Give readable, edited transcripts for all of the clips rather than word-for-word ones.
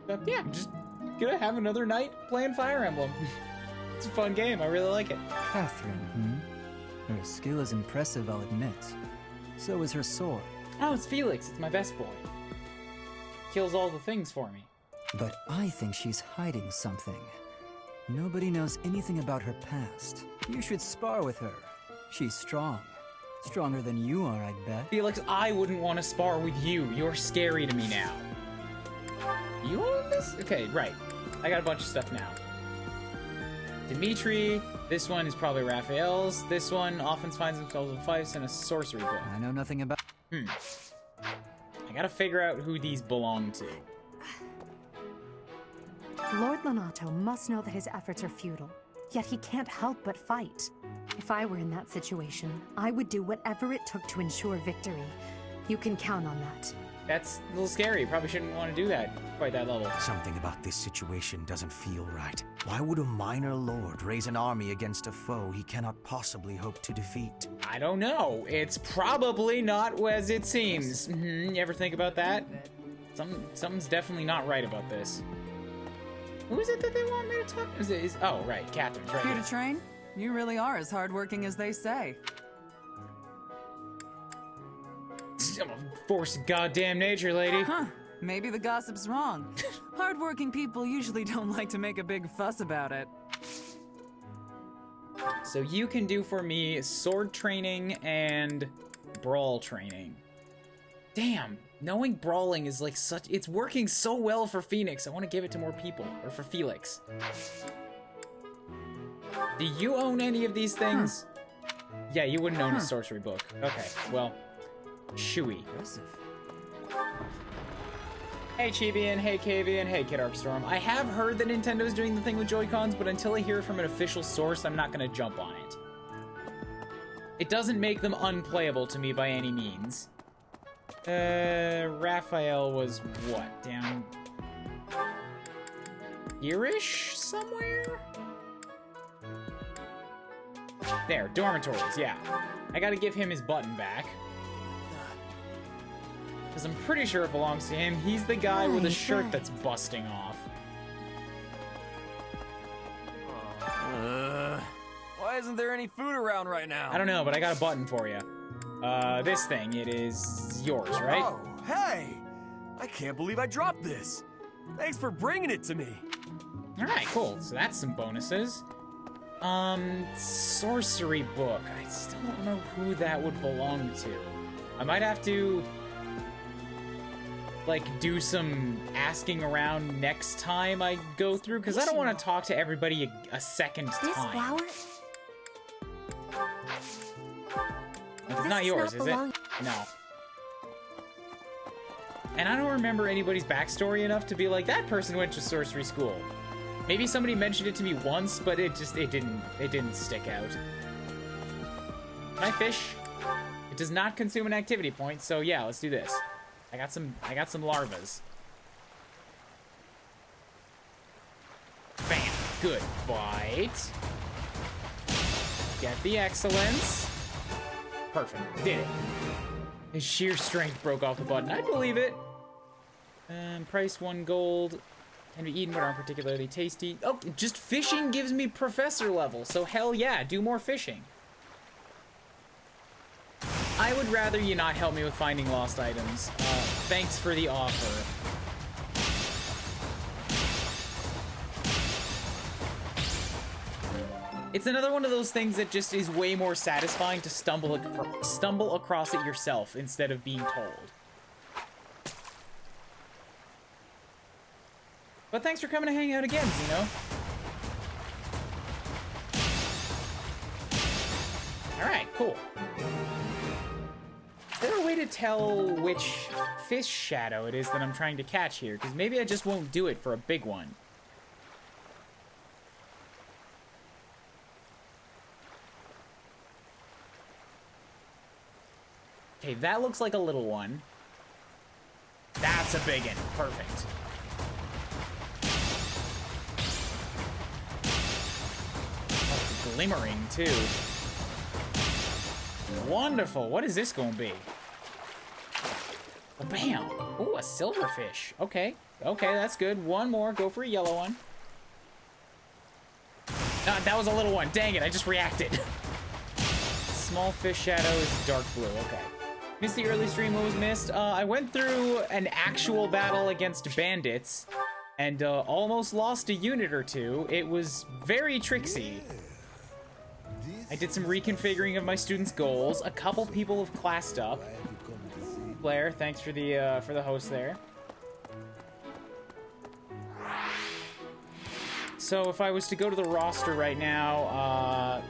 But yeah, just gonna have another night playing Fire Emblem. It's a fun game. I really like it. Catherine, Her skill is impressive, I'll admit. So is her sword. Oh, it's Felix. It's my best boy. Kills all the things for me. But I think she's hiding something. Nobody knows anything about her past. You should spar with her. She's strong. Stronger than you are, I'd bet. Felix, I wouldn't want to spar with you. You're scary to me now. You own this? Okay, right. I got a bunch of stuff now. Dimitri. This one is probably Raphael's. This one often finds themselves in fights in a sorcery book. I know nothing about... I gotta figure out who these belong to. Lord Lonato must know that his efforts are futile, yet he can't help but fight. If I were in that situation, I would do whatever it took to ensure victory. You can count on that. That's a little scary. Probably shouldn't want to do that quite that level. Something about this situation doesn't feel right. Why would a minor lord raise an army against a foe he cannot possibly hope to defeat? I don't know. It's probably not as it seems. You ever think about that? Something's definitely not right about this. Who is it that they want me to talk to? Oh, right. Catherine's right Here here. to train? You really are as hardworking as they say. I'm a force of goddamn nature, lady. Huh. Maybe the gossip's wrong. Hardworking people usually don't like to make a big fuss about it. So you can do for me sword training and brawl training. Damn, knowing brawling is like such... It's working so well for Phoenix. I want to give it to more people. Or for Felix. Do you own any of these things? Yeah, you wouldn't own a sorcery book. Okay, well... Shooey. Hey Chibian, hey Kavian, hey Kid Arkstorm. I have heard that Nintendo's doing the thing with Joy-Cons, but until I hear it from an official source, I'm not gonna jump on it. It doesn't make them unplayable to me by any means. Raphael was what? Down here-ish somewhere? There, dormitories, yeah. I gotta give him his button back. Because I'm pretty sure it belongs to him. He's the guy with a shirt that's busting off. Why isn't there any food around right now? I don't know, but I got a button for you. This thing, it is yours, right? Oh, hey! I can't believe I dropped this. Thanks for bringing it to me. Alright, cool. So that's some bonuses. Sorcery book. I still don't know who that would belong to. I might have to... like, do some asking around next time I go through, because I don't want to talk to everybody a second time. This flower? It's not yours, is it? No. And I don't remember anybody's backstory enough to be like, that person went to sorcery school. Maybe somebody mentioned it to me once, but it didn't stick out. Can I fish? It does not consume an activity point, so yeah, let's do this. I got some larvas. Bam. Good bite. Get the excellence. Perfect. Did it. His sheer strength broke off the button. I believe it. Price 1 gold. Can be eaten but aren't particularly tasty. Oh, just fishing gives me professor level, so hell yeah, do more fishing. I would rather you not help me with finding lost items. Thanks for the offer. It's another one of those things that just is way more satisfying to stumble across it yourself instead of being told. But thanks for coming to hang out again, Zeno. Alright, cool. Is there a way to tell which fish shadow it is that I'm trying to catch here? Because maybe I just won't do it for a big one. Okay, that looks like a little one. That's a big one. Perfect. Oh, it's glimmering, too. Wonderful. What is this going to be? Oh, bam. Ooh, a silverfish. Okay. Okay, that's good. One more. Go for a yellow one. That was a little one. Dang it, I just reacted. Small fish shadow is dark blue. Okay. Missed the early stream. What was missed? I went through an actual battle against bandits and almost lost a unit or two. It was very tricksy. I did some reconfiguring of my students' goals. A couple people have classed up. Blair, thanks for the host there. So if I was to go to the roster right now,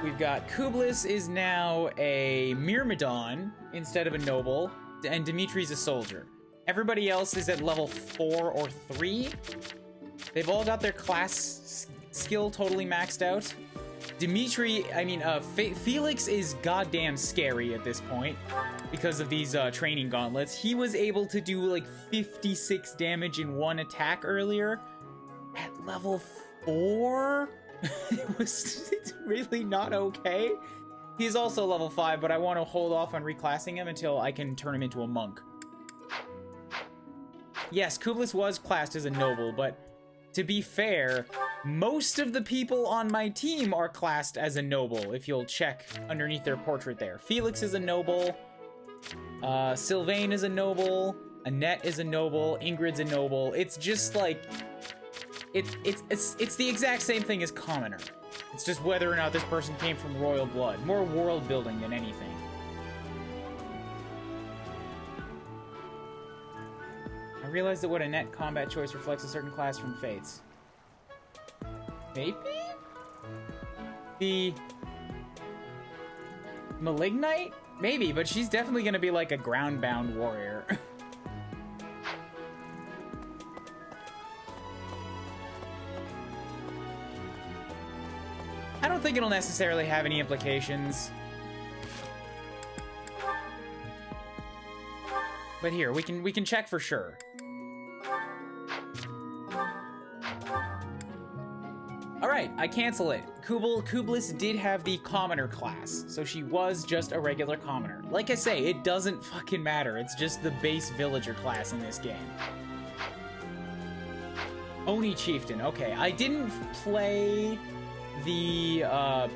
we've got Kublis is now a Myrmidon instead of a noble, and Dimitri's a soldier. Everybody else is at level 4 or 3. They've all got their class skill totally maxed out. Felix is goddamn scary at this point because of these training gauntlets. He was able to do like 56 damage in one attack earlier at level 4. It's really not okay. He's also level 5, but I want to hold off on reclassing him until I can turn him into a monk. Yes, Kublis was classed as a noble, but to be fair, most of the people on my team are classed as a noble, if you'll check underneath their portrait there. Felix is a noble, Sylvain is a noble, Annette is a noble, Ingrid's a noble. It's just like, it's the exact same thing as commoner. It's just whether or not this person came from royal blood. More world building than anything. I realized that what a net combat choice reflects a certain class from Fates. Maybe? The Malignite? Maybe, but she's definitely gonna be like a ground-bound warrior. I don't think it'll necessarily have any implications. But here, we can check for sure. Alright, I cancel it. Kublis did have the commoner class, so she was just a regular commoner. Like I say, it doesn't fucking matter. It's just the base villager class in this game. Oni Chieftain. Okay, I didn't play the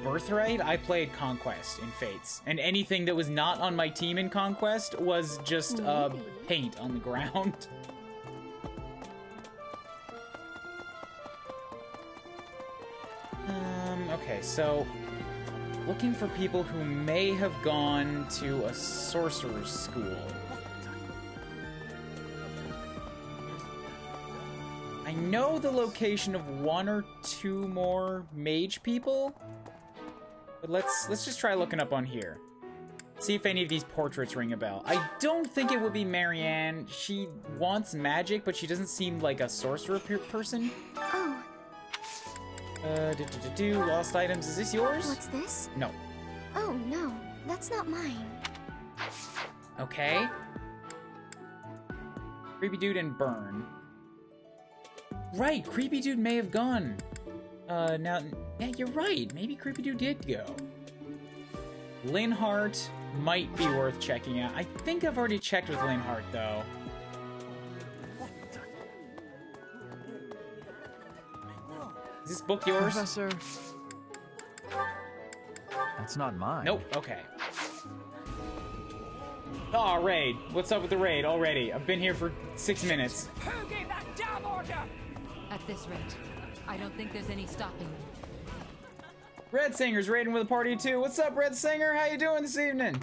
Birthright. I played Conquest in Fates. And anything that was not on my team in Conquest was just paint on the ground. Okay, so looking for people who may have gone to a sorcerer's school. I know the location of 1 or 2 more mage people, but let's just try looking up on here. See if any of these portraits ring a bell. I don't think it would be Marianne. She wants magic, but she doesn't seem like a sorcerer person. Oh. Lost items. Is this yours? What's this? No. Oh, no. That's not mine. Okay. Creepy Dude and Burn. Right, Creepy Dude may have gone. Now, yeah, you're right. Maybe Creepy Dude did go. Linhart might be worth checking out. I think I've already checked with Linhart, though. Is this book yours? Professor. That's not mine. Nope, okay. Aw, raid. What's up with the raid already? I've been here for 6 minutes. Who gave that damn order? At this rate, I don't think there's any stopping them. Red Singer's raiding with a party too. What's up, Red Singer? How you doing this evening?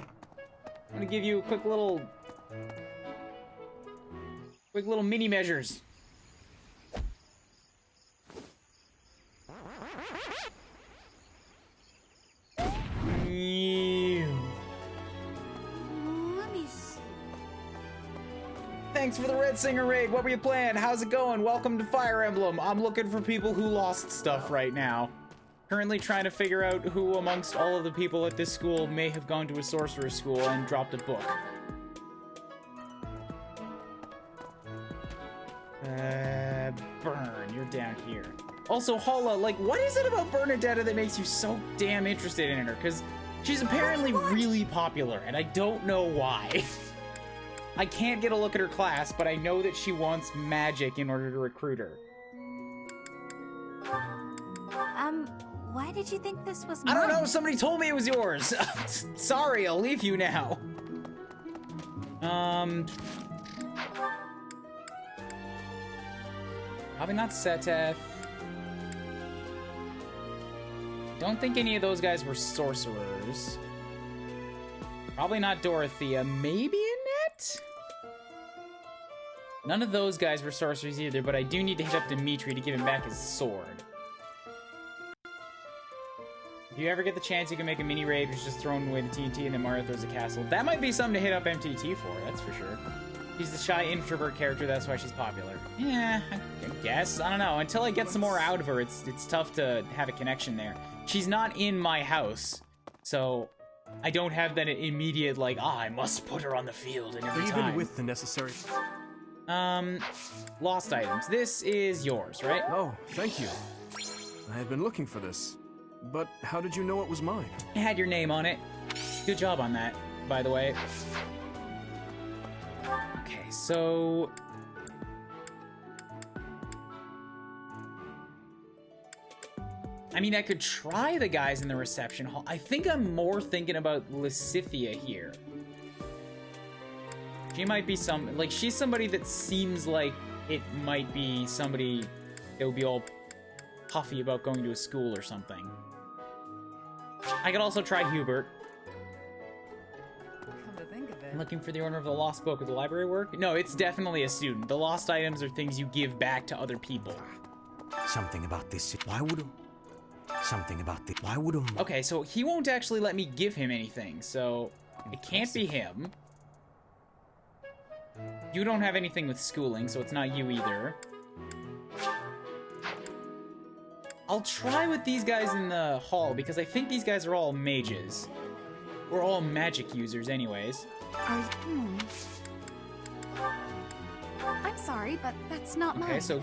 I'm gonna give you a quick little mini measures. Let me see. Thanks for the Red Singer raid. What were you playing? How's it going? Welcome to Fire Emblem. I'm looking for people who lost stuff right now. Currently trying to figure out who amongst all of the people at this school may have gone to a sorcerer's school and dropped a book. Burn, you're down here. Also, Hala, like, what is it about Bernadetta that makes you so damn interested in her? Because she's apparently really popular, and I don't know why. I can't get a look at her class, but I know that she wants magic in order to recruit her. Why did you think this was I don't mine? know, somebody told me it was yours. Sorry, I'll leave you now. Probably not Seteth. Don't think any of those guys were sorcerers. Probably not Dorothea. Maybe Annette? None of those guys were sorcerers either, but I do need to hit up Dimitri to give him back his sword. If you ever get the chance, you can make a mini raid, which is just throwing away the TNT and then Mario throws a castle. That might be something to hit up MTT for, that's for sure. She's the shy introvert character, that's why she's popular. Yeah, I guess. I don't know. Until I get some more out of her, it's tough to have a connection there. She's not in my house, so I don't have that immediate, like, I must put her on the field in every time. Even with the necessary... Lost items. This is yours, right? Oh, thank you. I have been looking for this. But how did you know it was mine? It had your name on it. Good job on that, by the way. Okay, so... I mean, I could try the guys in the reception hall. I think I'm more thinking about Lysithia here. She might be she's somebody that seems like it might be somebody that would be all puffy about going to a school or something. I could also try Hubert. Come to think of it. I'm looking for the owner of the lost book. With the library work? No, it's definitely a student. The lost items are things you give back to other people. Something about this. Why would a... Okay, so he won't actually let me give him anything, so it can't be him. You don't have anything with schooling, so it's not you either. I'll try with these guys in the hall, because I think these guys are all mages. We're all magic users anyways. I'm sorry, but that's not mine. Okay, so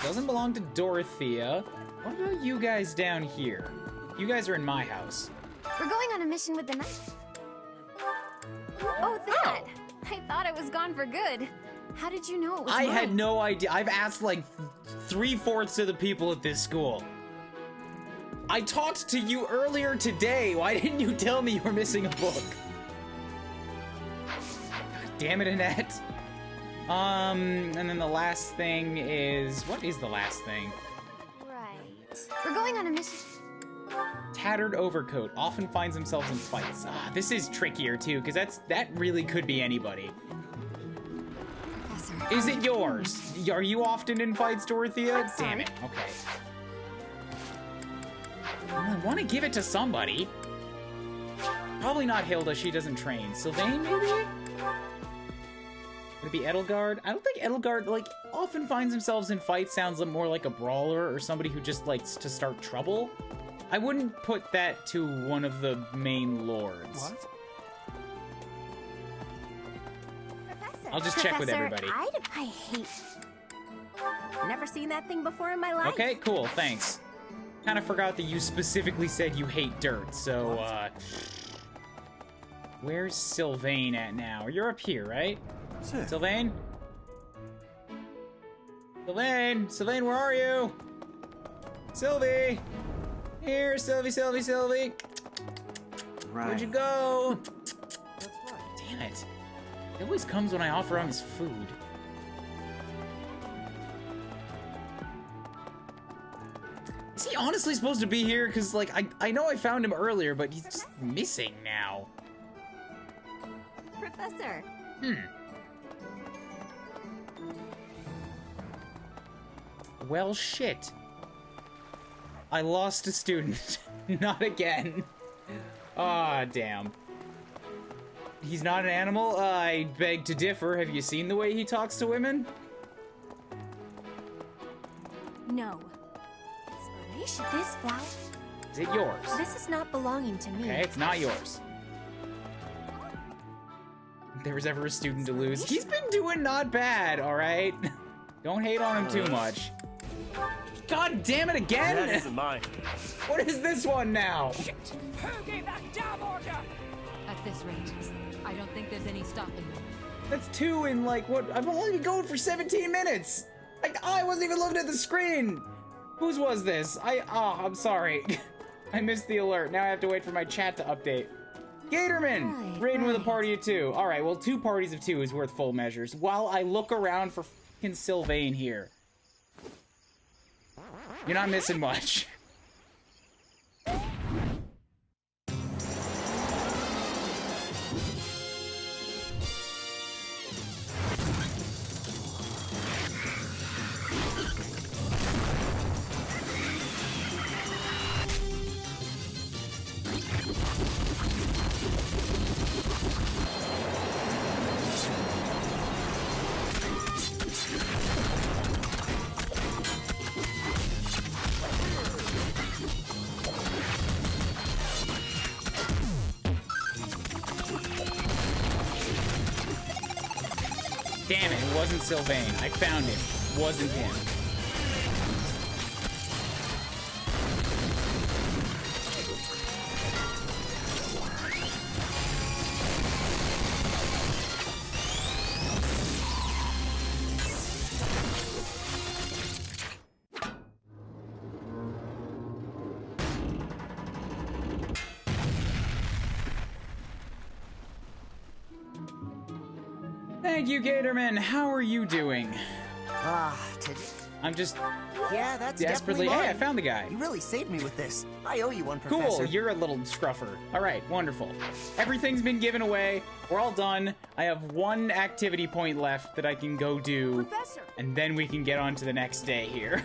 doesn't belong to Dorothea. What about you guys down here? You guys are in my house. We're going on a mission with the knight. Oh, that! I thought it was gone for good. How did you know it was I mine? had no idea. I've asked like 3/4 of the people at this school. I talked to you earlier today. Why didn't you tell me you were missing a book? God damn it, Annette. And then the last thing is... What is the last thing? Right. We're going on a mission. Tattered overcoat. Often finds themselves in fights. This is trickier too, because that really could be anybody. Professor. Is it yours? Are you often in fights, Dorothea? I'm sorry. Damn it. Okay. I want to give it to somebody. Probably not Hilda. She doesn't train. Sylvain, maybe? Would it be Edelgard? I don't think Edelgard, like, often finds themselves in fights sounds more like a brawler or somebody who just likes to start trouble. I wouldn't put that to one of the main lords. What? Professor. I'll just check with everybody. I hate... Never seen that thing before in my life. Okay, cool, thanks. Kind of forgot that you specifically said you hate dirt, so, where's Sylvain at now? You're up here, right? Sylvain? Sylvain, where are you? Sylvie! Here, Sylvie! Right. Where'd you go? Damn it. It always comes when I offer him his food. Is he honestly supposed to be here? Because, like, I know I found him earlier, but he's just missing now. Professor. Well, shit. I lost a student. Not again. Ah, damn. He's not an animal? I beg to differ. Have you seen the way he talks to women? No. Inspiration. This flower. Is it yours? This is not belonging to me. Okay, it's not yours. If there was ever a student to lose. He's been doing not bad, alright? Don't hate on him too much. God damn it again! That isn't mine. What is this one now? Who gave that damn order? At this rate, I don't think there's any stopping them. That's 2 in, like, what? I've only been going for 17 minutes! Like, I wasn't even looking at the screen! Whose was this? I'm sorry. I missed the alert. Now I have to wait for my chat to update. Gatorman! Raiding with a party of 2. Alright, well, 2 parties of 2 is worth full measures. While I look around for fucking Sylvain here. You're not missing much. Damn it, it wasn't Sylvain. I found him. It wasn't him. Thank you, Gatorman. How are you doing? I'm just Yeah, that's desperately. definitely mine. Hey, I found the guy. You really saved me with this. I owe you one, Professor. Cool, you're a little scruffer. All right, wonderful. Everything's been given away. We're all done. I have 1 activity point left that I can go do, Professor. and then we can get on to the next day here.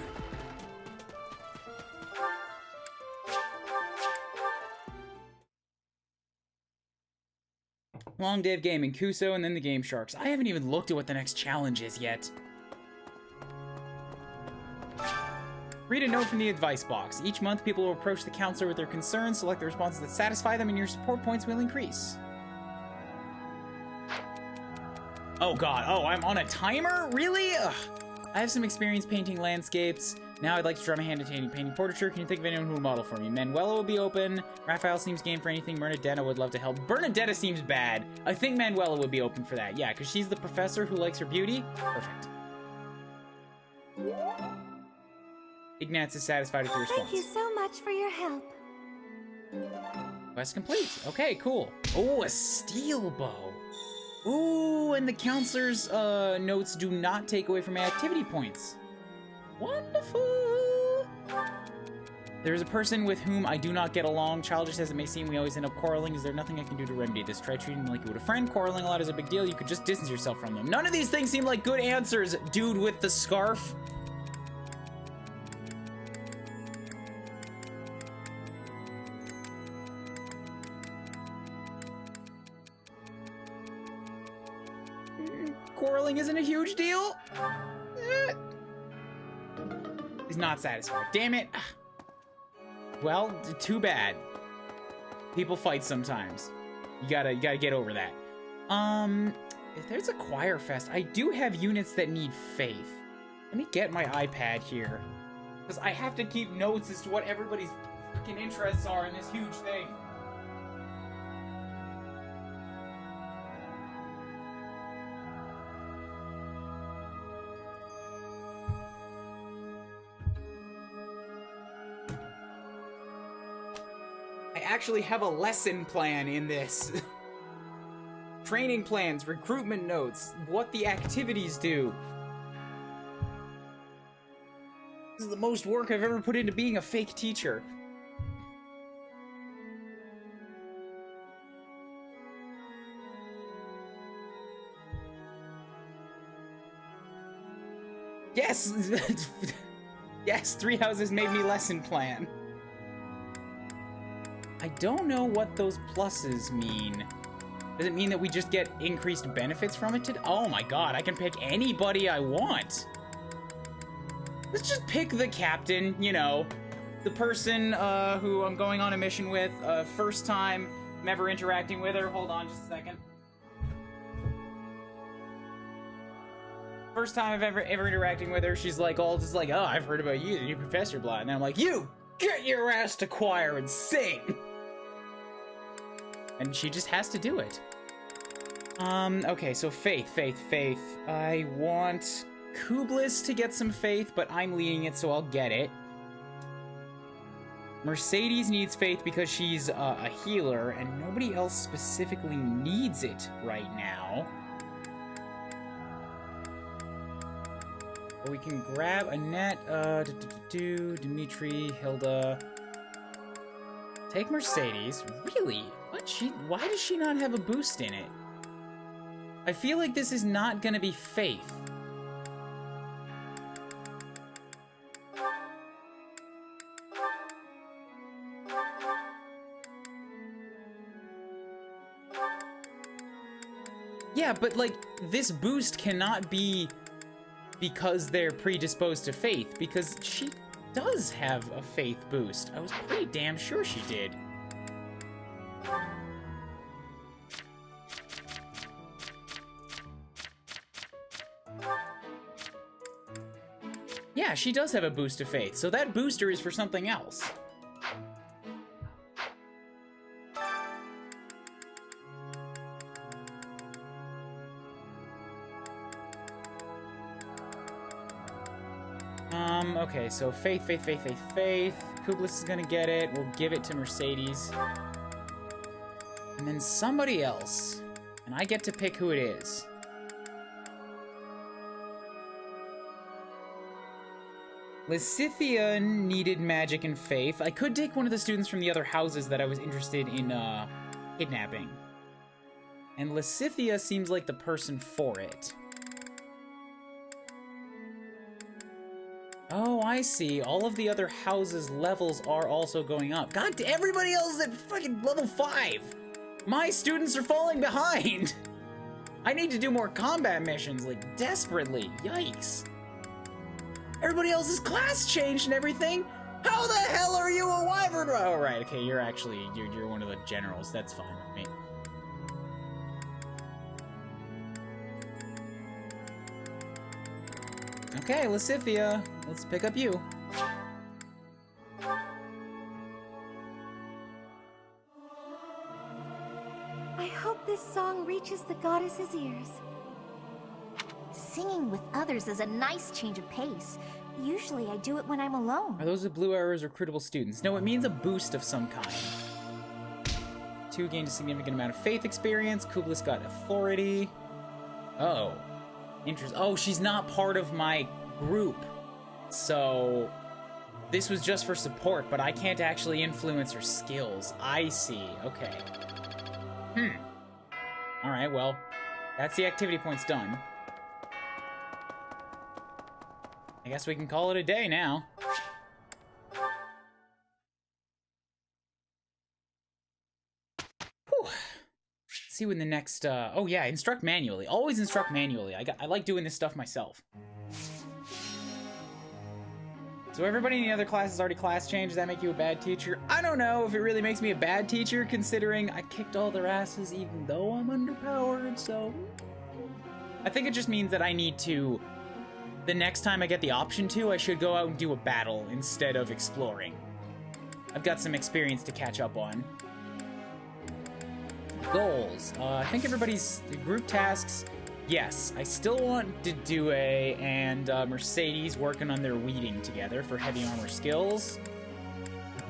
Long day of gaming, Kuso, and then the Game Sharks. I haven't even looked at what the next challenge is yet. Read a note from the advice box. Each month, people will approach the counselor with their concerns, select the responses that satisfy them, and your support points will increase. Oh god, oh, I'm on a timer? Really? Ugh. I have some experience painting landscapes. Now I'd like to try my hand at painting portraiture. Can you think of anyone who will model for me? Manuela will be open. Raphael seems game for anything. Bernadetta would love to help. Bernadetta seems bad. I think Manuela would be open for that. Yeah, because she's the professor who likes her beauty. Perfect. Ignatz is satisfied with your response. Thank you so much for your help. Quest complete. Okay, cool. Oh, a steel bow. Ooh, and the counselor's notes do not take away from my activity points. Wonderful. There's a person with whom I do not get along. Childish as it may seem, we always end up quarreling. Is there nothing I can do to remedy this? Try treating them like you would a friend. Quarreling a lot is a big deal. You could just distance yourself from them. None of these things seem like good answers, dude with the scarf. Quarreling isn't a huge deal. He's not satisfied. Damn it. Well, too bad. People fight sometimes. You gotta get over that. If there's a choir fest, I do have units that need faith. Let me get my iPad here, because I have to keep notes as to what everybody's freaking interests are in this huge thing. I actually have a lesson plan in this. Training plans, recruitment notes, what the activities do. This is the most work I've ever put into being a fake teacher. Yes! Yes, 3 houses made me lesson plan. I don't know what those pluses mean. Does it mean that we just get increased benefits from it? Oh my god, I can pick anybody I want. Let's just pick the captain, you know. The person who I'm going on a mission with. First time I'm ever interacting with her. Hold on just a second. First time I've ever interacting with her, she's like all just like, oh, I've heard about you, the new professor, blah. And then I'm like, you, get your ass to choir and sing! And she just has to do it. Okay, so faith. I want Kublis to get some faith, but I'm leading it, so I'll get it. Mercedes needs faith because she's a healer, and nobody else specifically needs it right now. But we can grab Annette, Dimitri, Hilda. Take Mercedes. Really? Why does she not have a boost in it? I feel like this is not gonna be faith. Yeah, but like, this boost cannot be because they're predisposed to faith, because she does have a faith boost. I was pretty damn sure she did. Yeah, she does have a boost to faith, so that booster is for something else. Okay, so faith. Kublis is gonna get it. We'll give it to Mercedes. And then somebody else. And I get to pick who it is. Lysithia needed magic and faith. I could take one of the students from the other houses that I was interested in kidnapping. And Lysithia seems like the person for it. Oh, I see. All of the other houses' levels are also going up. God, everybody else is at fucking level 5! My students are falling behind! I need to do more combat missions, like, desperately. Yikes. Everybody else's class changed and everything! How the hell are you a wyvern? Oh, right, okay, you're one of the generals. That's fine with me. Okay, Lysithia, let's pick up you. I hope this song reaches the goddess's ears. Singing with others is a nice change of pace. Usually I do it when I'm alone. Are those the blue arrows recruitable students? No, it means a boost of some kind. 2 gained a significant amount of faith experience. Kublis got authority. Oh. Oh, she's not part of my group. So, this was just for support, but I can't actually influence her skills. I see. Okay. Alright, well, that's the activity points done. I guess we can call it a day now. Whew. Let's see when the next, oh yeah, instruct manually. Always instruct manually. I like doing this stuff myself. So everybody in the other class has already class changed. Does that make you a bad teacher? I don't know if it really makes me a bad teacher, considering I kicked all their asses even though I'm underpowered, so... I think it just means that I need to... The next time I get the option to, I should go out and do a battle instead of exploring. I've got some experience to catch up on. Goals. I think everybody's group tasks. Yes, I still want Due and Mercedes working on their weeding together for heavy armor skills.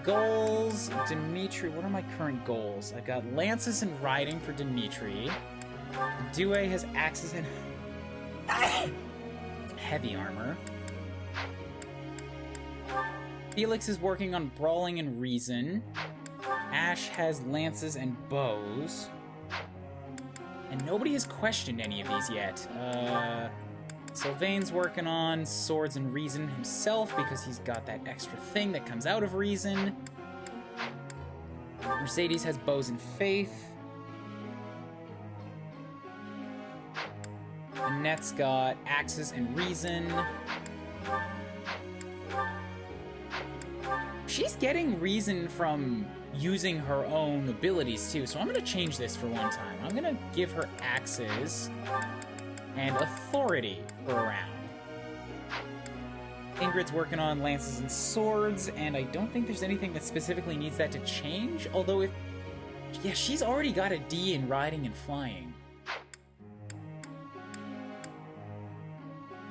Goals. Dimitri. What are my current goals? I've got lances and riding for Dimitri. Due has axes and heavy armor. Felix is working on brawling and reason. Ash has lances and bows. And nobody has questioned any of these yet. Sylvain's working on swords and reason himself because he's got that extra thing that comes out of reason. Mercedes has bows and faith. Annette's got axes and reason. She's getting reason from using her own abilities too, so I'm gonna change this for one time. I'm gonna give her axes and authority for a round. Ingrid's working on lances and swords, and I don't think there's anything that specifically needs that to change, although if... Yeah, she's already got a D in riding and flying.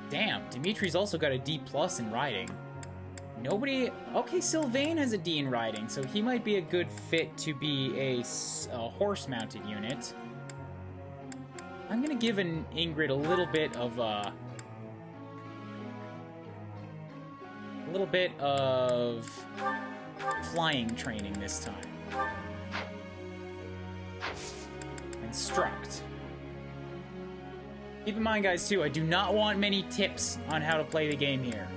Damn, Dimitri's also got a D+ in riding. Nobody... Okay, Sylvain has a D in riding, so he might be a good fit to be a horse-mounted unit. I'm gonna give Ingrid a little bit of, flying training this time. Instruct. Keep in mind, guys, too, I do not want many tips on how to play the game here.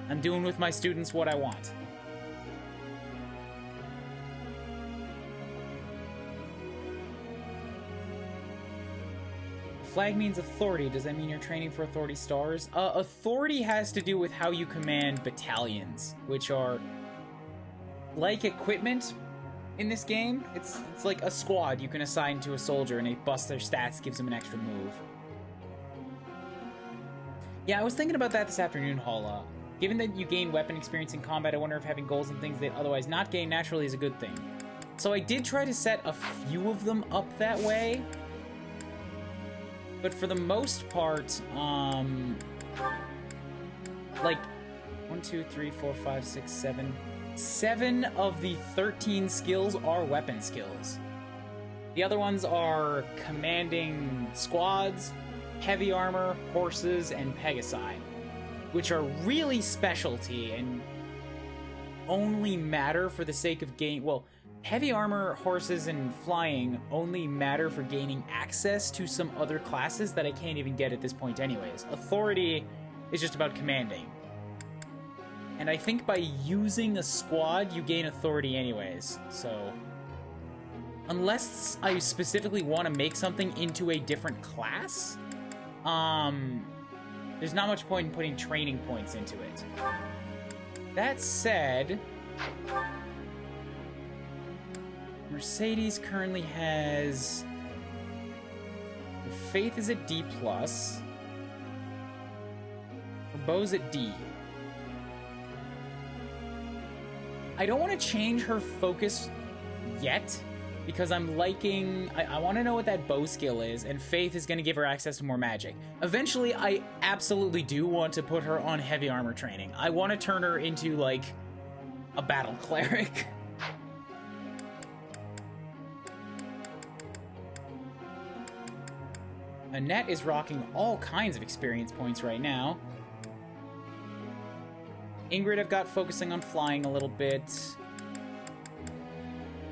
I'm doing with my students what I want. Flag means authority. Does that mean you're training for authority stars? Authority has to do with how you command battalions, which are like equipment in this game. It's like a squad you can assign to a soldier, and they bust their stats, gives them an extra move. Yeah, I was thinking about that this afternoon, Hala. Given that you gain weapon experience in combat, I wonder if having goals and things they'd otherwise not gain naturally is a good thing. So I did try to set a few of them up that way. But for the most part, like 1, 2, 3, 4, 5, 6, 7. 7 of the 13 skills are weapon skills. The other ones are commanding squads, heavy armor, horses, and Pegasi, which are really specialty and only matter for the sake of gain. Well, heavy armor, horses, and flying only matter for gaining access to some other classes that I can't even get at this point anyways. Authority is just about commanding. And I think by using a squad, you gain authority anyways, so... Unless I specifically want to make something into a different class, there's not much point in putting training points into it. That said... Mercedes currently has... Faith is at D+. Bo's at D. I don't want to change her focus yet, because I'm liking... I want to know what that bow skill is, and Faith is going to give her access to more magic. Eventually, I absolutely do want to put her on heavy armor training. I want to turn her into, like, a battle cleric. Annette is rocking all kinds of experience points right now. Ingrid I've got focusing on flying a little bit.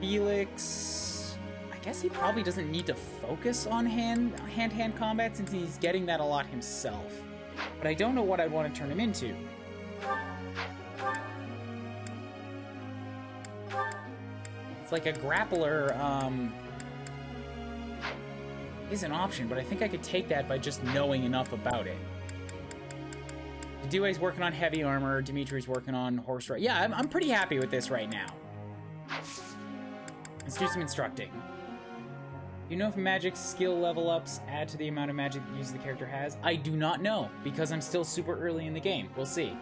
Felix... I guess he probably doesn't need to focus on hand-to-hand combat since he's getting that a lot himself. But I don't know what I'd want to turn him into. It's like a grappler, is an option, but I think I could take that by just knowing enough about it. Due's working on heavy armor, Dimitri's working on horse ride. Yeah, I'm pretty happy with this right now. Let's do some instructing. You know if magic skill level ups add to the amount of magic use the character has? I do not know, because I'm still super early in the game. We'll see.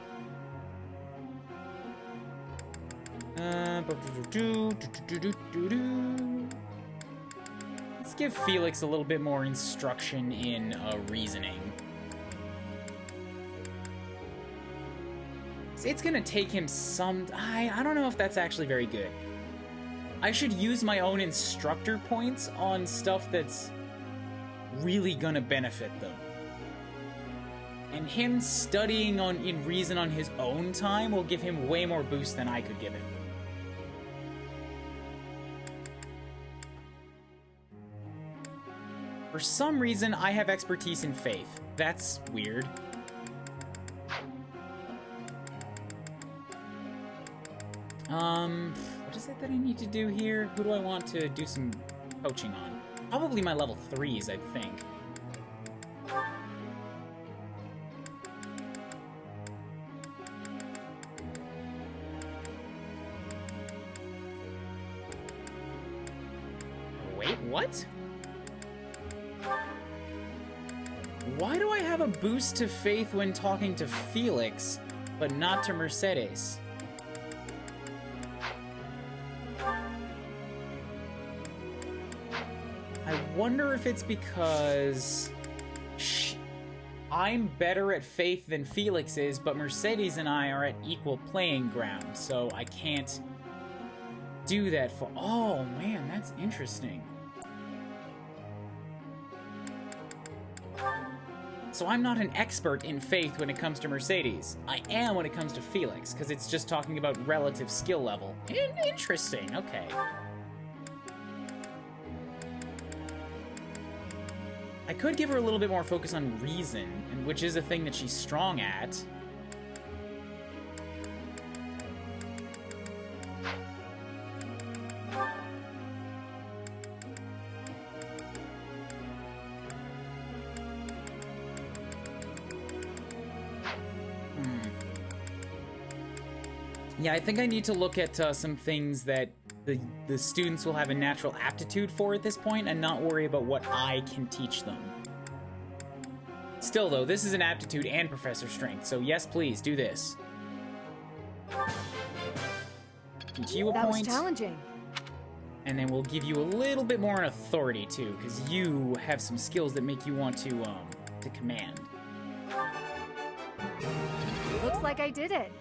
Let's give Felix a little bit more instruction in reasoning. It's gonna take him some... I don't know if that's actually very good. I should use my own instructor points on stuff that's really gonna benefit them. And him studying in reason on his own time will give him way more boost than I could give him. For some reason, I have expertise in faith. That's weird. What is it that I need to do here? Who do I want to do some coaching on? Probably my level 3s, I think. Wait, what? Why do I have a boost to faith when talking to Felix, but not to Mercedes? I wonder if it's because I'm better at faith than Felix is, but Mercedes and I are at equal playing ground, so I can't do that for... Oh, man, that's interesting. So I'm not an expert in faith when it comes to Mercedes. I am when it comes to Felix, because it's just talking about relative skill level. Interesting, okay. I could give her a little bit more focus on reason, and which is a thing that she's strong at. Yeah, I think I need to look at some things that the students will have a natural aptitude for at this point and not worry about what I can teach them. Still, though, this is an aptitude and professor strength, so yes, please, do this. Teach you a point. That was challenging. And then we'll give you a little bit more in authority, too, because you have some skills that make you want to command. Looks like I did it.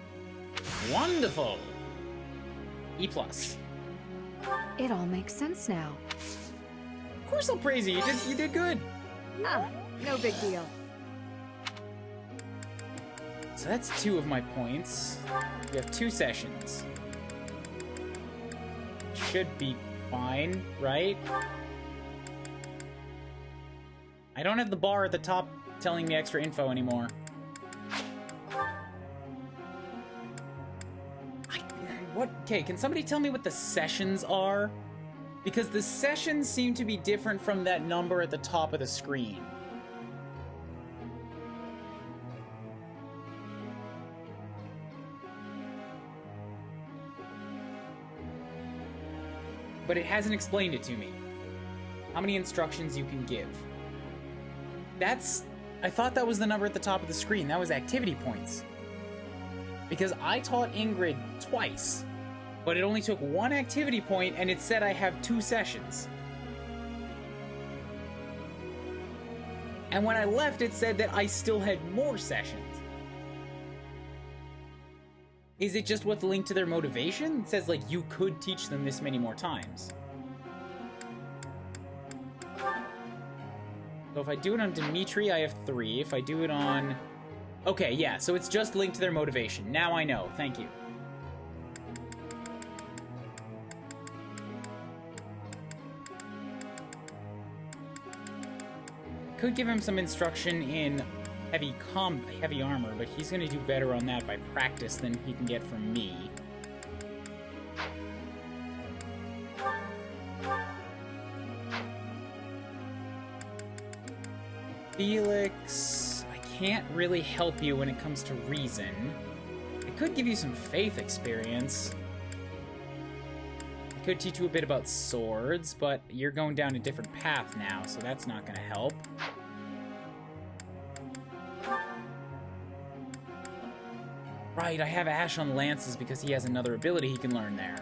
Wonderful! E+. It all makes sense now. Of course I'll praise you. You did good. Ah, no big deal. So that's 2 of my points. We have 2 sessions. Should be fine, right? I don't have the bar at the top telling me extra info anymore. What? Okay, can somebody tell me what the sessions are? Because the sessions seem to be different from that number at the top of the screen. But it hasn't explained it to me. How many instructions you can give. I thought that was the number at the top of the screen. That was activity points. Because I taught Ingrid twice, but it only took 1 activity point, and it said I have 2 sessions. And when I left, it said that I still had more sessions. Is it just what's linked to their motivation? It says, like, you could teach them this many more times. So if I do it on Dimitri, I have 3. If I do it on... Okay, yeah, so it's just linked to their motivation. Now I know. Thank you. Could give him some instruction in heavy armor, but he's going to do better on that by practice than he can get from me. Felix... can't really help you when it comes to reason. It could give you some faith experience. I could teach you a bit about swords, but you're going down a different path now, so that's not going to help. Right, I have Ash on lances because he has another ability he can learn there.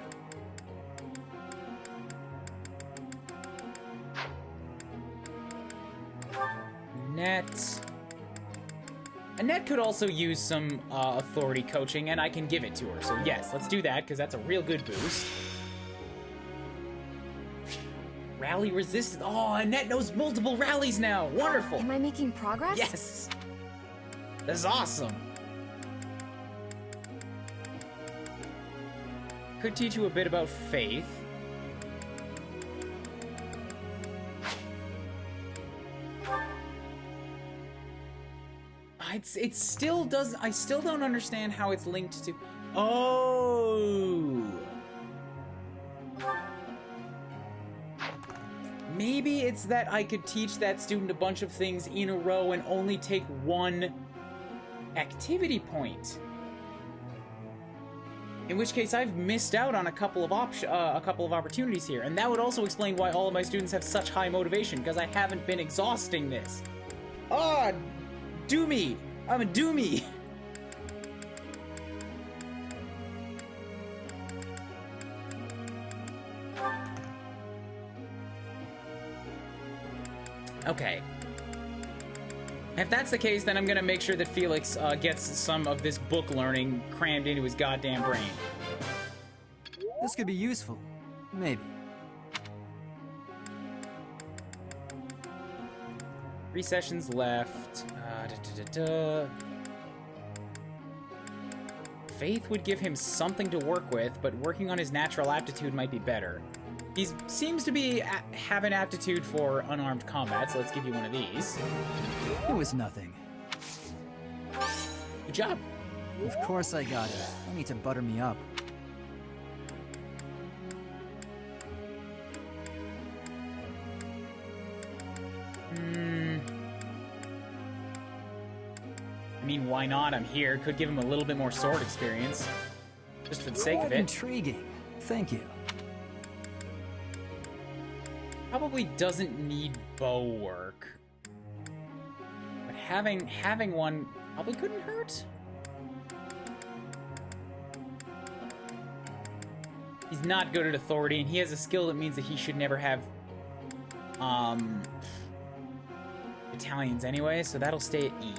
Annette... Annette could also use some authority coaching, and I can give it to her. So yes, let's do that, because that's a real good boost. Rally resistance. Oh, Annette knows multiple rallies now. Wonderful. Am I making progress? Yes. This is awesome. Could teach you a bit about faith. It still does. I still don't understand how it's linked to. Oh. Maybe it's that I could teach that student a bunch of things in a row and only take 1 activity point. In which case, I've missed out on a couple of opportunities here, and that would also explain why all of my students have such high motivation, because I haven't been exhausting this. Ah, Doomy! I'm a Doomy! Okay. If that's the case, then I'm gonna make sure that Felix gets some of this book learning crammed into his goddamn brain. This could be useful. Maybe. 3 sessions left. Faith would give him something to work with, but working on his natural aptitude might be better. He seems to be have an aptitude for unarmed combat, so let's give you one of these. It was nothing. Good job. Of course I got it. I need to butter me up. I mean, why not? I'm here. Could give him a little bit more sword experience. Just for the sake of it. Intriguing. Thank you. Probably doesn't need bow work. But having one probably couldn't hurt. He's not good at authority, and he has a skill that means that he should never have battalions anyway, so that'll stay at E.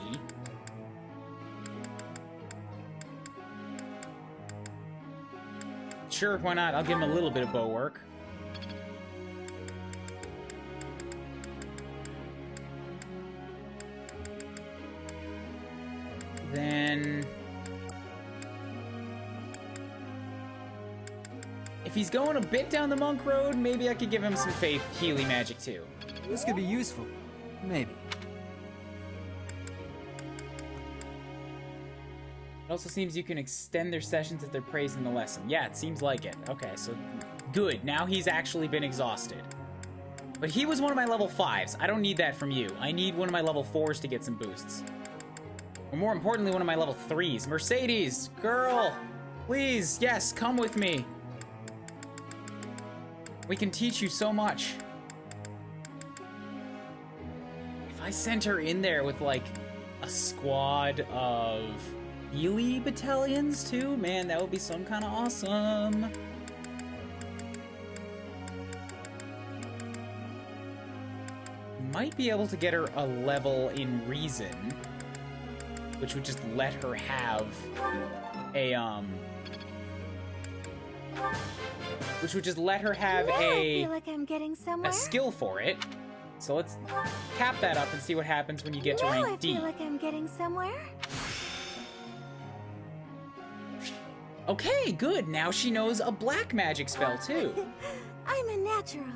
Sure, why not? I'll give him a little bit of bow work. Then... if he's going a bit down the monk road, maybe I could give him some Faith Healy magic too. This could be useful. Maybe. It also seems you can extend their sessions if they're praising the lesson. Yeah, it seems like it. Okay, so good. Now he's actually been exhausted. But he was one of my level 5s. I don't need that from you. I need one of my level 4s to get some boosts. Or more importantly, one of my level 3s. Mercedes, girl, please, yes, come with me. We can teach you so much. If I sent her in there with, like, a squad of Healy battalions, too, man, that would be some kind of awesome. Might be able to get her a level in Reason, which would just let her have a, which would just let her have I feel like I'm getting somewhere. a skill for it. So let's cap that up and see what happens when you get to rank D. I feel like I'm getting somewhere. Okay, good. Now she knows a black magic spell too. I'm a natural.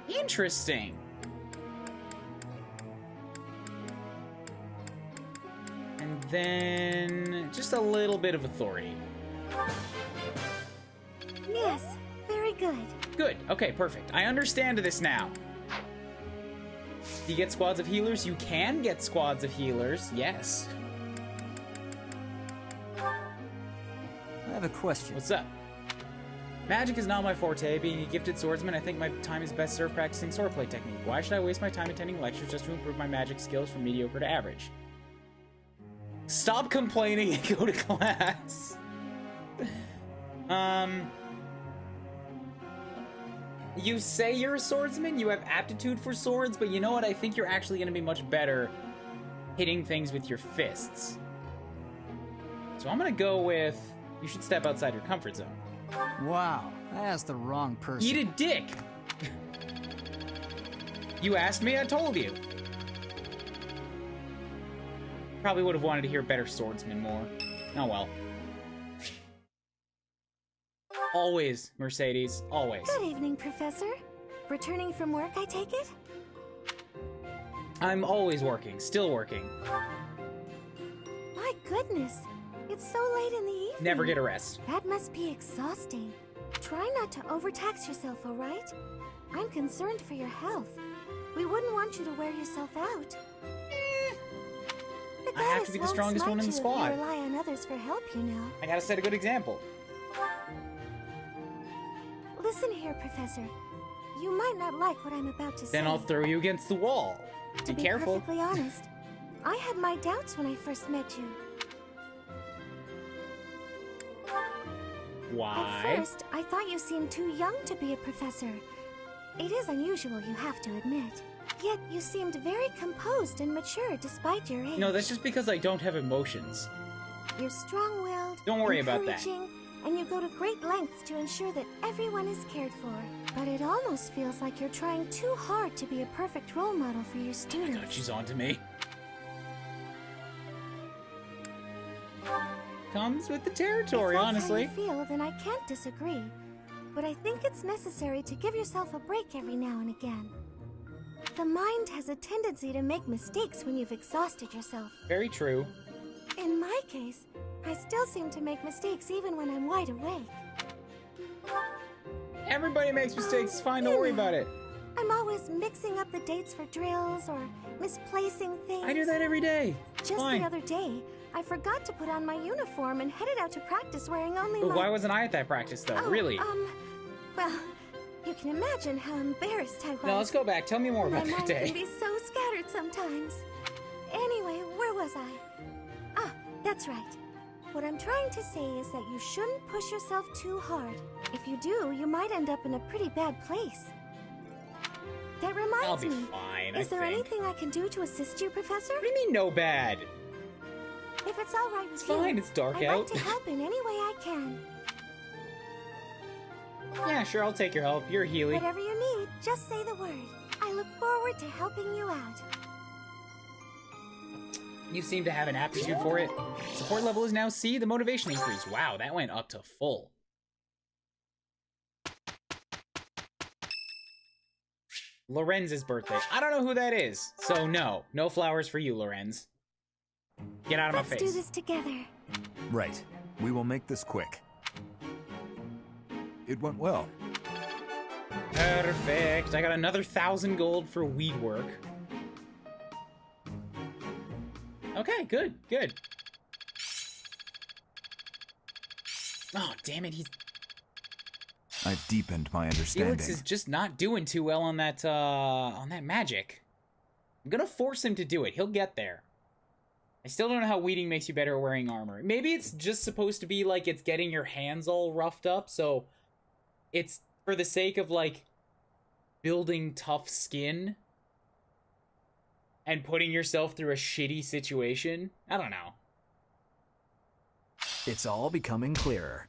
Interesting. And then just a little bit of authority. Yes, very good. Good. Okay, perfect. I understand this now. Do you get squads of healers? You can get squads of healers, yes. I have a question. What's up? Magic is not my forte. Being a gifted swordsman, I think my time is best served practicing swordplay technique. Why should I waste my time attending lectures just to improve my magic skills from mediocre to average? Stop complaining and go to class. You say you're a swordsman, you have aptitude for swords, but you know what? I think you're actually going to be much better hitting things with your fists. So I'm going to go with, you should step outside your comfort zone. Wow, I asked the wrong person. Eat a dick! You asked me, I told you. Probably would have wanted to hear better swordsman more. Oh well. Always, Mercedes, always. Good evening, Professor. Returning from work, I take it? I'm always working, still working. My goodness, it's so late in the evening. Never get a rest. That must be exhausting. Try not to overtax yourself, all right? I'm concerned for your health. We wouldn't want you to wear yourself out. I have to be the strongest one in the squad. You rely on others for help, you know. I gotta set a good example. Listen here, Professor. You might not like what I'm about to say. Then I'll throw you against the wall. To be careful. perfectly honest, I had my doubts when I first met you. Why? At first, I thought you seemed too young to be a professor. It is unusual, you have to admit. Yet you seemed very composed and mature despite your age. No, that's just because I don't have emotions. You're strong-willed, Don't worry about that. encouraging, and you go to great lengths to ensure that everyone is cared for. But it almost feels like you're trying too hard to be a perfect role model for your students. Oh my god, she's on to me. Comes with the territory, if that's honestly. how you feel, then I can't disagree. But I think it's necessary to give yourself a break every now and again. The mind has a tendency to make mistakes when you've exhausted yourself. Very true. In my case, I still seem to make mistakes even when I'm wide awake. Everybody makes mistakes. It's fine. Don't worry about it. I'm always mixing up the dates for drills or misplacing things. I do that every day. Just fine. the other day, I forgot to put on my uniform and headed out to practice wearing only But my... why wasn't I at that practice, though? Really? Well, you can imagine how embarrassed I was. No, let's go back. Tell me more My about that mind day. can be so scattered sometimes. Anyway, where was I? Ah, that's right. What I'm trying to say is that you shouldn't push yourself too hard. If you do, you might end up in a pretty bad place. That I'll reminds be me. fine, Is there I think. anything I can do to assist you, Professor? What do you mean, no bad? If it's all right with It's you, fine, it's dark I'd out. like to help in any way I can. Yeah, sure, I'll take your help. You're a Healy. Whatever you need, just say the word. I look forward to helping you out. You seem to have an aptitude for it. Support level is now C. The motivation increase. Wow, that went up to full. Lorenz's birthday. I don't know who that is. So no. No flowers for you, Lorenz. Get out of my Let's face. do this together. Right. We will make this quick. It went well. Perfect. I got another 1,000 gold for weed work. Okay, good, good. Oh, damn it, I've deepened my understanding. Felix is just not doing too well on that magic. I'm gonna force him to do it. He'll get there. I still don't know how weeding makes you better at wearing armor. Maybe it's just supposed to be like it's getting your hands all roughed up, so it's for the sake of like building tough skin and putting yourself through a shitty situation. I don't know. It's all becoming clearer.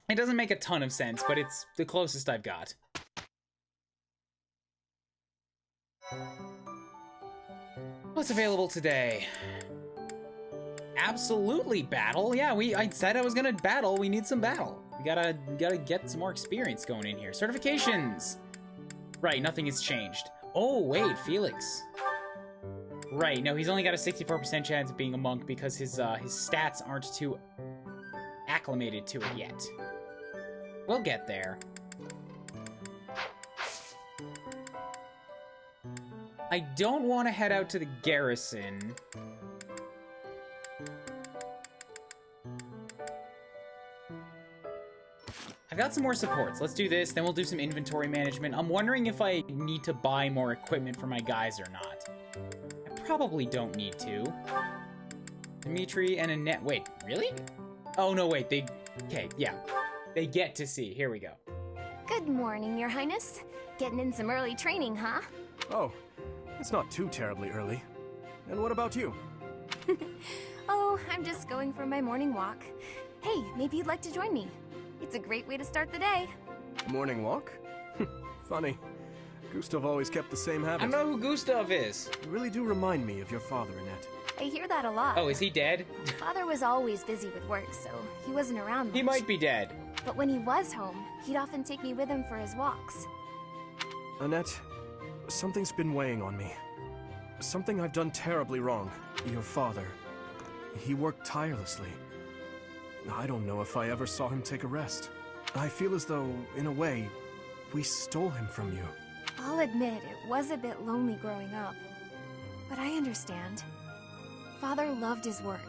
It doesn't make a ton of sense, but it's the closest I've got. What's available today? Absolutely battle. Yeah, I said I was gonna battle. We need some battle. We gotta get some more experience going in here. Certifications. Right, nothing has changed. Oh wait, Felix. Right, no, he's only got a 64% chance of being a monk because his stats aren't too acclimated to it yet. We'll get there. I don't want to head out to the garrison. I've got some more supports. Let's do this, then we'll do some inventory management. I'm wondering if I need to buy more equipment for my guys or not. I probably don't need to. Dimitri and Annette. Wait, really? Oh, no, wait. Okay, yeah. They get to see. Here we go. Good morning, Your Highness. Getting in some early training, huh? Oh, it's not too terribly early. And what about you? Oh, I'm just going for my morning walk. Hey, maybe you'd like to join me. It's a great way to start the day. Morning walk? Funny. Gustav always kept the same habit. I don't know who Gustav is. You really do remind me of your father, Annette. I hear that a lot. Oh, is he dead? Father was always busy with work, so he wasn't around much. He might be dead. But when he was home, he'd often take me with him for his walks. Annette, something's been weighing on me. Something I've done terribly wrong. Your father, he worked tirelessly. I don't know if I ever saw him take a rest. I feel as though, in a way, we stole him from you. I'll admit, it was a bit lonely growing up. But I understand. Father loved his work.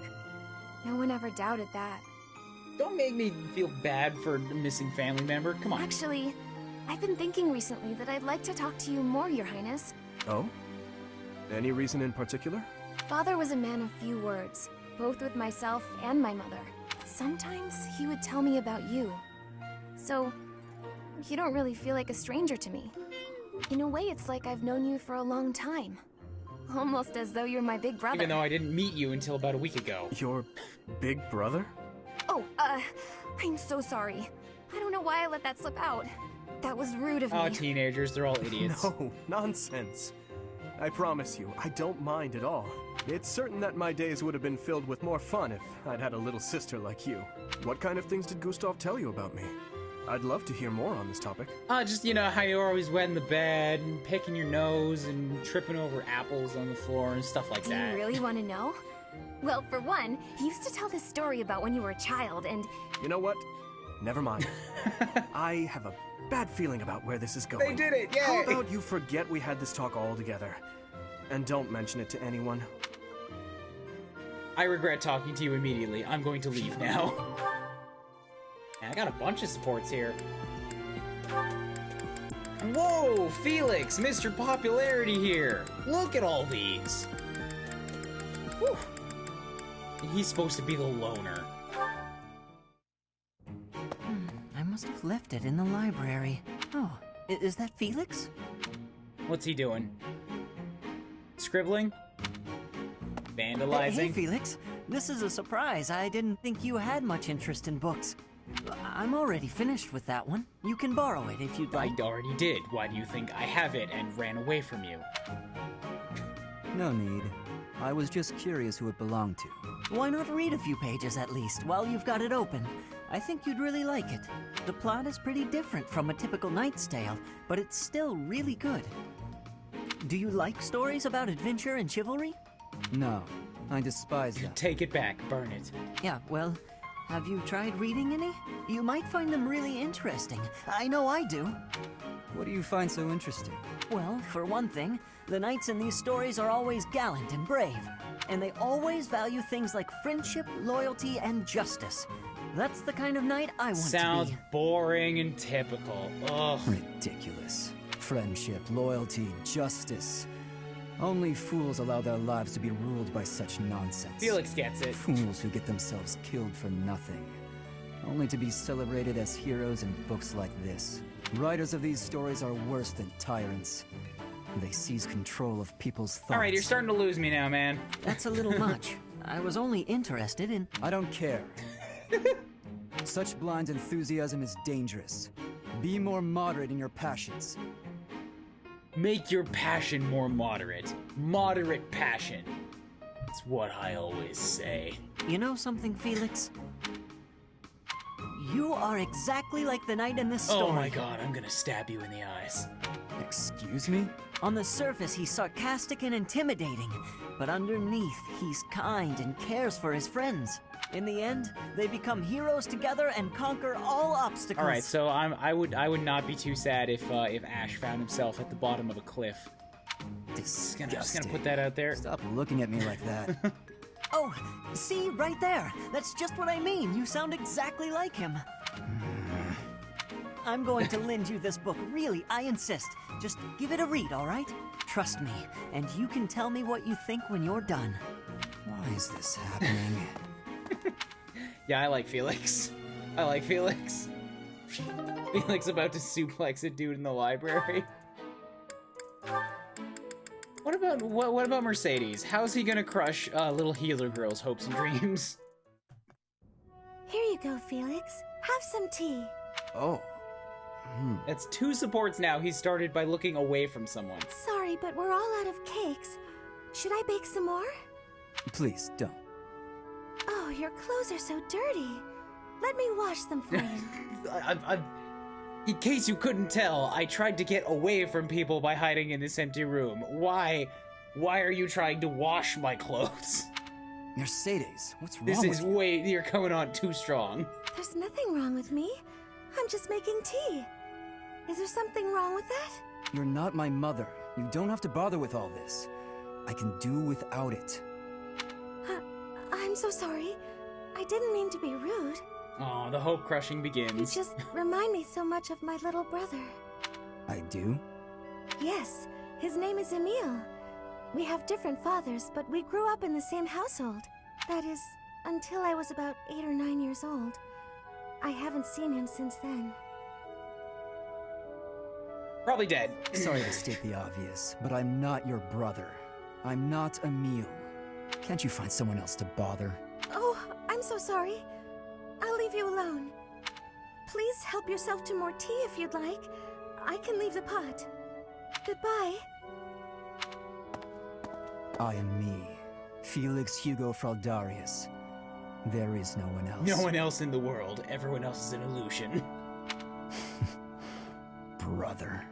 No one ever doubted that. Don't make me feel bad for a missing family member. Come on. Actually, I've been thinking recently that I'd like to talk to you more, Your Highness. Oh? Any reason in particular? Father was a man of few words, both with myself and my mother. Sometimes he would tell me about you. So, you don't really feel like a stranger to me. In a way, it's like I've known you for a long time. Almost as though you're my big brother. Even though I didn't meet you until about a week ago. Your big brother? Oh, I'm so sorry. I don't know why I let that slip out. That was rude of me. Oh, teenagers, they're all idiots. No, nonsense. I promise you, I don't mind at all. It's certain that my days would have been filled with more fun if I'd had a little sister like you. What kind of things did Gustav tell you about me? I'd love to hear more on this topic. Just, you know, how you're always wet in the bed, and picking your nose, and tripping over apples on the floor, and stuff like that. Do you really want to know? Well, for one, he used to tell this story about when you were a child, and... You know what? Never mind. I have a bad feeling about where this is going. They did it, yay! How about you forget we had this talk all together? And don't mention it to anyone. I regret talking to you immediately. I'm going to leave now. I got a bunch of supports here. Whoa, Felix, Mr. Popularity here. Look at all these. Whew. He's supposed to be the loner. I must have left it in the library. Oh, is that Felix? What's he doing? Scribbling? Vandalizing? Hey, Felix. This is a surprise. I didn't think you had much interest in books. I'm already finished with that one. You can borrow it if you'd like. I already did. Why do you think I have it and ran away from you? No need. I was just curious who it belonged to. Why not read a few pages at least while you've got it open? I think you'd really like it. The plot is pretty different from a typical Knight's Tale, but it's still really good. Do you like stories about adventure and chivalry? No, I despise them. Take it back. Burn it. Yeah, well, have you tried reading any? You might find them really interesting. I know I do. What do you find so interesting? Well, for one thing, the knights in these stories are always gallant and brave, and they always value things like friendship, loyalty, and justice. That's the kind of knight I want to be. Sounds boring and typical. Ugh. Ridiculous. Friendship, loyalty, justice. Only fools allow their lives to be ruled by such nonsense. Felix gets it. Fools who get themselves killed for nothing. Only to be celebrated as heroes in books like this. Writers of these stories are worse than tyrants. They seize control of people's thoughts. Alright, you're starting to lose me now, man. That's a little much. I was only interested in... I don't care. Such blind enthusiasm is dangerous. Be more moderate in your passions. Make your passion more moderate. Moderate passion. That's what I always say. You know something, Felix? You are exactly like the knight in this story. Oh my god, I'm gonna stab you in the eyes. Excuse me? On the surface, he's sarcastic and intimidating, but underneath, he's kind and cares for his friends. In the end, they become heroes together and conquer all obstacles. All right, so I would not be too sad if Ash found himself at the bottom of a cliff. Disgusting. Just gonna put that out there. Stop looking at me like that. Oh, see, right there. That's just what I mean. You sound exactly like him. I'm going to lend you this book. Really, I insist. Just give it a read, all right? Trust me, and you can tell me what you think when you're done. Why is this happening? Yeah, I like Felix. I like Felix. Felix about to suplex a dude in the library. What about Mercedes? How's he gonna crush little healer girl's hopes and dreams? Here you go, Felix. Have some tea. Oh. That's 2 supports now. He started by looking away from someone. Sorry, but we're all out of cakes. Should I bake some more? Please, don't. Oh, your clothes are so dirty. Let me wash them for you. In case you couldn't tell, I tried to get away from people by hiding in this empty room. Why are you trying to wash my clothes? Mercedes, what's wrong This with is you? you're coming on too strong. There's nothing wrong with me. I'm just making tea. Is there something wrong with that? You're not my mother. You don't have to bother with all this. I can do without it. I'm so sorry. I didn't mean to be rude. Oh, the hope crushing You begins. just remind me so much of my little brother. I do? Yes, his name is Emile. We have different fathers, but we grew up in the same household. That is, until I was about 8 or 9 years old. I haven't seen him since then. Probably dead. Sorry to state the obvious, but I'm not your brother. I'm not Emil. Can't you find someone else to bother? Oh, I'm so sorry. I'll leave you alone. Please help yourself to more tea if you'd like. I can leave the pot. Goodbye. I am me, Felix Hugo Fraldarius. There is no one else. No one else in the world. Everyone else is an illusion. Brother.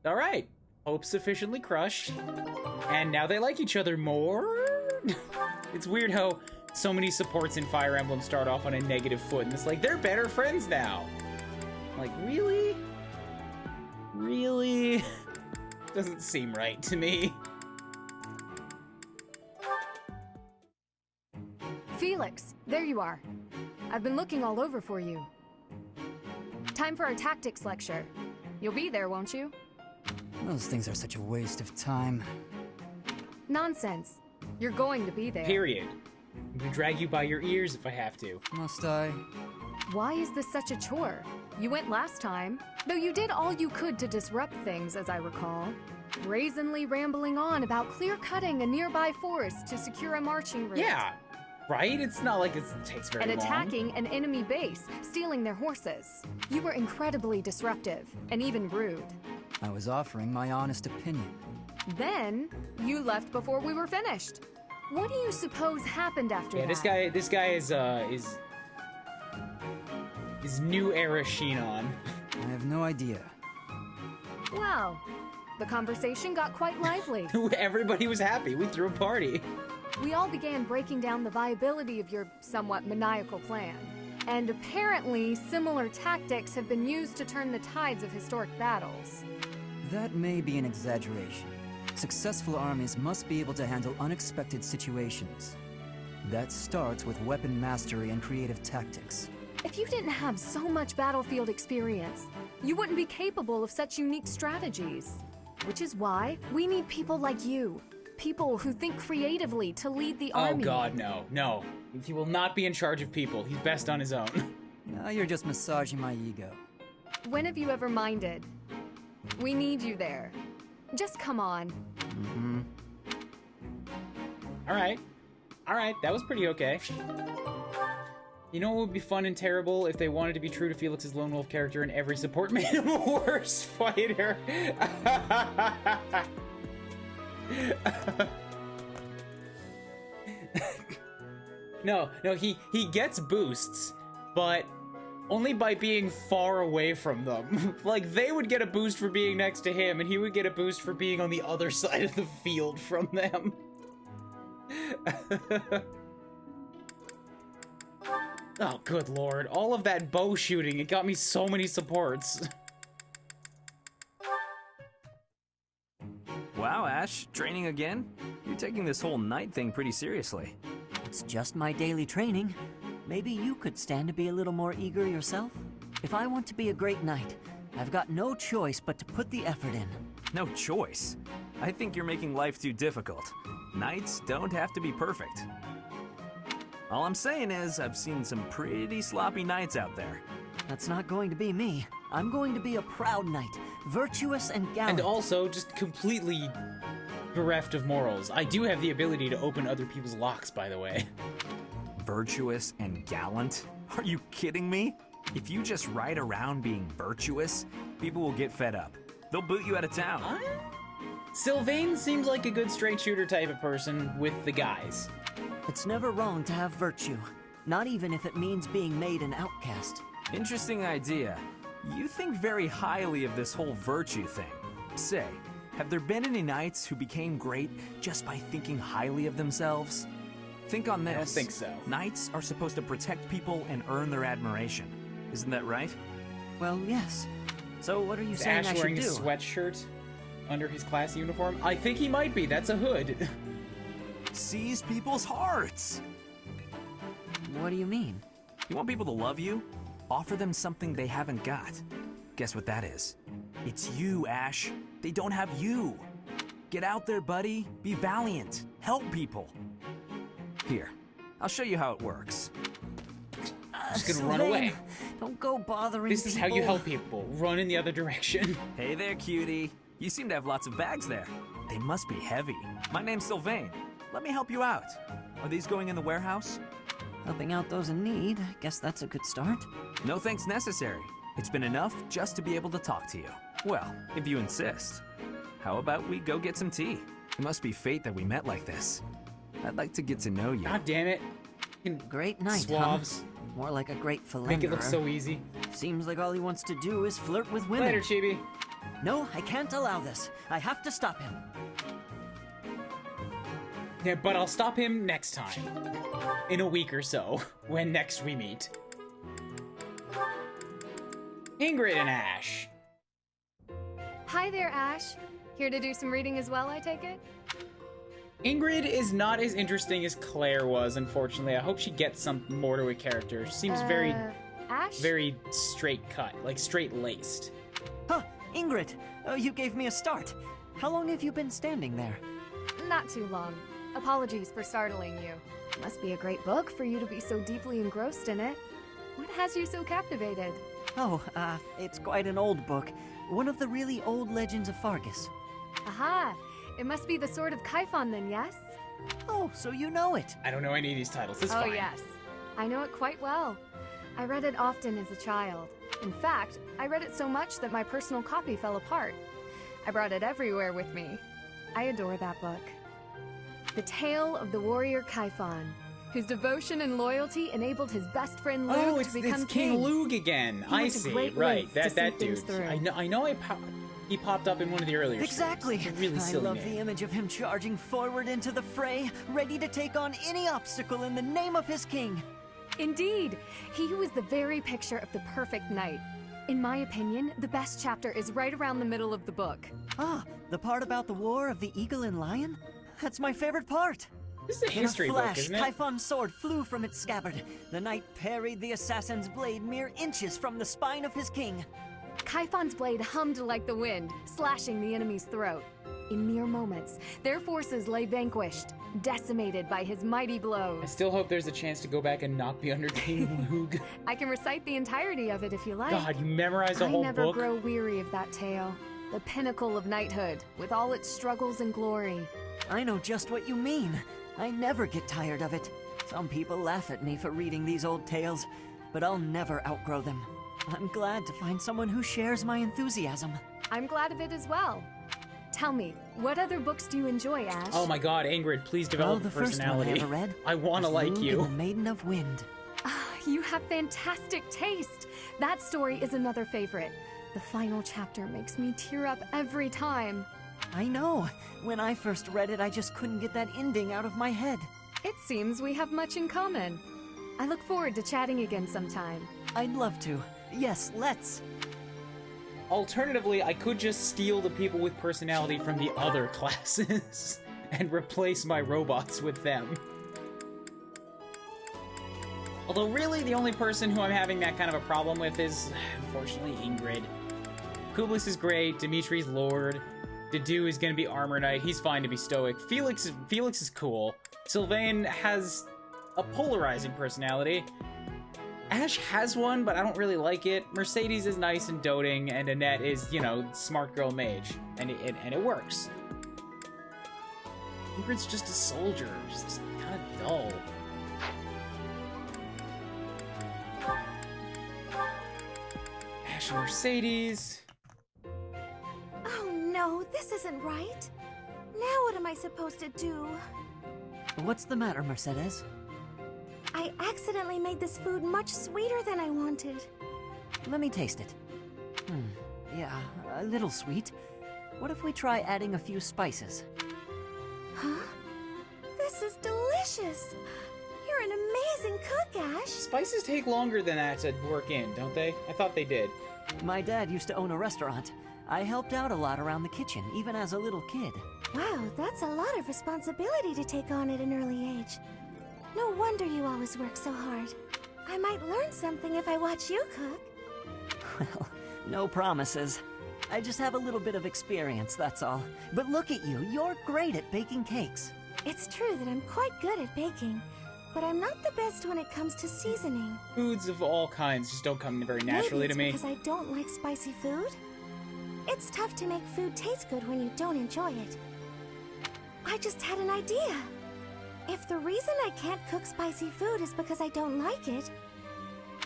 All right. Hope sufficiently crushed. And now they like each other more? It's weird how so many supports in Fire Emblem start off on a negative foot, and it's like, they're better friends now. Like, really? Really? Doesn't seem right to me. Felix, there you are. I've been looking all over for you. Time for our tactics lecture. You'll be there, won't you? Those things are such a waste of time. Nonsense. You're going to be there. Period. I'm gonna drag you by your ears if I have to. Must I? Why is this such a chore? You went last time, though you did all you could to disrupt things, as I recall. Brazenly rambling on about clear-cutting a nearby forest to secure a marching route. Yeah, right? It's not like it takes very long. And attacking an enemy base, stealing their horses. You were incredibly disruptive, and even rude. I was offering my honest opinion. Then, you left before we were finished. What do you suppose happened after that? Yeah, this guy is new era Shinon. I have no idea. Well, the conversation got quite lively. Everybody was happy. We threw a party. We all began breaking down the viability of your somewhat maniacal plan. And apparently, similar tactics have been used to turn the tides of historic battles. That may be an exaggeration. Successful armies must be able to handle unexpected situations. That starts with weapon mastery and creative tactics. If you didn't have so much battlefield experience, you wouldn't be capable of such unique strategies. Which is why we need people like you. People who think creatively to lead the army. Oh god, no. No. He will not be in charge of people. He's best on his own. Now you're just massaging my ego. When have you ever minded? We need you there. Just come on. Mm-hmm. Alright. Alright, that was pretty okay. You know what would be fun and terrible if they wanted to be true to Felix's lone wolf character and every support made him a worse fighter? No, he gets boosts, but only by being far away from them. Like, they would get a boost for being next to him, and he would get a boost for being on the other side of the field from them. Oh, good lord. All of that bow shooting, it got me so many supports. Wow, Ash, training again? You're taking this whole knight thing pretty seriously. It's just my daily training. Maybe you could stand to be a little more eager yourself? If I want to be a great knight, I've got no choice but to put the effort in. No choice? I think you're making life too difficult. Knights don't have to be perfect. All I'm saying is, I've seen some pretty sloppy knights out there. That's not going to be me. I'm going to be a proud knight, virtuous and gallant. And also, just completely bereft of morals. I do have the ability to open other people's locks, by the way. Virtuous and gallant? Are you kidding me? If you just ride around being virtuous, people will get fed up. They'll boot you out of town. Sylvain seems like a good straight shooter type of person with the guys. It's never wrong to have virtue, not even if it means being made an outcast. Interesting idea. You think very highly of this whole virtue thing. Say, have there been any knights who became great just by thinking highly of themselves? Think on this. I don't think so. Knights are supposed to protect people and earn their admiration. Isn't that right? Well, yes. So what are you saying Ash I should wearing do? a sweatshirt under his class uniform? I think he might be. That's a hood. Seize people's hearts! What do you mean? You want people to love you? Offer them something they haven't got. Guess what that is? It's you, Ash. They don't have you. Get out there, buddy. Be valiant. Help people. Here, I'll show you how it works. just gonna run Sylvain, away. Don't go bothering This is how you help people. Run in the other direction. Hey there, cutie. You seem to have lots of bags there. They must be heavy. My name's Sylvain. Let me help you out. Are these going in the warehouse? Helping out those in need. I guess that's a good start. No thanks necessary. It's been enough just to be able to talk to you. Well, if you insist. How about we go get some tea? It must be fate that we met like this. I'd like to get to know you. God damn it. Great night, Swabs. huh? More like a great philanderer. Make it look so easy. Seems like all he wants to do is flirt with women. Later, Chibi. No, I can't allow this. I have to stop him. Yeah, but I'll stop him next time. In a week or so, when next we meet. Ingrid and Ash. Hi there, Ash. Here to do some reading as well, I take it? Ingrid is not as interesting as Claire was, unfortunately. I hope she gets some more to a character. She seems Ash? very straight cut, like straight laced. Huh, Ingrid, you gave me a start. How long have you been standing there? Not too long. Apologies for startling you. Must be a great book for you to be so deeply engrossed in it. What has you so captivated? Oh, it's quite an old book. One of the really old legends of Fargus. Aha! It must be the Sword of Kaifon then, yes? Oh, so you know it. I don't know any of these titles. It's oh, fine. yes. I know it quite well. I read it often as a child. In fact, I read it so much that my personal copy fell apart. I brought it everywhere with me. I adore that book. The tale of the warrior Kaifon, whose devotion and loyalty enabled his best friend Luke to become it's King Luke again. He I went to see. great Right, lengths to that see things dude. through. I know. He popped up in one of the earlier. Exactly. Stories. It's a really I silly love name. the image of him charging forward into the fray, ready to take on any obstacle in the name of his king. Indeed, he was the very picture of the perfect knight. In my opinion, the best chapter is right around the middle of the book. Ah, the part about the war of the eagle and lion? That's my favorite part. This is a history In a book, flash, isn't it? Kaifon's sword flew from its scabbard. The knight parried the assassin's blade mere inches from the spine of his king. Kaifon's blade hummed like the wind, slashing the enemy's throat. In mere moments, their forces lay vanquished, decimated by his mighty I blows. still hope there's a chance to go back and not be under King Luke. I can recite the entirety of it if you like. God, you memorized a whole I never book? grow weary of that tale. The pinnacle of knighthood, with all its struggles and glory. I know just what you mean. I never get tired of it. Some people laugh at me for reading these old tales, but I'll never outgrow them. I'm glad to find someone who shares my enthusiasm. I'm glad of it as well. Tell me, what other books do you enjoy, Ash? Oh my God, Ingrid, please develop the a first one I personality. ever read I want to was like Luke you. and the Maiden of Wind. You have fantastic taste. That story is another favorite. The final chapter makes me tear up every time. I know. When I first read it, I just couldn't get that ending out of my head. It seems we have much in common. I look forward to chatting again sometime. I'd love to. Yes, let's. Alternatively, I could just steal the people with personality from the other classes and replace my robots with them. Although really, the only person who I'm having that kind of a problem with is, unfortunately, Ingrid. Kublis is great, Dimitri's Lord, Dedu is gonna be Armor Knight, he's fine to be Stoic, Felix is cool, Sylvain has a polarizing personality, Ash has one, but I don't really like it, Mercedes is nice and doting, and Annette is, you know, smart girl mage, and it works. Ingrid's just a soldier, just kind of dull. Ash and Mercedes. Oh no, this isn't right. Now what am I supposed to do? What's the matter, Mercedes? I accidentally made this food much sweeter than I wanted. Let me taste it. Yeah, a little sweet. What if we try adding a few spices? Huh? This is delicious! You're an amazing cook, Ash! Spices take longer than that to work in, don't they? I thought they did. My dad used to own a restaurant. I helped out a lot around the kitchen, even as a little kid. Wow, that's a lot of responsibility to take on at an early age. No wonder you always work so hard. I might learn something if I watch you cook. Well, no promises. I just have a little bit of experience, that's all. But look at you, you're great at baking cakes. It's true that I'm quite good at baking, but I'm not the best when it comes to seasoning. Foods of all kinds just don't come very naturally to me. Maybe it's because I don't like spicy food? It's tough to make food taste good when you don't enjoy it. I just had an idea. If the reason I can't cook spicy food is because I don't like it,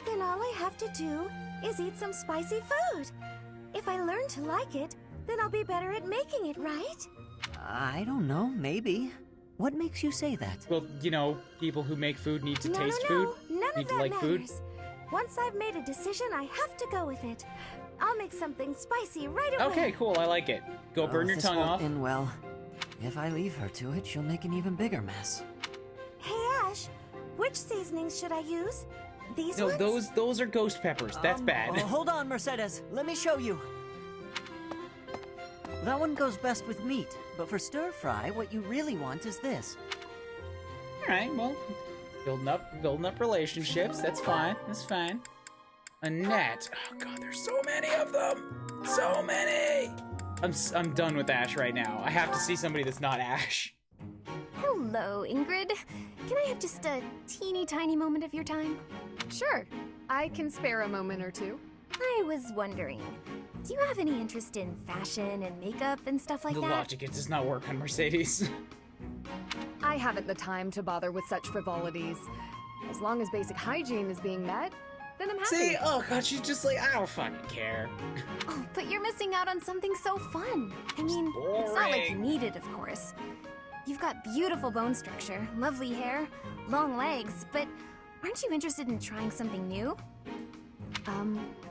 then all I have to do is eat some spicy food. If I learn to like it, then I'll be better at making it, right? I don't know, maybe. What makes you say that? Well, you know, people who make food need to taste food. None need of to that like matters. food. Once I've made a decision, I have to go with it. I'll make something spicy right away. Okay, cool. I like it. Go burn your this tongue won't off. end well. If I leave her to it, she'll make an even bigger mess. Hey, Ash, which seasonings should I use? These No, ones? those are ghost peppers. That's bad. Hold on, Mercedes. Let me show you. That one goes best with meat, but for stir fry, what you really want is this. All right, well, building up relationships. That's fine. That's fine. Annette. Oh god, there's so many of them. So many. I'm done with Ash right now. I have to see somebody that's not Ash. Hello, Ingrid. Can I have just a teeny tiny moment of your time? Sure. I can spare a moment or two. I was wondering, do you have any interest in fashion and makeup and stuff like The that? logic, it does not work on Mercedes. I haven't the time to bother with such frivolities. As long as basic hygiene is being met, then I'm happy. See? Oh god, she's just like, I don't fucking care. Oh, but you're missing out on something so fun. I mean, it's not like you need it, of course. You've got beautiful bone structure, lovely hair, long legs, but aren't you interested in trying something new?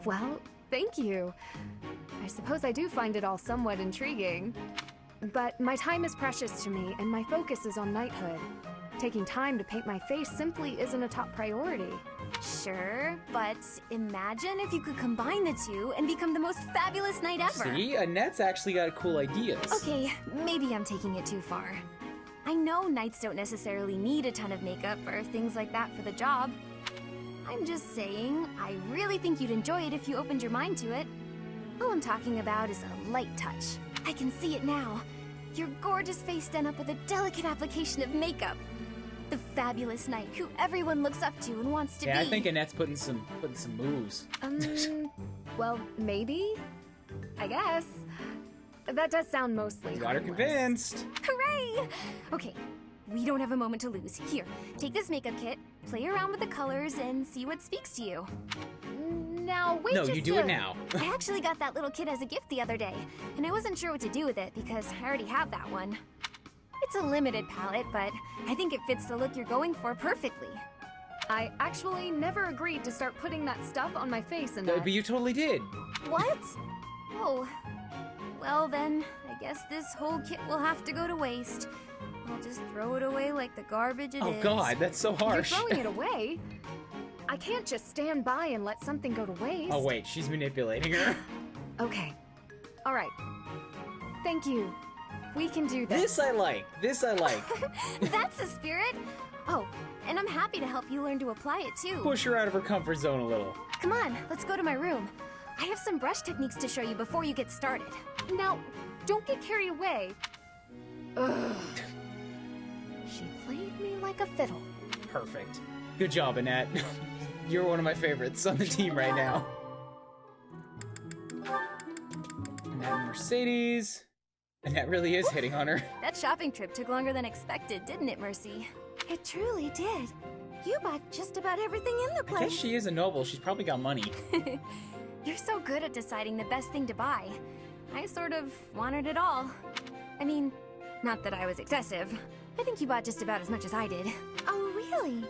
Well, thank you. I suppose I do find it all somewhat intriguing. But my time is precious to me, and my focus is on knighthood. Taking time to paint my face simply isn't a top priority. Sure, but imagine if you could combine the two and become the most fabulous knight ever. See? Annette's actually got cool ideas. Okay, maybe I'm taking it too far. I know knights don't necessarily need a ton of makeup or things like that for the job. I'm just saying, I really think you'd enjoy it if you opened your mind to it. All I'm talking about is a light touch. I can see it now. Your gorgeous face done up with a delicate application of makeup. The fabulous knight who everyone looks up to and wants to be. Yeah, I think Annette's putting some moves. Well, maybe? I guess. That does sound mostly You got her harmless. convinced. Hooray! Okay, we don't have a moment to lose. Here, take this makeup kit, play around with the colors, and see what speaks to you. Now, wait No, just you do it now. I actually got that little kit as a gift the other day, and I wasn't sure what to do with it because I already have that one. It's a limited palette, but I think it fits the look you're going for perfectly. I actually never agreed to start putting that stuff on my face, and But you totally did. What? Oh. Well then, I guess this whole kit will have to go to waste. I'll just throw it away like the garbage it is. Oh god, that's so harsh. You're throwing it away? I can't just stand by and let something go to waste. Oh wait, she's manipulating her. Okay. All right. Thank you. We can do this. This I like. This I like. That's the spirit. Oh, and I'm happy to help you learn to apply it too. Push her out of her comfort zone a little. Come on, let's go to my room. I have some brush techniques to show you before you get started. Now, don't get carried away. Ugh. She played me like a fiddle. Perfect. Good job, Annette. You're one of my favorites on the team right now. Annette and Mercedes. Annette really is hitting on her. That shopping trip took longer than expected, didn't it, Mercy? It truly did. You bought just about everything in the I guess place. she is a noble. She's probably got money. You're so good at deciding the best thing to buy. I sort of wanted it all. I mean, not that I was excessive. I think you bought just about as much as I did. Oh, really?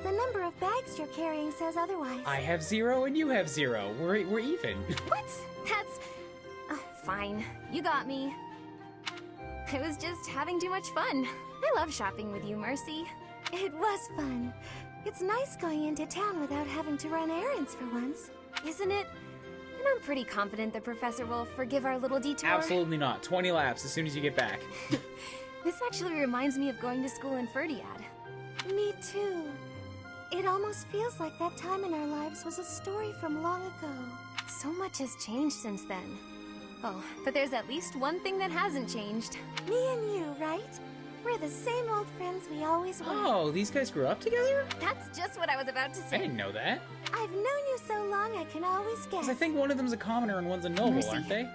The number of bags you're carrying says otherwise. I have 0 and you have 0. We're even. What? That's... Oh, fine. You got me. I was just having too much fun. I love shopping with you, Mercy. It was fun. It's nice going into town without having to run errands for once. Isn't it? And I'm pretty confident the professor will forgive our little detour. Absolutely not. 20 laps as soon as you get back. This actually reminds me of going to school in Ferdiad. Me too. It almost feels like that time in our lives was a story from long ago. So much has changed since then. Oh, but there's at least one thing that hasn't changed. Me and you, right? We're the same old friends we always were. Oh, these guys grew up together? That's just what I was about to say. I didn't know that. I've known you so long I can always guess. 'Cause I think one of them's a commoner and one's a noble, Mercy. aren't they?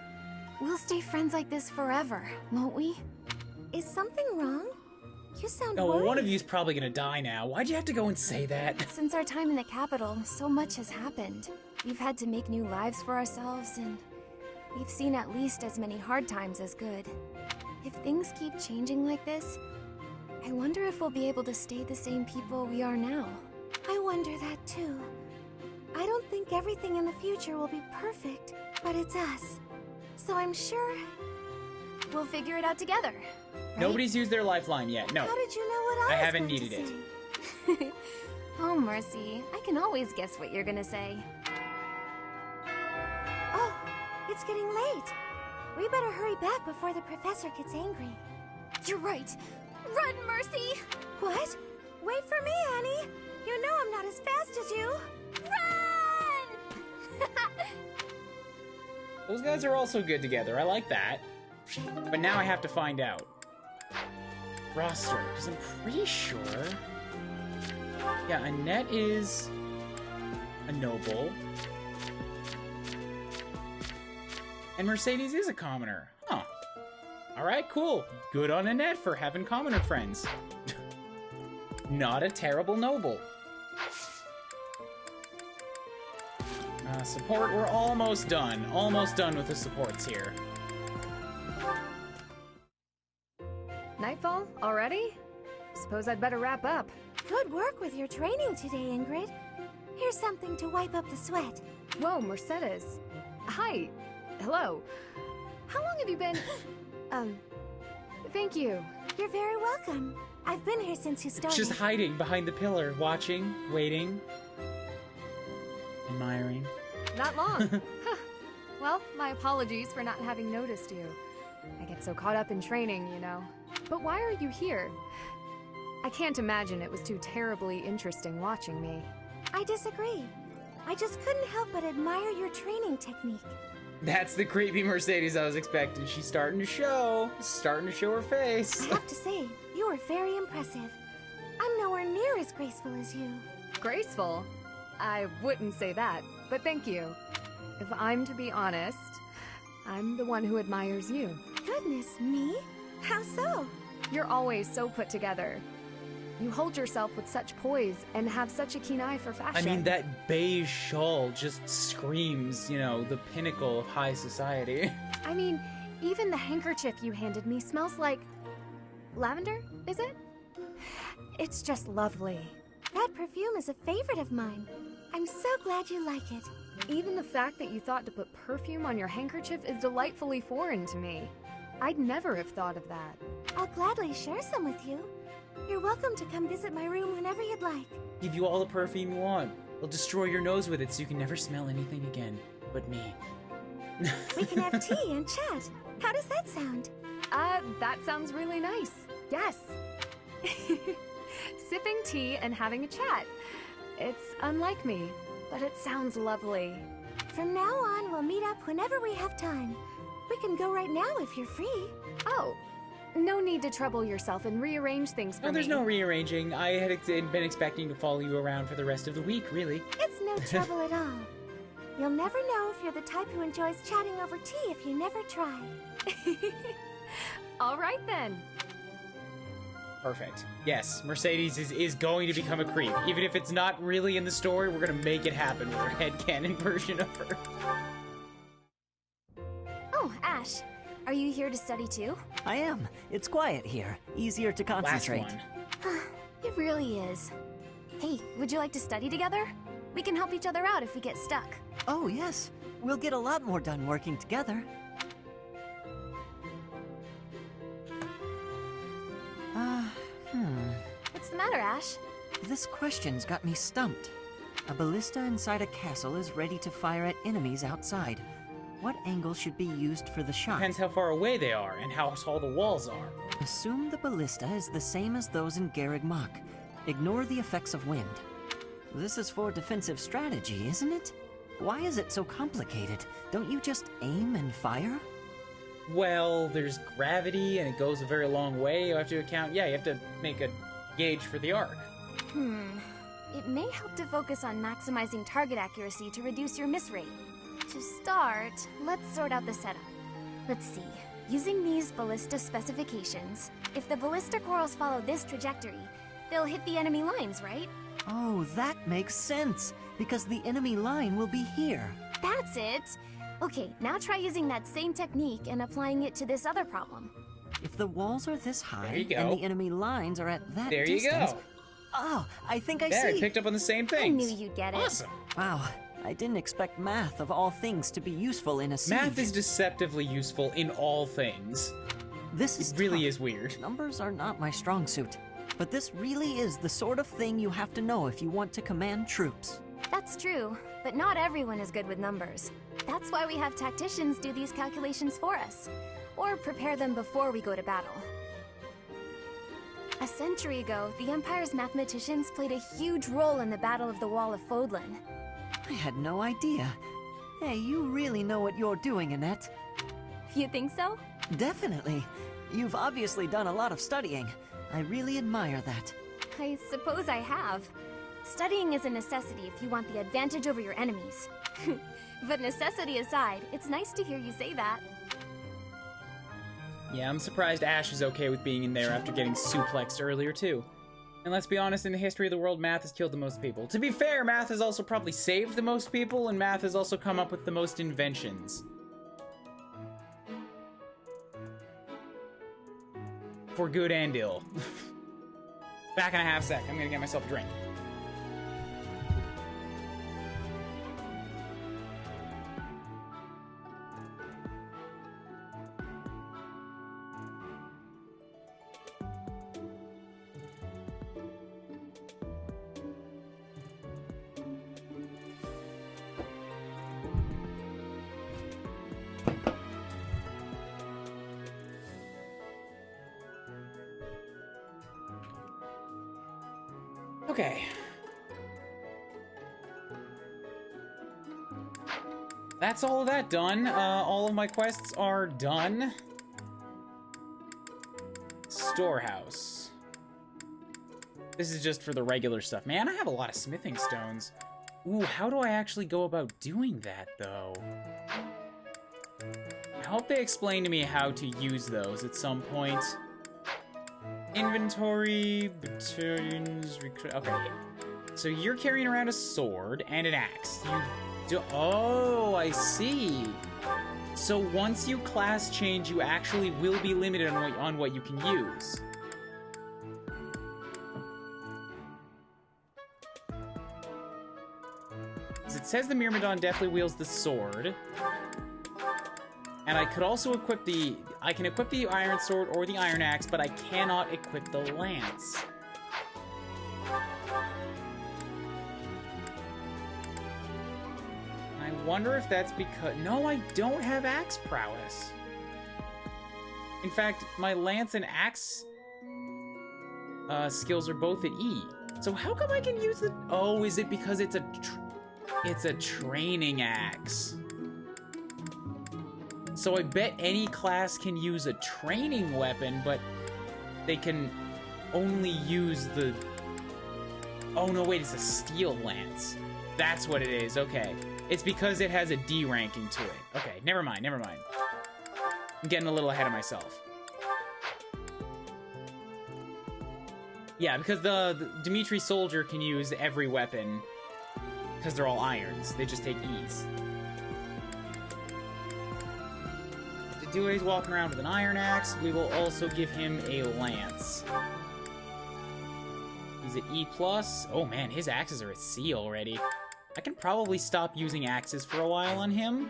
We'll stay friends like this forever, won't we? Is something wrong? You sound Oh, well, worried. one of you's probably gonna die now. Why'd you have to go and say that? Since our time in the capital, so much has happened. We've had to make new lives for ourselves, and we've seen at least as many hard times as good. If things keep changing like this, I wonder if we'll be able to stay the same people we are now. I wonder that too. I don't think everything in the future will be perfect, but it's us. So I'm sure we'll figure it out together. Right? Nobody's used their lifeline yet. No. How did you know what I was haven't going to needed say? it. Oh, Mercy. I can always guess what you're gonna say. Oh, it's getting late. We better hurry back before the professor gets angry. You're right. Run, Mercy! What? Wait for me, Annie. You know I'm not as fast as you. Run! Those guys are also good together. I like that. But now I have to find out. Roster, because I'm pretty sure... Yeah, Annette is a noble. And Mercedes is a commoner. Huh. Alright, cool. Good on Annette for having commoner friends. Not a terrible noble. Support, we're almost done. Almost done with the supports here. Nightfall? Already? Suppose I'd better wrap up. Good work with your training today, Ingrid. Here's something to wipe up the sweat. Whoa, Mercedes. Hi. Hello. How long have you been... Thank you. You're very welcome. I've been here since you started. Just hiding behind the pillar, watching, waiting, admiring. Not long. Huh. Well, my apologies for not having noticed you. I get so caught up in training, you know. But why are you here? I can't imagine it was too terribly interesting watching me. I disagree. I just couldn't help but admire your training technique. That's the creepy Mercedes I was expecting. She's starting to show. Starting to show her face. I have to say, you are very impressive. I'm nowhere near as graceful as you. Graceful? I wouldn't say that, but thank you. If I'm to be honest, I'm the one who admires you. Goodness me? How so? You're always so put together. You hold yourself with such poise and have such a keen eye for fashion. I mean, that beige shawl just screams, you know, the pinnacle of high society. I mean, even the handkerchief you handed me smells like... lavender, is it? It's just lovely. That perfume is a favorite of mine. I'm so glad you like it. Even the fact that you thought to put perfume on your handkerchief is delightfully foreign to me. I'd never have thought of that. I'll gladly share some with you. You're welcome to come visit my room whenever you'd like. Give you all the perfume you want. I'll destroy your nose with it so you can never smell anything again but me. We can have tea and chat. How does that sound? That sounds really nice. Yes. Sipping tea and having a chat. It's unlike me, but it sounds lovely. From now on, we'll meet up whenever we have time. We can go right now if you're free. Oh, no need to trouble yourself and rearrange things for me. No, there's no rearranging. I had been expecting to follow you around for the rest of the week, really. It's no trouble at all. You'll never know if you're the type who enjoys chatting over tea if you never try. All right, then. Perfect. Yes, Mercedes is going to become a creep. Even if it's not really in the story, we're going to make it happen with our headcanon version of her. Oh, Ash. Are you here to study too? I am. It's quiet here. Easier to concentrate. Last one. It really is. Hey, would you like to study together? We can help each other out if we get stuck. Oh, yes. We'll get a lot more done working together. What's the matter, Ash? This question's got me stumped. A ballista inside a castle is ready to fire at enemies outside. What angle should be used for the shot? Depends how far away they are and how tall the walls are. Assume the ballista is the same as those in Garreg Mach. Ignore the effects of wind. This is for defensive strategy, isn't it? Why is it so complicated? Don't you just aim and fire? Well, there's gravity, and it goes a very long way. You have to account... Yeah, you have to make a gauge for the arc. It may help to focus on maximizing target accuracy to reduce your miss rate. To start, let's sort out the setup. Let's see. Using these ballista specifications, if the ballista corals follow this trajectory, they'll hit the enemy lines, right? Oh, that makes sense, because the enemy line will be here. That's it! Okay, now try using that same technique and applying it to this other problem. If the walls are this high, There you go. and the enemy lines are at that There you distance... go. Oh, I think I There, see! I picked up on the same I things. knew you'd get it. Awesome. Wow, I didn't expect math of all things to be useful in a siege. Math is deceptively useful in all things. This is It really tough. is weird. Numbers are not my strong suit, but this really is the sort of thing you have to know if you want to command troops. That's true, but not everyone is good with numbers. That's why we have tacticians do these calculations for us, or prepare them before we go to battle. A century ago, the Empire's mathematicians played a huge role in the Battle of the Wall of Fodlan. I had no idea. Hey, you really know what you're doing, Annette. You think so? Definitely. You've obviously done a lot of studying. I really admire that. I suppose I have. Studying is a necessity if you want the advantage over your enemies. But necessity aside, it's nice to hear you say that. Yeah, I'm surprised Ash is okay with being in there after getting suplexed earlier, too. And let's be honest, in the history of the world, math has killed the most people. To be fair, math has also probably saved the most people, and math has also come up with the most inventions. For good and ill. Back in a half sec. I'm gonna get myself a drink. Okay. That's all of that done. All of my quests are done. Storehouse. This is just for the regular stuff. Man, I have a lot of smithing stones. Ooh, how do I actually go about doing that, though? I hope they explain to me how to use those at some point. Inventory, battalions, recruit. Okay, so you're carrying around a sword and an axe. You do. Oh, I see. So once you class change, you actually will be limited on what you can use. As it says, the Myrmidon definitely wields the sword. And I could also equip the... I can equip the Iron Sword or the Iron Axe, but I cannot equip the Lance. I wonder if that's because... No, I don't have Axe Prowess. In fact, my Lance and Axe skills are both at E. So how come I can use the... Oh, is it because it's a training axe? So I bet any class can use a training weapon, but they can only use the... Oh no, wait, it's a steel lance. That's what it is, okay. It's because it has a D ranking to it. Okay, never mind, never mind. I'm getting a little ahead of myself. Yeah, because the Dimitri soldier can use every weapon because they're all irons. They just take E's. He's walking around with an iron axe. We will also give him a lance. He's at E+. Oh man, his axes are at C already. I can probably stop using axes for a while on him.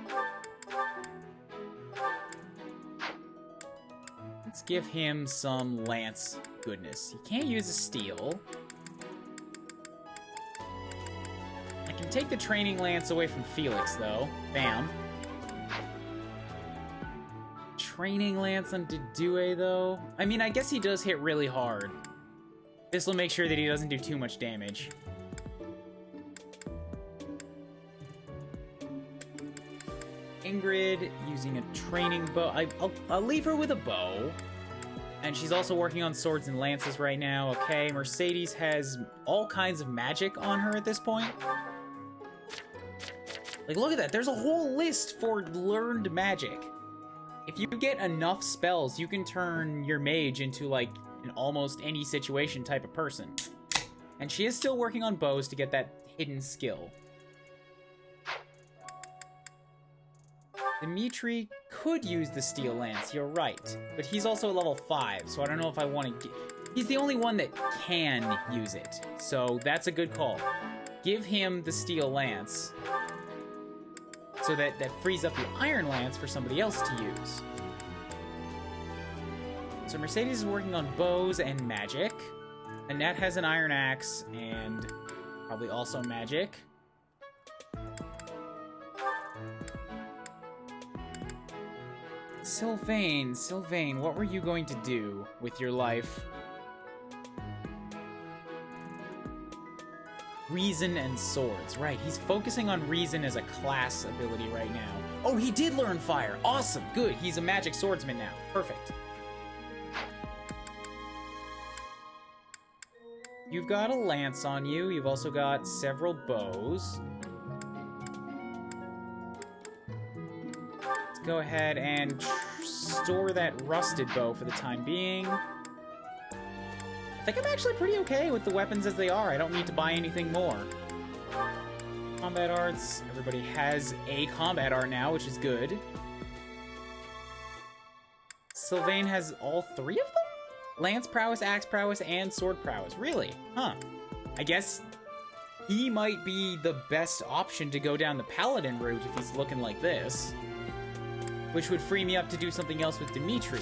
Let's give him some lance goodness. He can't use a steel. I can take the training lance away from Felix, though. Bam. Training lance on Didue, though? I mean, I guess he does hit really hard. This will make sure that he doesn't do too much damage. Ingrid using a training bow. I'll leave her with a bow. And she's also working on swords and lances right now. Okay, Mercedes has all kinds of magic on her at this point. Like, look at that. There's a whole list for learned magic. If you get enough spells, you can turn your mage into, like, an almost any situation type of person. And she is still working on bows to get that hidden skill. Dimitri could use the steel lance, you're right. But he's also at level 5, so I don't know if I want to... He's the only one that can use it, so that's a good call. Give him the steel lance, so that frees up the iron lance for somebody else to use. So Mercedes is working on bows and magic. Annette has an iron axe and probably also magic. Sylvain, what were you going to do with your life? Reason and swords. Right, he's focusing on reason as a class ability right now. Oh, he did learn fire. Awesome, good. He's a magic swordsman now. Perfect. You've got a lance on you. You've also got several bows. Let's go ahead and store that rusted bow for the time being. I think I'm actually pretty okay with the weapons as they are. I don't need to buy anything more. Combat arts. Everybody has a combat art now, which is good. Sylvain has all 3 of them? Lance prowess, axe prowess, and sword prowess. Really? Huh. I guess he might be the best option to go down the paladin route if he's looking like this. Which would free me up to do something else with Dimitri.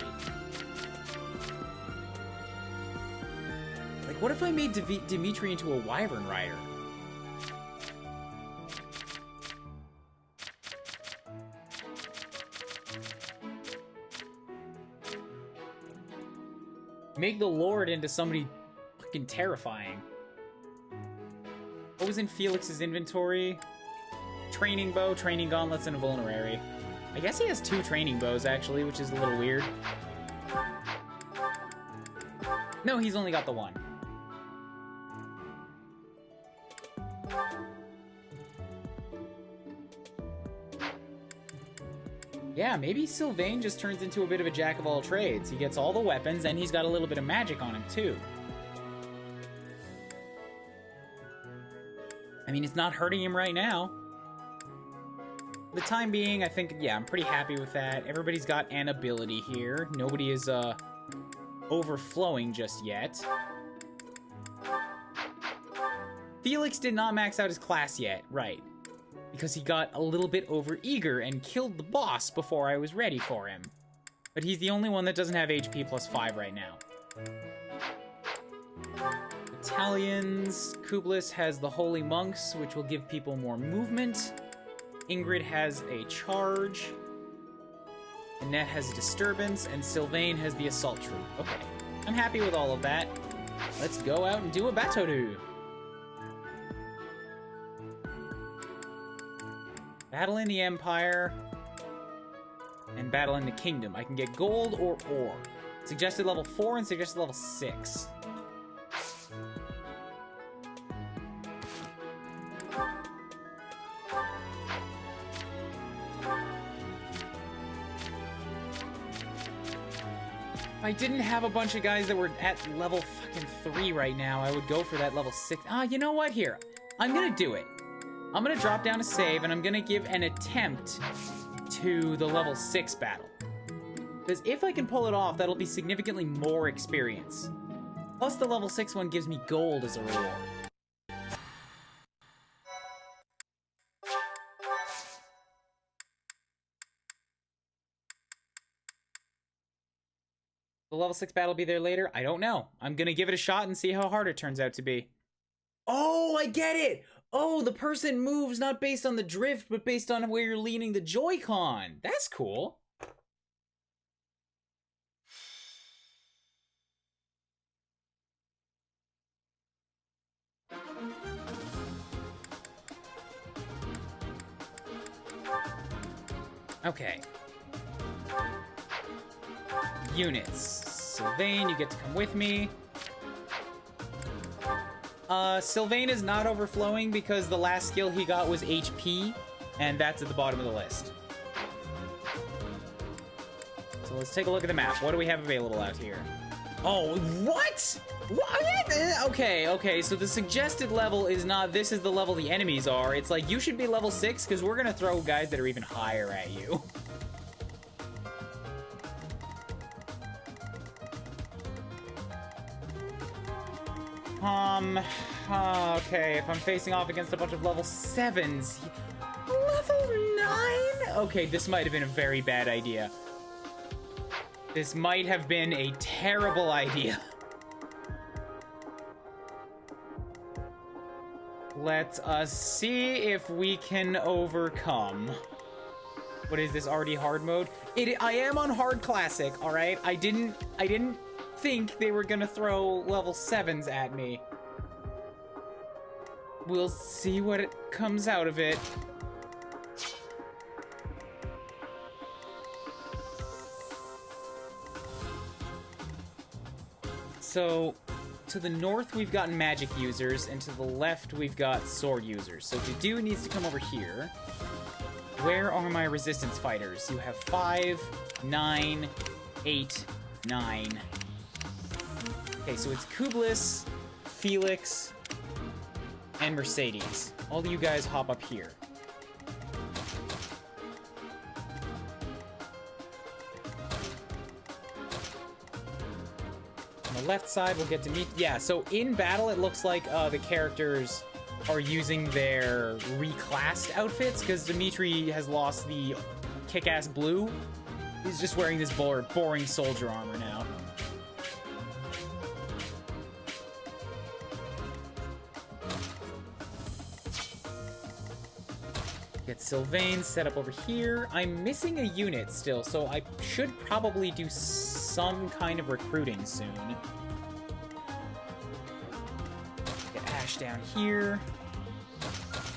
Like, what if I made Dimitri into a wyvern rider? Make the Lord into somebody fucking terrifying. What was in Felix's inventory? Training bow, training gauntlets, and a vulnerary. I guess he has 2 training bows, actually, which is a little weird. No, he's only got the 1. Yeah, maybe Sylvain just turns into a bit of a jack of all trades. He gets all the weapons, and he's got a little bit of magic on him, too. I mean, it's not hurting him right now. For the time being, I think, yeah, I'm pretty happy with that. Everybody's got an ability here. Nobody is, overflowing just yet. Felix did not max out his class yet, right. Because he got a little bit over-eager and killed the boss before I was ready for him. But he's the only one that doesn't have HP plus 5 right now. Battalions. Kublis has the Holy Monks, which will give people more movement. Ingrid has a charge. Annette has a disturbance, and Sylvain has the assault troop. Okay, I'm happy with all of that. Let's go out and do a battle. Battle in the Empire, and battle in the Kingdom. I can get gold or ore. Suggested level 4 and suggested level 6. If I didn't have a bunch of guys that were at level fucking 3 right now, I would go for that level 6. Ah, you know what? Here, I'm gonna do it. I'm gonna drop down a save, and I'm gonna give an attempt to the level 6 battle. Because if I can pull it off, that'll be significantly more experience. Plus, the level 6 one gives me gold as a reward. The level 6 battle be there later? I don't know. I'm gonna give it a shot and see how hard it turns out to be. Oh, I get it! Oh, the person moves not based on the drift, but based on where you're leaning the Joy-Con. That's cool. Okay. Units. Sylvain, you get to come with me. Sylvain is not overflowing because the last skill he got was HP, and that's at the bottom of the list. So let's take a look at the map. What do we have available out here? Oh, what? What? Okay, so the suggested level is not this is the level the enemies are. It's like, you should be level 6 because we're gonna throw guys that are even higher at you. Okay, if I'm facing off against a bunch of level 7s. Level 9? Okay, this might have been a very bad idea. This might have been a terrible idea. Let us see if we can overcome. What is this, already hard mode? I am on hard classic, all right? I didn't think they were gonna throw level 7s at me. We'll see what it comes out of it. So, to the north we've got magic users, and to the left we've got sword users. So Dedue needs to come over here. Where are my resistance fighters? You have 5, 9, 8, 9. Okay, so it's Kublis, Felix, and Mercedes. All of you guys hop up here. On the left side, we'll get to meet... Yeah, so in battle, it looks like the characters are using their reclassed outfits, because Dimitri has lost the kick-ass blue. He's just wearing this boring soldier armor now. Get Sylvain set up over here. I'm missing a unit still, so I should probably do some kind of recruiting soon. Get Ash down here.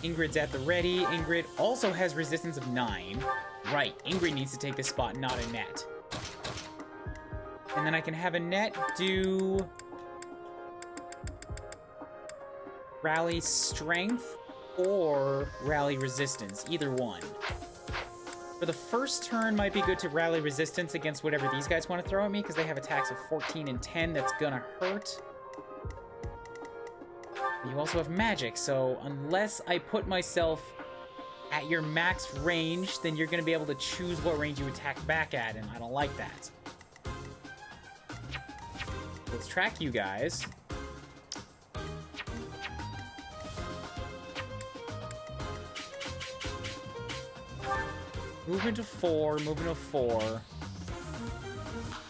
Ingrid's at the ready. Ingrid also has resistance of 9. Right, Ingrid needs to take this spot, not Annette. And then I can have Annette do... Rally Strength or Rally Resistance, either one. For the first turn, might be good to Rally Resistance against whatever these guys want to throw at me, because they have attacks of 14 and 10, that's gonna hurt. You also have magic, so unless I put myself at your max range, then you're gonna be able to choose what range you attack back at, and I don't like that. Let's track you guys. Movement of 4, movement of 4.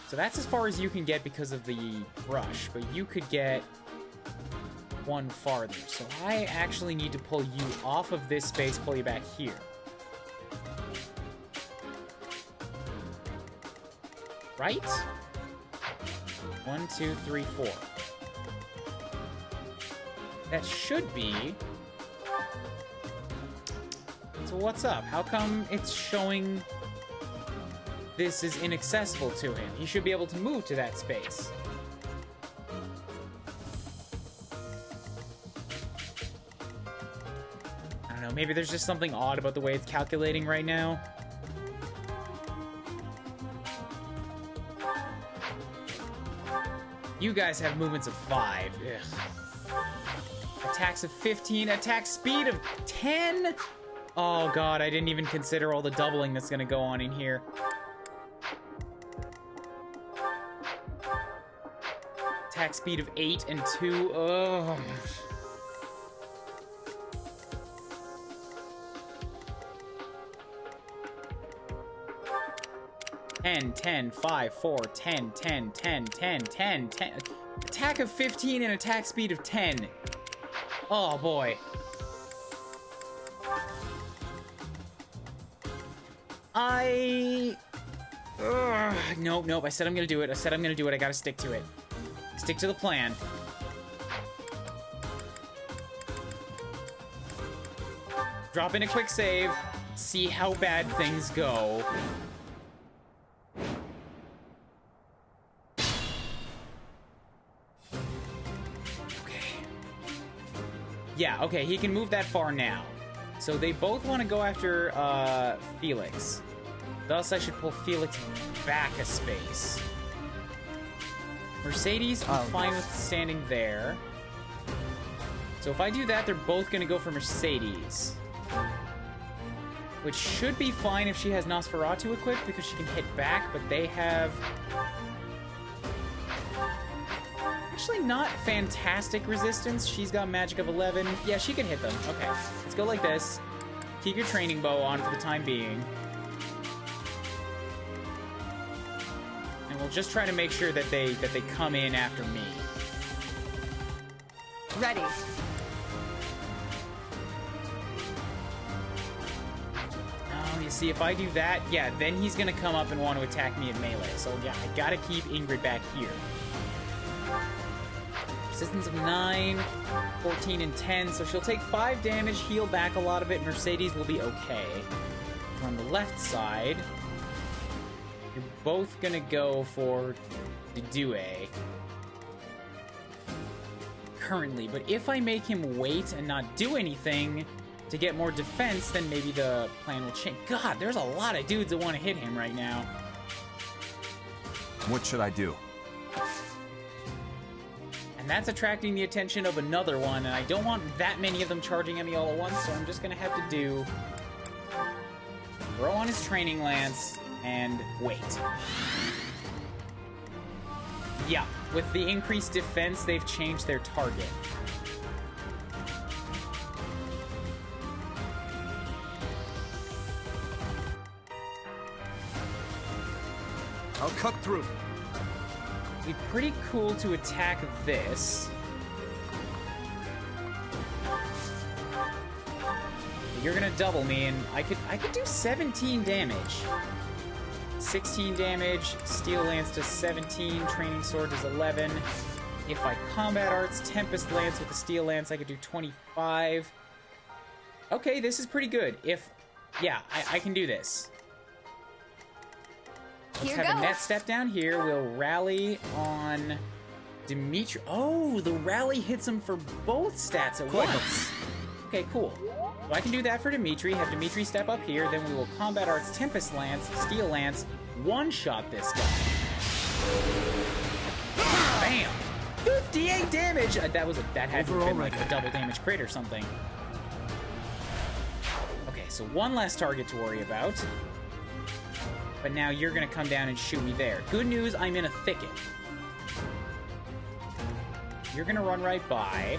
So that's as far as you can get because of the brush, but you could get one farther. So I actually need to pull you off of this space, pull you back here. Right? 1, 2, 3, 4. That should be... So what's up? How come it's showing this is inaccessible to him? He should be able to move to that space. I don't know, maybe there's just something odd about the way it's calculating right now. You guys have movements of 5. Ugh. Attacks of 15, attack speed of 10? Oh god, I didn't even consider all the doubling that's gonna go on in here. Attack speed of 8 and 2. Ugh. Ten, 10, 5, 4, 10, 10, 10, 10, 10, 10. Attack of 15 and attack speed of 10. Oh boy. Nope, I said I'm gonna do it. I gotta stick to it. Stick to the plan. Drop in a quick save. see how bad things go. Yeah, okay, he can move that far now. So they both want to go after Felix. Thus, I should pull Felix back a space. Mercedes, I'm fine with standing there. So if I do that, they're both going to go for Mercedes. Which should be fine if she has Nosferatu equipped, because she can hit back, but they have... Actually, not fantastic resistance. She's got magic of 11. Yeah, she can hit them. Okay, let's go like this. Keep your training bow on for the time being. And we'll just try to make sure that they come in after me. Ready. Oh, you see, if I do that, yeah, then he's gonna come up and want to attack me at melee. So yeah, I gotta keep Ingrid back here. Resistance of 9, 14, and 10, so she'll take 5 damage, heal back a lot of it. Mercedes will be okay. On the left side, you're both gonna go for the Due currently, but if I make him wait and not do anything to get more defense, then maybe the plan will change. God, there's a lot of dudes that want to hit him right now. What should I do? And that's attracting the attention of another one, and I don't want that many of them charging at me all at once, so I'm just gonna have to do... throw on his training lance, and wait. Yeah, with the increased defense, they've changed their target. I'll cut through. It'd be pretty cool to attack this. You're gonna double me, and I could do 17 damage. 16 damage, Steel Lance does 17, Training Sword does 11. If I Combat Arts, Tempest Lance with the Steel Lance, I could do 25. Okay, this is pretty good. Yeah, I can do this. Let's have a net step down here. We'll rally on Dimitri. Oh, the rally hits him for both stats at once. Okay, cool. So I can do that for Dimitri. Have Dimitri step up here. Then we will Combat Arts, Tempest Lance, Steel Lance, one-shot this guy. Bam! 58 damage! That had to have been like a double damage crit or something. Okay, so one less target to worry about. But now you're gonna come down and shoot me there. Good news, I'm in a thicket. You're gonna run right by,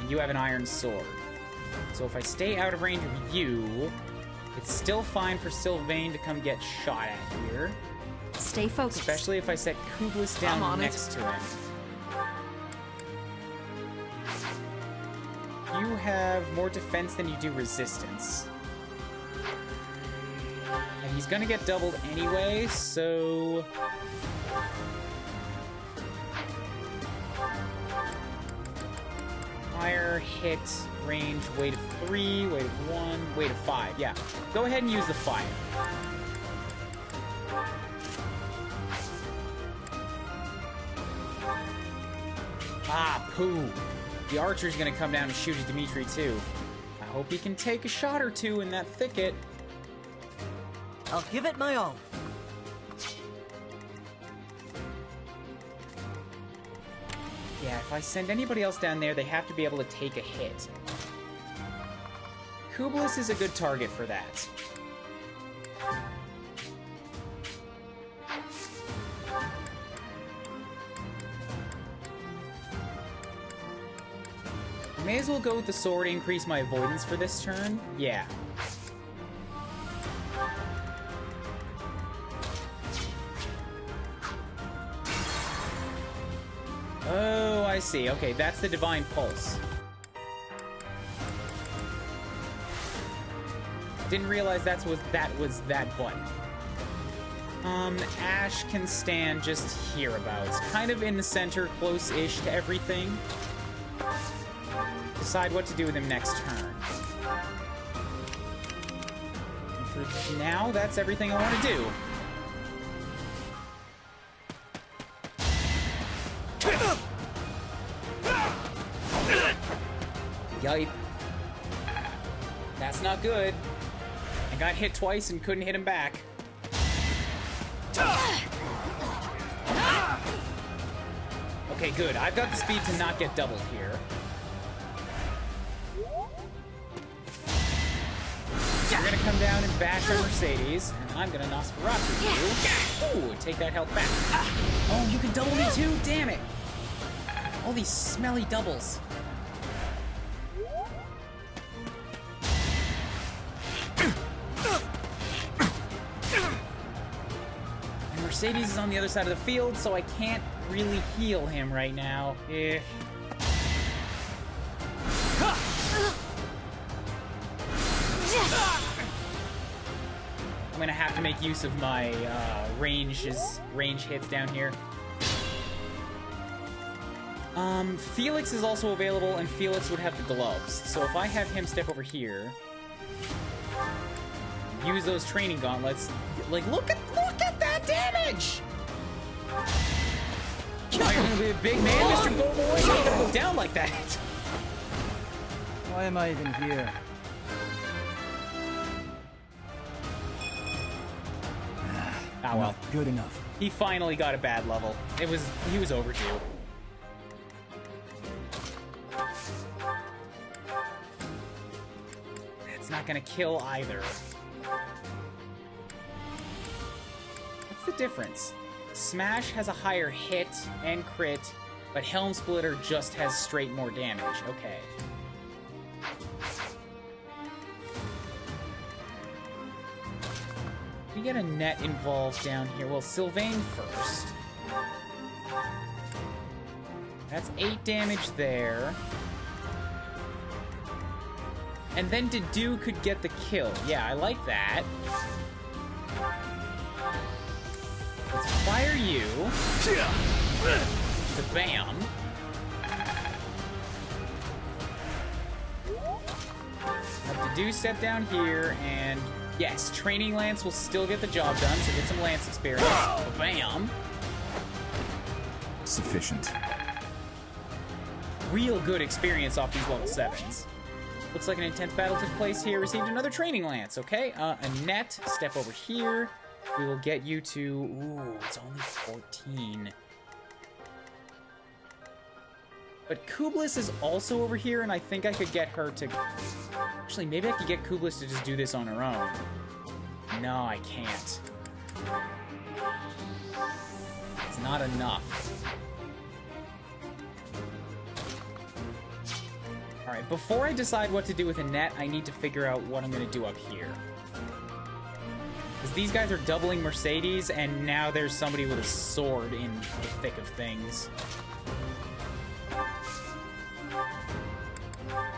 and you have an iron sword. So if I stay out of range of you, it's still fine for Sylvain to come get shot at here. Stay focused. Especially if I set Kublis down next to him. You have more defense than you do resistance. And he's gonna get doubled anyway, so... Fire, hit, range, weight of 3, weight of 1, weight of 5. Yeah, go ahead and use the fire. Ah, poo. The archer's gonna come down and shoot at Dimitri too. I hope he can take a shot or two in that thicket. I'll give it my all. Yeah, if I send anybody else down there, they have to be able to take a hit. Kublis is a good target for that. May as well go with the sword, increase my avoidance for this turn. Yeah. Oh, I see. Okay, that's the Divine Pulse. Didn't realize that was that button. Ash can stand just hereabouts. Kind of in the center, close-ish to everything. Decide what to do with him next turn. for now, that's everything I want to do. Yipe. That's not good. I got hit twice and couldn't hit him back. Okay, good. I've got the speed to not get doubled here. You're gonna come down and bash our Mercedes, and I'm gonna Nosferatu you. Ooh, take that health back. Oh, you can double me too? Damn it. All these smelly doubles. And Mercedes is on the other side of the field, so I can't really heal him right now. Eh. I'm gonna have to make use of my range hits down here. Felix is also available, and Felix would have the gloves. So if I have him step over here, use those training gauntlets, like look at that damage! You're gonna be a big man, Mr. Bowboy. You don't go down like that. Why am I even here? Ah, well. Good enough. He finally got a bad level. He was overdue. It's not gonna kill either. What's the difference? Smash has a higher hit and crit, but Helm Splitter just has straight more damage. Okay. We get a net involved down here. Well, Sylvain first. That's 8 damage there. And then Dedue could get the kill. Yeah, I like that. Let's fire you. The bam. Have Dedue step down here, and yes, Training Lance will still get the job done, so get some Lance experience. Bam. Sufficient. Real good experience off these level 7s. Looks like an intense battle took place here. Received another Training Lance, okay? Annette, step over here. We will get you to... Ooh, it's only 14. But Kublis is also over here, and I think I could get her to... Actually, maybe I could get Kublis to just do this on her own. No, I can't. It's not enough. Alright, before I decide what to do with Annette, I need to figure out what I'm going to do up here. Because these guys are doubling Mercedes, and now there's somebody with a sword in the thick of things.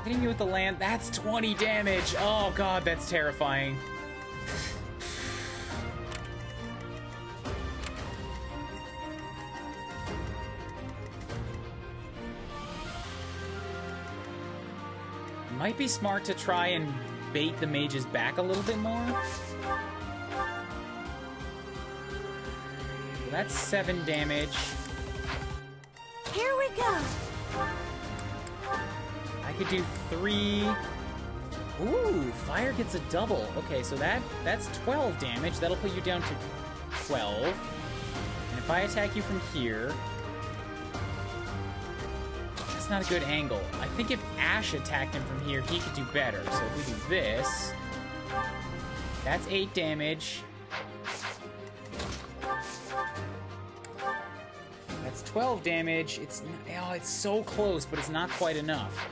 Hitting you with the land, that's 20 damage! Oh god, that's terrifying. Might be smart to try and bait the mages back a little bit more. So that's 7 damage. Here we go. I could do 3. Ooh, fire gets a double. Okay, so that's 12 damage. That'll put you down to 12. And if I attack you from here, that's not a good angle. I think if Ash attacked him from here, he could do better. So if we do this, that's 8 damage. That's 12 damage. It's so close, but it's not quite enough.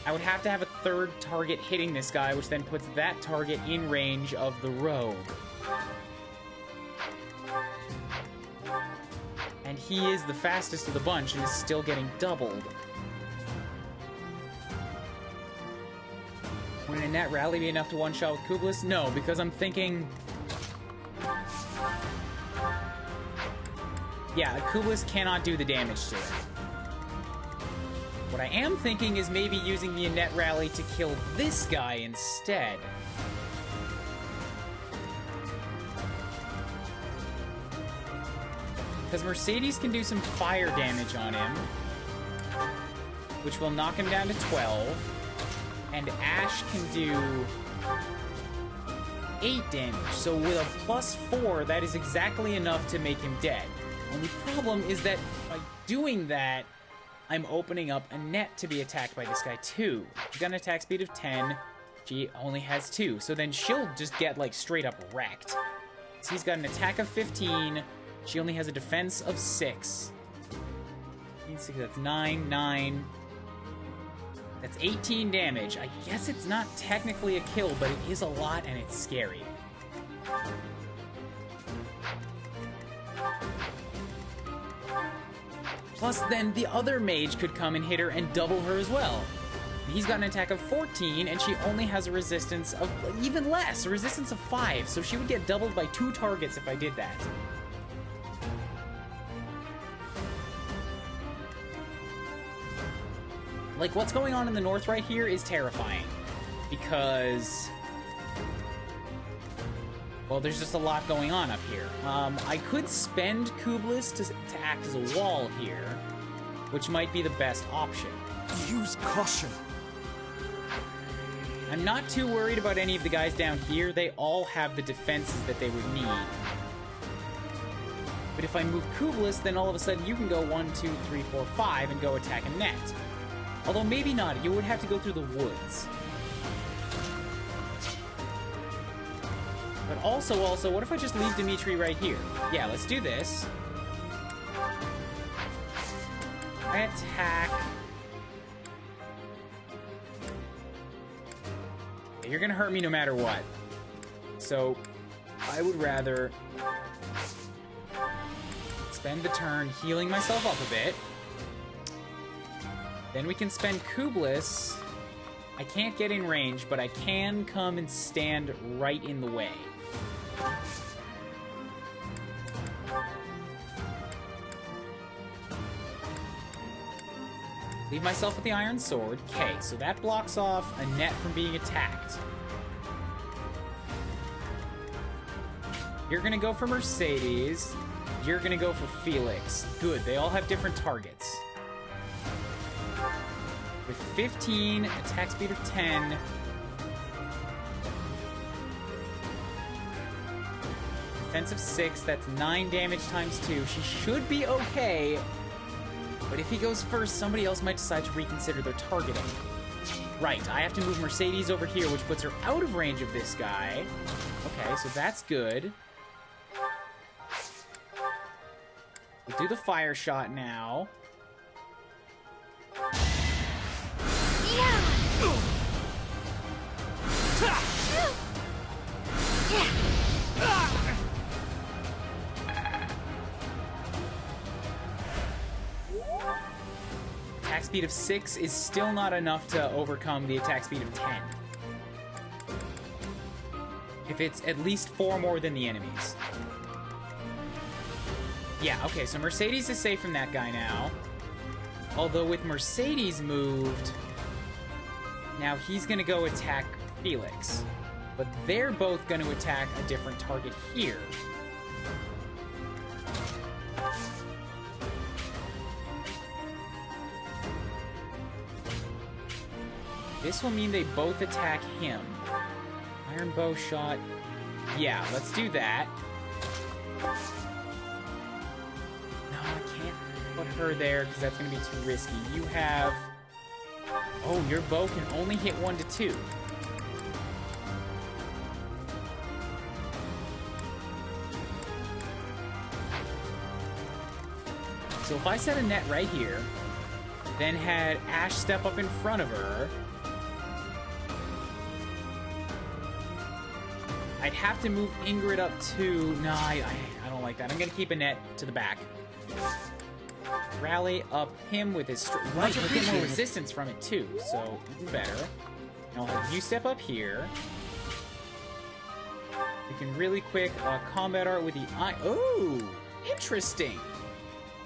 I would have to have a third target hitting this guy, which then puts that target in range of the rogue. And he is the fastest of the bunch and is still getting doubled. Would a net rally be enough to one-shot with Kublis? No, because I'm thinking... Yeah, Kublis cannot do the damage to it. What I am thinking is maybe using the Annette Rally to kill this guy instead. Because Mercedes can do some fire damage on him, which will knock him down to 12. And Ash can do 8 damage. So with a +4, that is exactly enough to make him dead. Only problem is that by doing that, I'm opening up Annette to be attacked by this guy too. She's got an attack speed of 10. She only has 2. So then she'll just get like straight up wrecked. So he's got an attack of 15. She only has a defense of 6. That's 9, 9. That's 18 damage. I guess it's not technically a kill, but it is a lot and it's scary. Plus, then the other mage could come and hit her and double her as well. He's got an attack of 14, and she only has a resistance of even less, a resistance of 5, so she would get doubled by 2 targets if I did that. Like, what's going on in the north right here is terrifying, because, well, there's just a lot going on up here. I could spend Kublis to act as a wall here, which might be the best option. Use caution. I'm not too worried about any of the guys down here. They all have the defenses that they would need. But if I move Kublis, then all of a sudden you can go 1, 2, 3, 4, 5 and go attack Annette. Although maybe not. You would have to go through the woods. But also, what if I just leave Dimitri right here? Yeah, let's do this. I attack. You're gonna hurt me no matter what. So, I would rather spend the turn healing myself up a bit. Then we can spend Kublis. I can't get in range, but I can come and stand right in the way. Leave myself with the Iron Sword. Okay, so that blocks off Annette from being attacked. You're gonna go for Mercedes. You're gonna go for Felix. Good, they all have different targets. With 15, attack speed of 10. Defense of 6, that's 9 damage times 2. She should be okay. But if he goes first, somebody else might decide to reconsider their targeting. Right, I have to move Mercedes over here, which puts her out of range of this guy. Okay, so that's good. We'll do the fire shot now. Attack speed of 6 is still not enough to overcome the attack speed of 10. If it's at least 4 more than the enemies. Yeah, okay, so Mercedes is safe from that guy now. Although with Mercedes moved, now he's gonna go attack Felix. But they're both gonna attack a different target here. This will mean they both attack him. Iron bow shot. Yeah, let's do that. No, I can't put her there because that's going to be too risky. You have... Oh, your bow can only hit 1 to 2. So if I set a net right here, then had Ash step up in front of her, I'd have to move Ingrid up to... No, I don't like that. I'm going to keep Annette to the back. Rally up him with his... Right, he'll get more resistance from it too, so even better. And I'll have you step up here. We can really quick combat art with the eye... Oh! Interesting!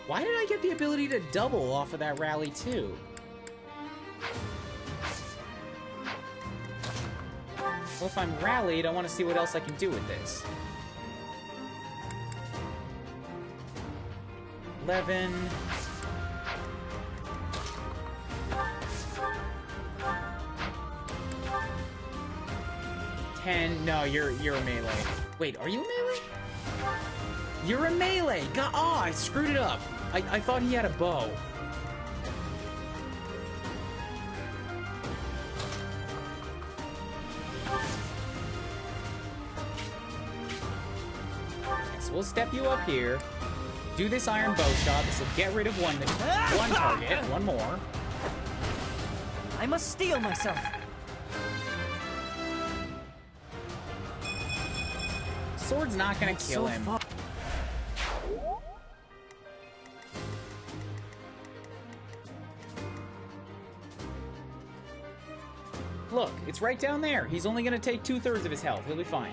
Why did I get the ability to double off of that rally too? Well, if I'm rallied, I want to see what else I can do with this. 11. No, you're a melee. Wait, are you a melee? You're a melee! I screwed it up. I thought he had a bow. So we'll step you up here. Do this iron bow shot. This will get rid of one target. One more. I must steel myself. Sword's not gonna kill him. Look, it's right down there. He's only gonna take 2/3 of his health. He'll be fine.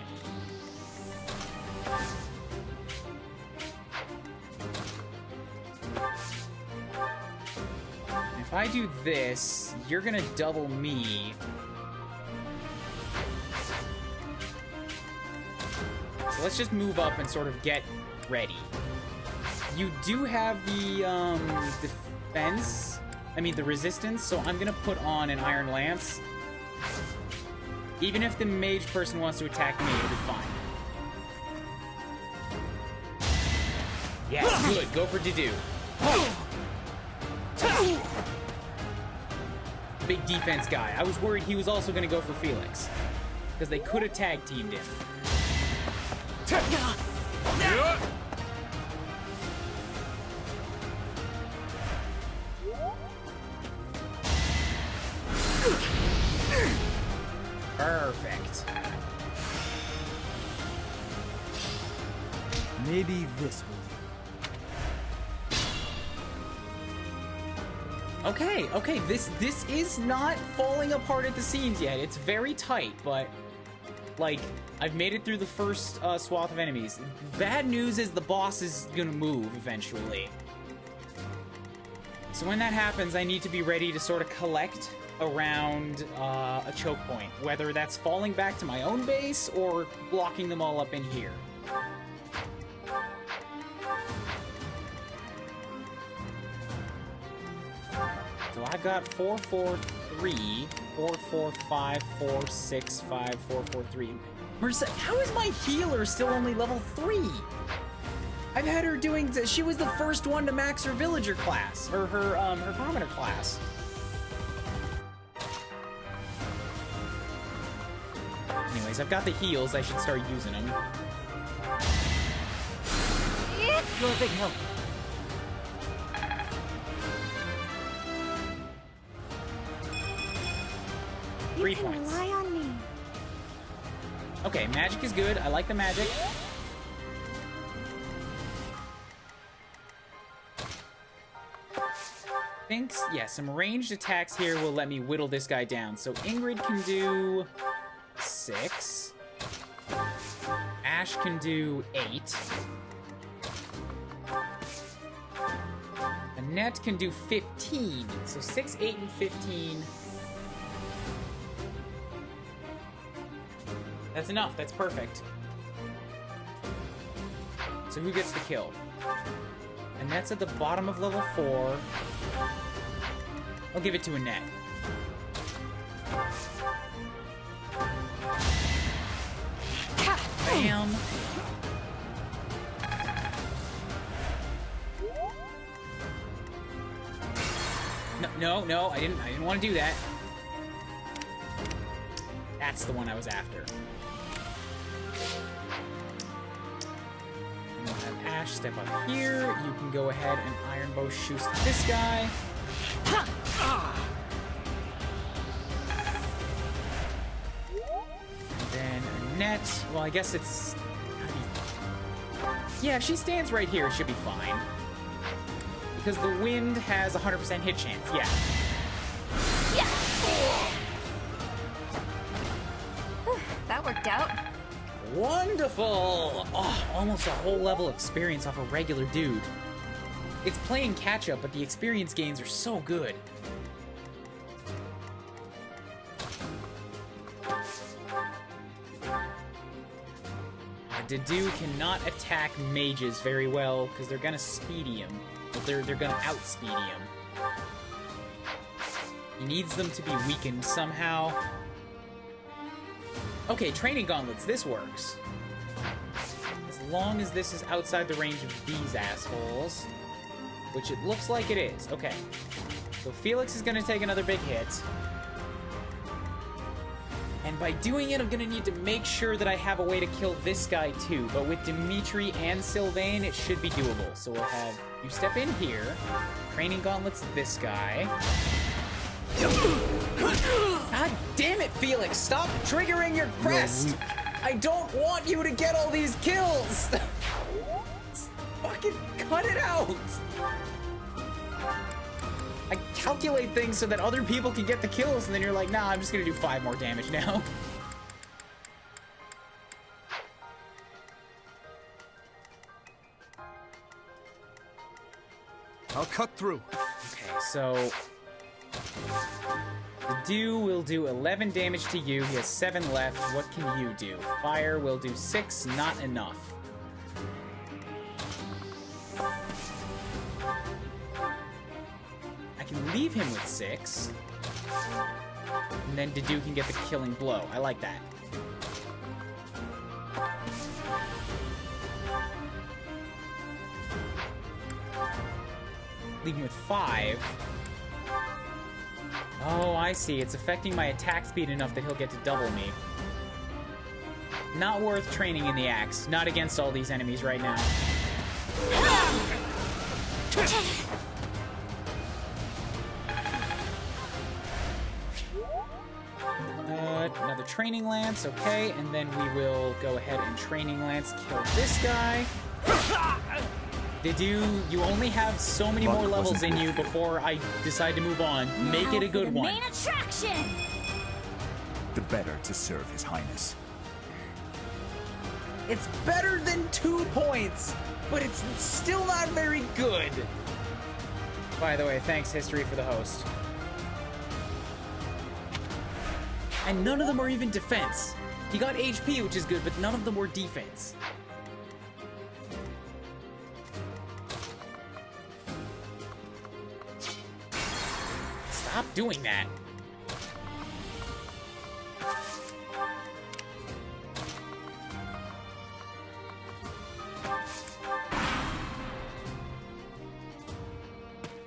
If I do this, you're gonna double me. So let's just move up and sort of get ready. You do have the defense, the resistance, so I'm gonna put on an Iron Lance. Even if the mage person wants to attack me, it'll be fine. Yes, good, go for Dedu. Big defense guy. I was worried he was also gonna go for Felix, because they could have tag teamed him. Perfect. Maybe this will do. Okay, this is not falling apart at the seams yet. It's very tight, but like I've made it through the first swath of enemies. Bad news is the boss is gonna move eventually. So when that happens, I need to be ready to sort of collect around a choke point, whether that's falling back to my own base or blocking them all up in here. So I've got 4, 4, 3, 4, 4, 5, 4, 6, 5, 4, 4, 3. How is my healer still only level 3? I've had her doing. She was the first one to max her villager class, or her commoner class. Anyways, I've got the heals. I should start using them. You're a big help. Three You can points. rely on me. Okay, magic is good. I like the magic. Thinks, yeah, some ranged attacks here will let me whittle this guy down. So Ingrid can do 6. Ash can do 8. Annette can do 15. So 6, 8, and 15. That's enough. That's perfect. So who gets the kill? Annette's at the bottom of level 4. I'll give it to Annette. Bam. No, I didn't want to do that. That's the one I was after. And we'll have Ash step up here. You can go ahead and Iron Bow shoot this guy. And then Annette, well, I guess it's... Yeah, if she stands right here, it should be fine. Because the wind has 100% hit chance, yeah. That worked out. Wonderful! Oh, almost a whole level of experience off a regular dude. It's playing catch-up, but the experience gains are so good. Dedu cannot attack mages very well, because they're gonna speedy him. They're gonna outspeed him. He needs them to be weakened somehow. Okay, training gauntlets, this works. As long as this is outside the range of these assholes. Which it looks like it is. Okay. So Felix is gonna take another big hit. And by doing it, I'm gonna need to make sure that I have a way to kill this guy too. But with Dimitri and Sylvain, it should be doable. So we'll have you step in here. Training gauntlets this guy. God damn it, Felix! Stop triggering your crest! I don't want you to get all these kills! Fucking cut it out! I calculate things so that other people can get the kills, and then you're like, nah, I'm just gonna do 5 more damage now. I'll cut through. Okay, so the Dew will do 11 damage to you. He has 7 left. What can you do? Fire will do 6, not enough. I can leave him with 6. And then Dedu can get the killing blow. I like that. Leave him with 5. Oh, I see. It's affecting my attack speed enough that he'll get to double me. Not worth training in the axe. Not against all these enemies right now. Another training lance, okay, and then we will go ahead and training lance kill this guy. You only have so many more levels in you before I decide to move on. Make it a good one. Main attraction. The better to serve His Highness. It's better than 2 points, but it's still not very good. By the way, thanks, History, for the host. And none of them are even defense. He got HP, which is good, but none of them were defense. Stop doing that.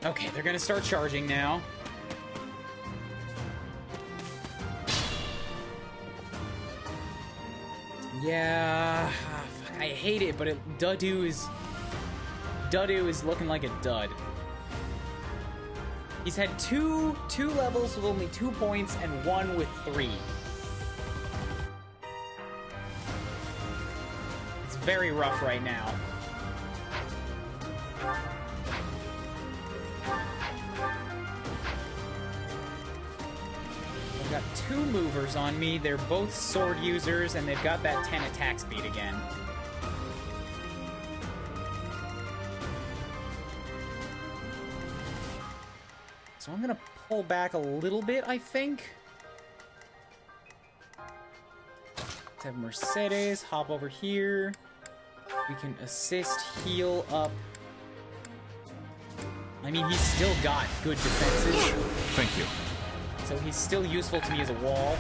Okay, they're gonna start charging now. Yeah, fuck, I hate it, but Dudu is looking like a dud. He's had two levels with only 2 points and 1 with 3. It's very rough right now. I've got 2 movers on me. They're both sword users, and they've got that 10 attack speed again. So I'm gonna pull back a little bit, I think. Let's have Mercedes hop over here. We can assist, heal up. I mean, he's still got good defenses. Thank you. So he's still useful to me as a wall.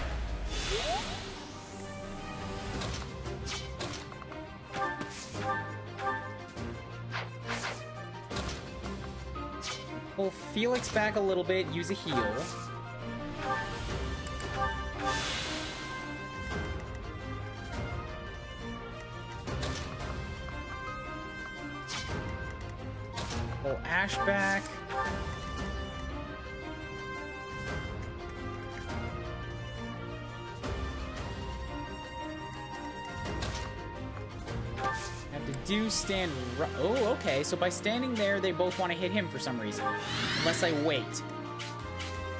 Pull Felix back a little bit, use a heal. Pull Ash back. Do stand oh, okay, so by standing there, they both want to hit him for some reason. Unless I wait.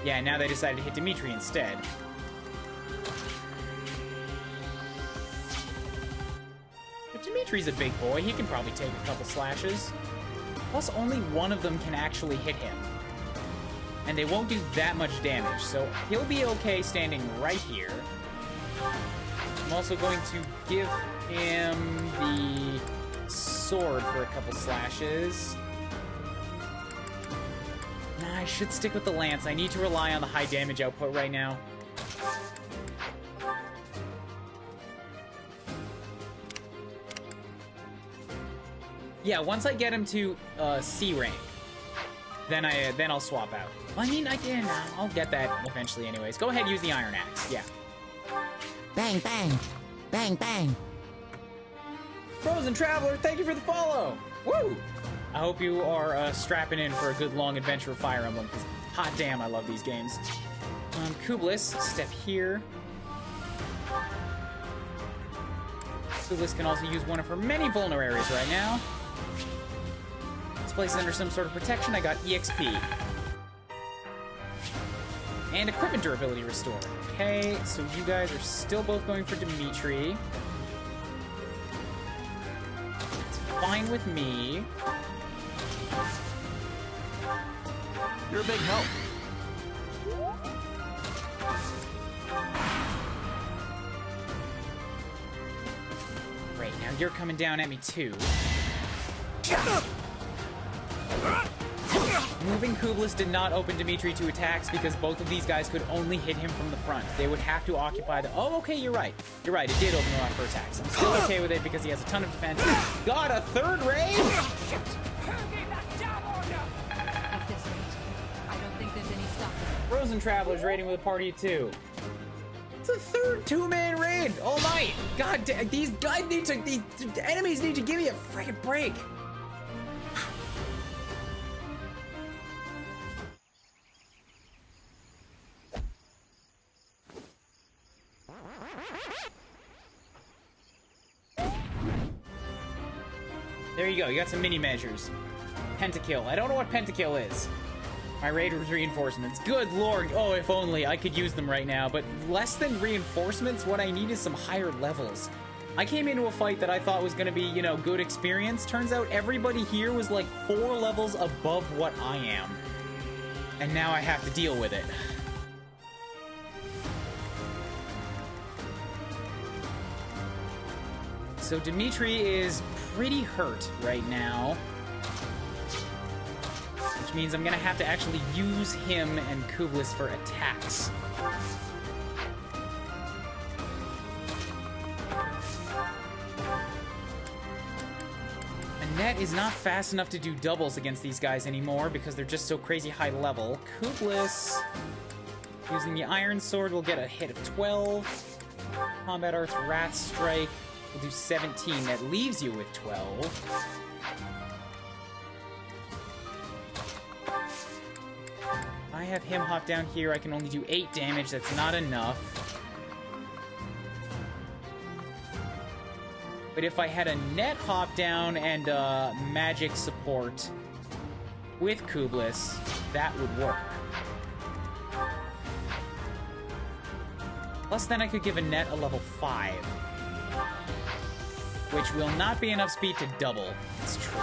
Yeah, now they decided to hit Dimitri instead. But Dimitri's a big boy, he can probably take a couple slashes. Plus, only one of them can actually hit him. And they won't do that much damage, so he'll be okay standing right here. I'm also going to give him the sword for a couple slashes. I should stick with the lance. I need to rely on the high damage output right now. Yeah, once I get him to C rank, then I'll swap out. Well, I mean, I'll get that eventually anyways. Go ahead, use the Iron Axe. Yeah. Bang, bang. Bang, bang. Frozen Traveler, thank you for the follow. Woo! I hope you are strapping in for a good long adventure of Fire Emblem, because hot damn, I love these games. Kublis, step here. Kublis can also use one of her many vulneraries right now. This place is under some sort of protection. I got EXP. And equipment durability restore. Okay, so you guys are still both going for Dimitri. It's fine with me. You're a big help. Great, now you're coming down at me too. Moving Kublis did not open Dimitri to attacks because both of these guys could only hit him from the front. They would have to occupy the... Oh, okay, you're right. You're right, it did open him up for attacks. I'm still okay with it because he has a ton of defense. Got a third raid? Shit! At this rate, I don't think there's any stopping. Frozen Traveler's raiding with a party of 2. It's a third 2-man raid all night. God damn, these enemies need to give me a freaking break. There you go, you got some mini measures. Pentakill. I don't know what Pentakill is. My raid was reinforcements. Good lord, oh, if only I could use them right now, but less than reinforcements, what I need is some higher levels. I came into a fight that I thought was gonna be, you know, good experience. Turns out everybody here was like 4 levels above what I am. And now I have to deal with it. So Dimitri is pretty hurt right now. Which means I'm gonna have to actually use him and Kublis for attacks. Annette is not fast enough to do doubles against these guys anymore because they're just so crazy high level. Kublis, using the Iron Sword, will get a hit of 12. Combat Arts Rat Strike will do 17. That leaves you with 12. I have him hop down here. I can only do 8 damage. That's not enough. But if I had a net hop down and magic support with Kublis, that would work. Plus then I could give a net a level 5. Which will not be enough speed to double. It's true.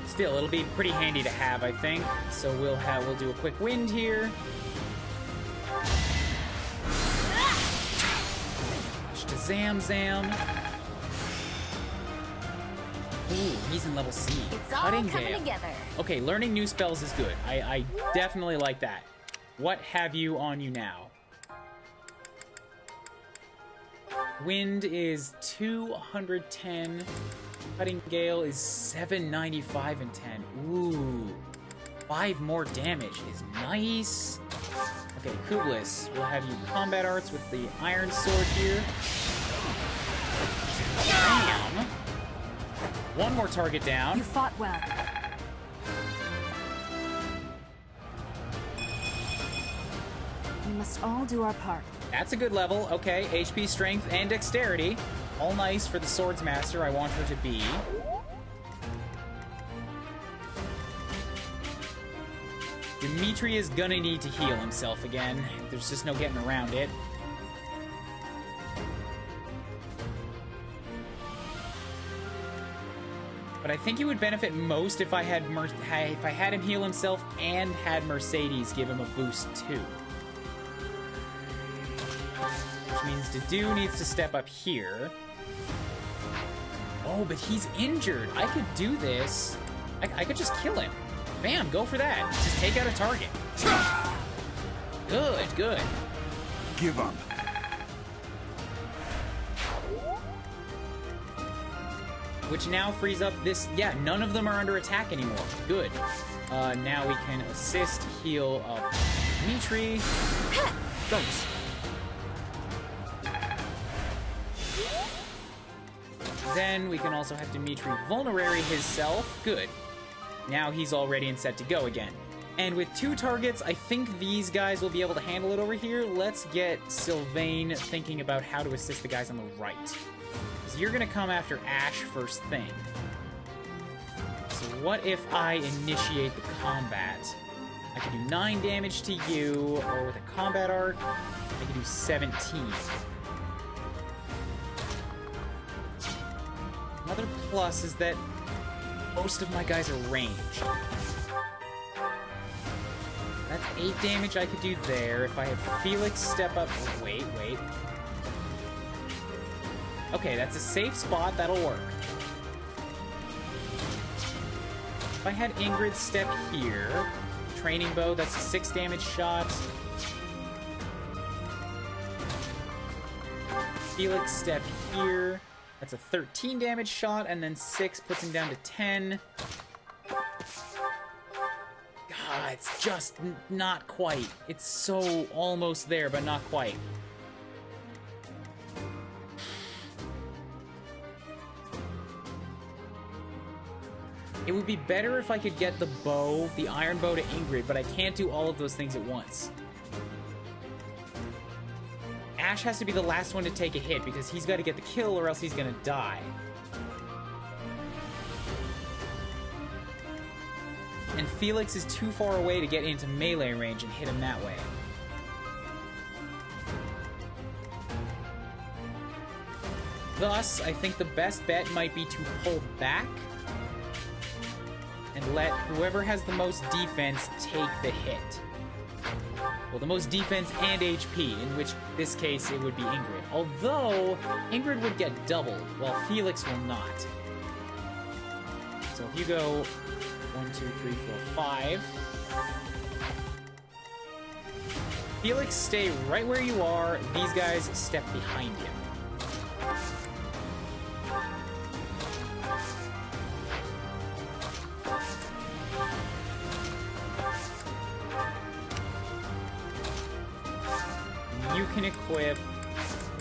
Still, it'll be pretty handy to have, I think. So we'll do a quick wind here. Zam Zam. Ooh, he's in level C. It's all coming together. Okay, learning new spells is good. I definitely like that. What have you on you now? Wind is 210. Cutting Gale is 795 and 10. Ooh. 5 more damage is nice. Okay, Kublis, we'll have you combat arts with the Iron Sword here. Bam! One more target down. You fought well. We must all do our part. That's a good level. Okay, HP, strength, and dexterity. All nice for the Swords Master I want her to be. Dimitri is gonna need to heal himself again. There's just no getting around it. But I think he would benefit most if I had him heal himself and had Mercedes give him a boost too. Which means Dedue needs to step up here. Oh, but he's injured. I could do this. I could just kill him. Bam, go for that. Just take out a target. Good, good. Give up. Which now frees up this... Yeah, none of them are under attack anymore. Good. Now we can assist, heal up Dimitri. Thanks. Then we can also have Dimitri vulnerary himself. Good. Now he's all ready and set to go again. And with 2 targets, I think these guys will be able to handle it over here. Let's get Sylvain thinking about how to assist the guys on the right. So you're gonna come after Ash first thing. So what if I initiate the combat? I could do 9 damage to you, or with a combat arc, I could do 17. Another plus is that most of my guys are ranged. That's 8 damage I could do there. If I had Felix step up... Wait. Okay, that's a safe spot. That'll work. If I had Ingrid step here... Training bow, that's a 6 damage shot. Felix step here... That's a 13 damage shot, and then 6 puts him down to 10. God, it's just not quite. It's so almost there, but not quite. It would be better if I could get the bow, the iron bow to Ingrid, but I can't do all of those things at once. Ash has to be the last one to take a hit because he's got to get the kill or else he's gonna die. And Felix is too far away to get into melee range and hit him that way. Thus, I think the best bet might be to pull back and let whoever has the most defense take the hit. Well, the most defense and HP, in which this case it would be Ingrid. Although, Ingrid would get doubled, while Felix will not. So if you go 1, 2, 3, 4, 5. Felix, stay right where you are. These guys step behind him. You can equip...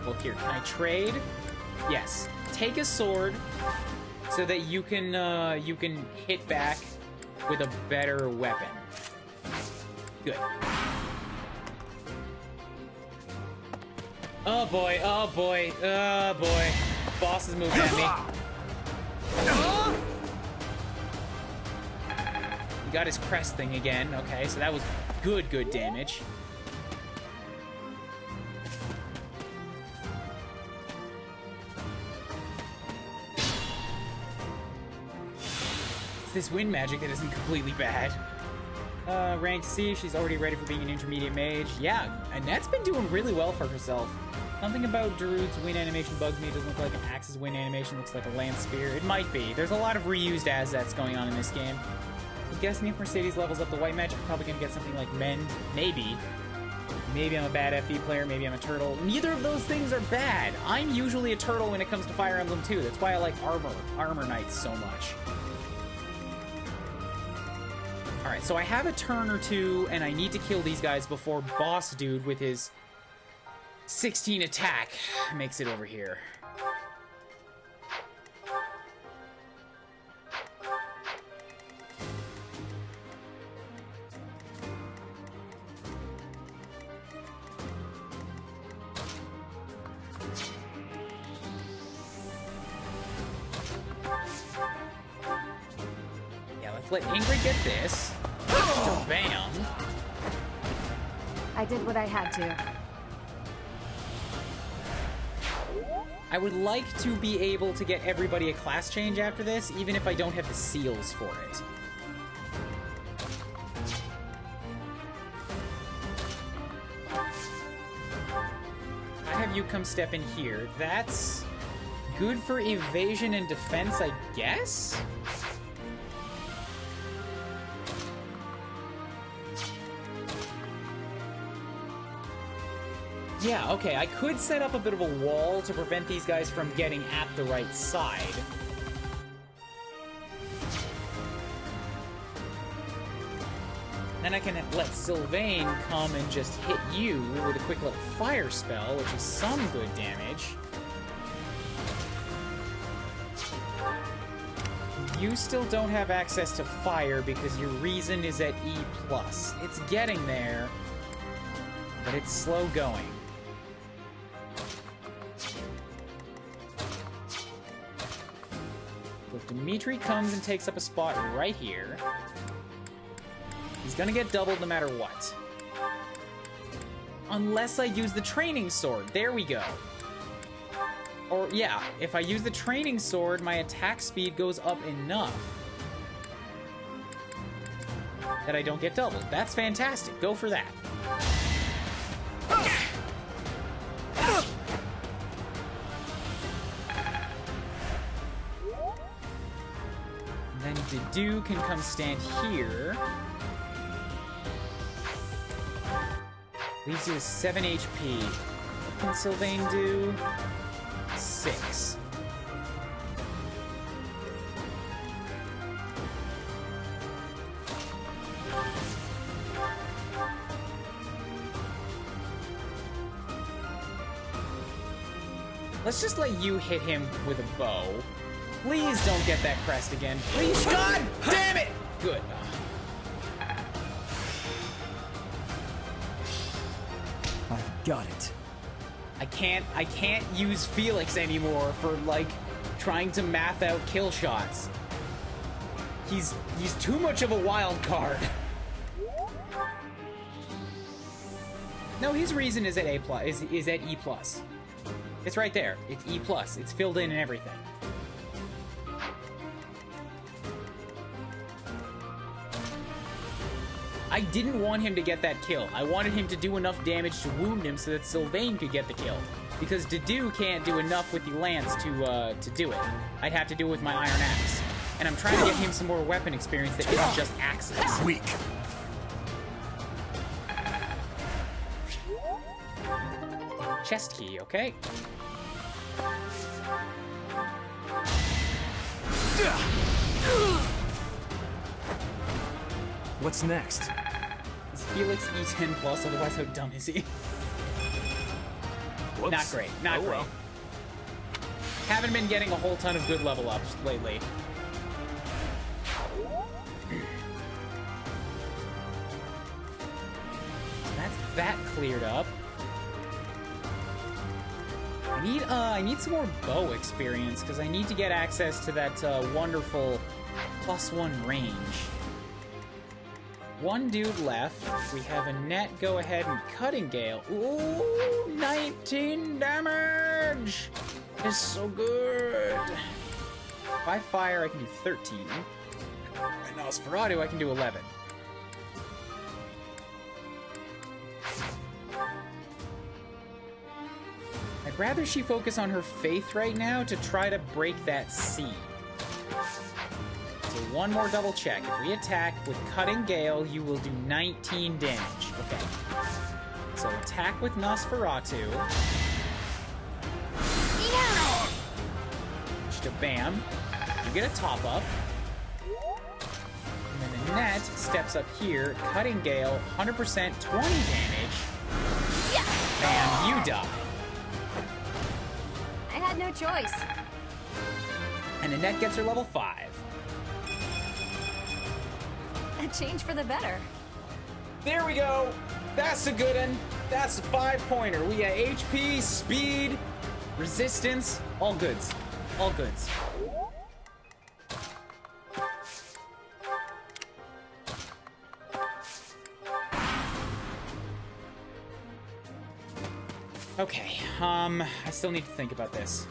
Well, here, can I trade? Yes. Take a sword so that you can hit back with a better weapon. Good. Oh boy, oh boy, oh boy. Boss is moving at me. He got his crest thing again. Okay, so that was good damage. This wind magic that isn't completely bad. Rank C, she's already ready for being an intermediate mage. Yeah, Annette's been doing really well for herself. Something about Darude's wind animation bugs me. It doesn't look like an Axe's wind animation. It looks like a lance spear. It might be. There's a lot of reused assets going on in this game. I'm guessing if Mercedes levels up the white magic, I'm probably going to get something like Mend. Maybe. Maybe I'm a bad FE player. Maybe I'm a turtle. Neither of those things are bad. I'm usually a turtle when it comes to Fire Emblem 2. That's why I like Armor Knights so much. Alright, so I have a turn or two, and I need to kill these guys before Boss Dude with his 16 attack makes it over here. Yeah, let's let Ingrid get this. Bam! I did what I had to. I would like to be able to get everybody a class change after this, even if I don't have the seals for it. I have you come step in here. That's good for evasion and defense, I guess? Yeah, okay, I could set up a bit of a wall to prevent these guys from getting at the right side. Then I can let Sylvain come and just hit you with a quick little fire spell, which is some good damage. You still don't have access to fire because your reason is at E+. It's getting there, but it's slow going. If Dimitri comes and takes up a spot right here, he's gonna get doubled no matter what. Unless I use the training sword. There we go. Or, yeah, if I use the training sword, my attack speed goes up enough that I don't get doubled. That's fantastic. Go for that. And then Dedue can come stand here. Leaves you with 7 HP. What can Sylvain do? 6. Let's just let you hit him with a bow. Please don't get that crest again. Please, God damn it! Good. I've got it. I can't use Felix anymore for, like, trying to math out kill shots. He's too much of a wild card. No, his reason is at A+, is at E+. It's right there. It's E+. It's filled in and everything. I didn't want him to get that kill. I wanted him to do enough damage to wound him so that Sylvain could get the kill. Because Dedue can't do enough with the lance to do it. I'd have to do it with my iron axe. And I'm trying to get him some more weapon experience that isn't just axes. Weak. Chest key, okay? What's next? Is Felix E10 plus? Otherwise, how dumb is he? Whoops. Not great. Not great. Well. Haven't been getting a whole ton of good level ups lately. So that's that cleared up. I need some more bow experience because I need to get access to that wonderful +1 range. One dude left. We have Annette go ahead and Cutting Gale. Ooh, 19 damage! It's so good. By fire, I can do 13. And Nosferatu, I can do 11. I'd rather she focus on her faith right now to try to break that seed. So one more double check. If we attack with Cutting Gale, you will do 19 damage. Okay. So attack with Nosferatu. Just a bam. You get a top up. And then Annette steps up here. Cutting Gale, 100%, 20 damage. Bam, you die. I had no choice. And Annette gets her level 5. A change for the better. There we go. That's a good one. That's a 5-pointer. We got HP, speed, resistance, all goods. All goods. Okay, I still need to think about this.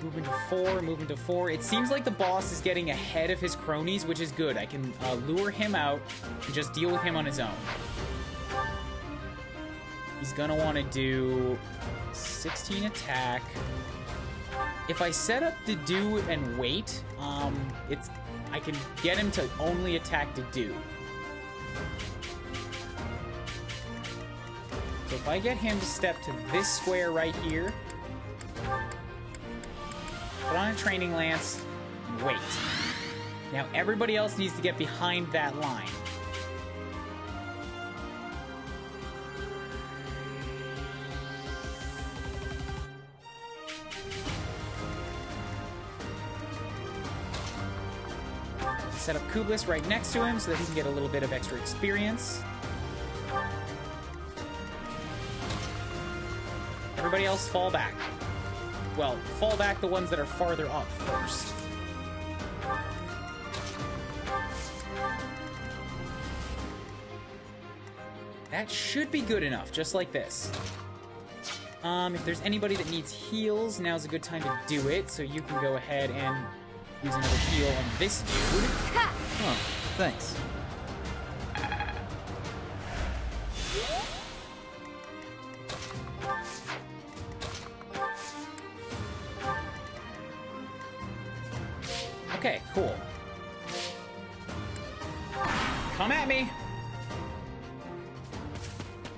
Moving to 4, moving to 4. It seems like the boss is getting ahead of his cronies, which is good. I can lure him out and just deal with him on his own. He's gonna want to do 16 attack. If I set up to do and wait, I can get him to only attack to do. So if I get him to step to this square right here, put on a training lance, and wait. Now everybody else needs to get behind that line. Set up Kublis right next to him so that he can get a little bit of extra experience. Everybody else fall back. Well, fall back the ones that are farther up first. That should be good enough, just like this. If there's anybody that needs heals, now's a good time to do it, so you can go ahead and use another heal on this dude. Huh, thanks. Okay, cool. Come at me!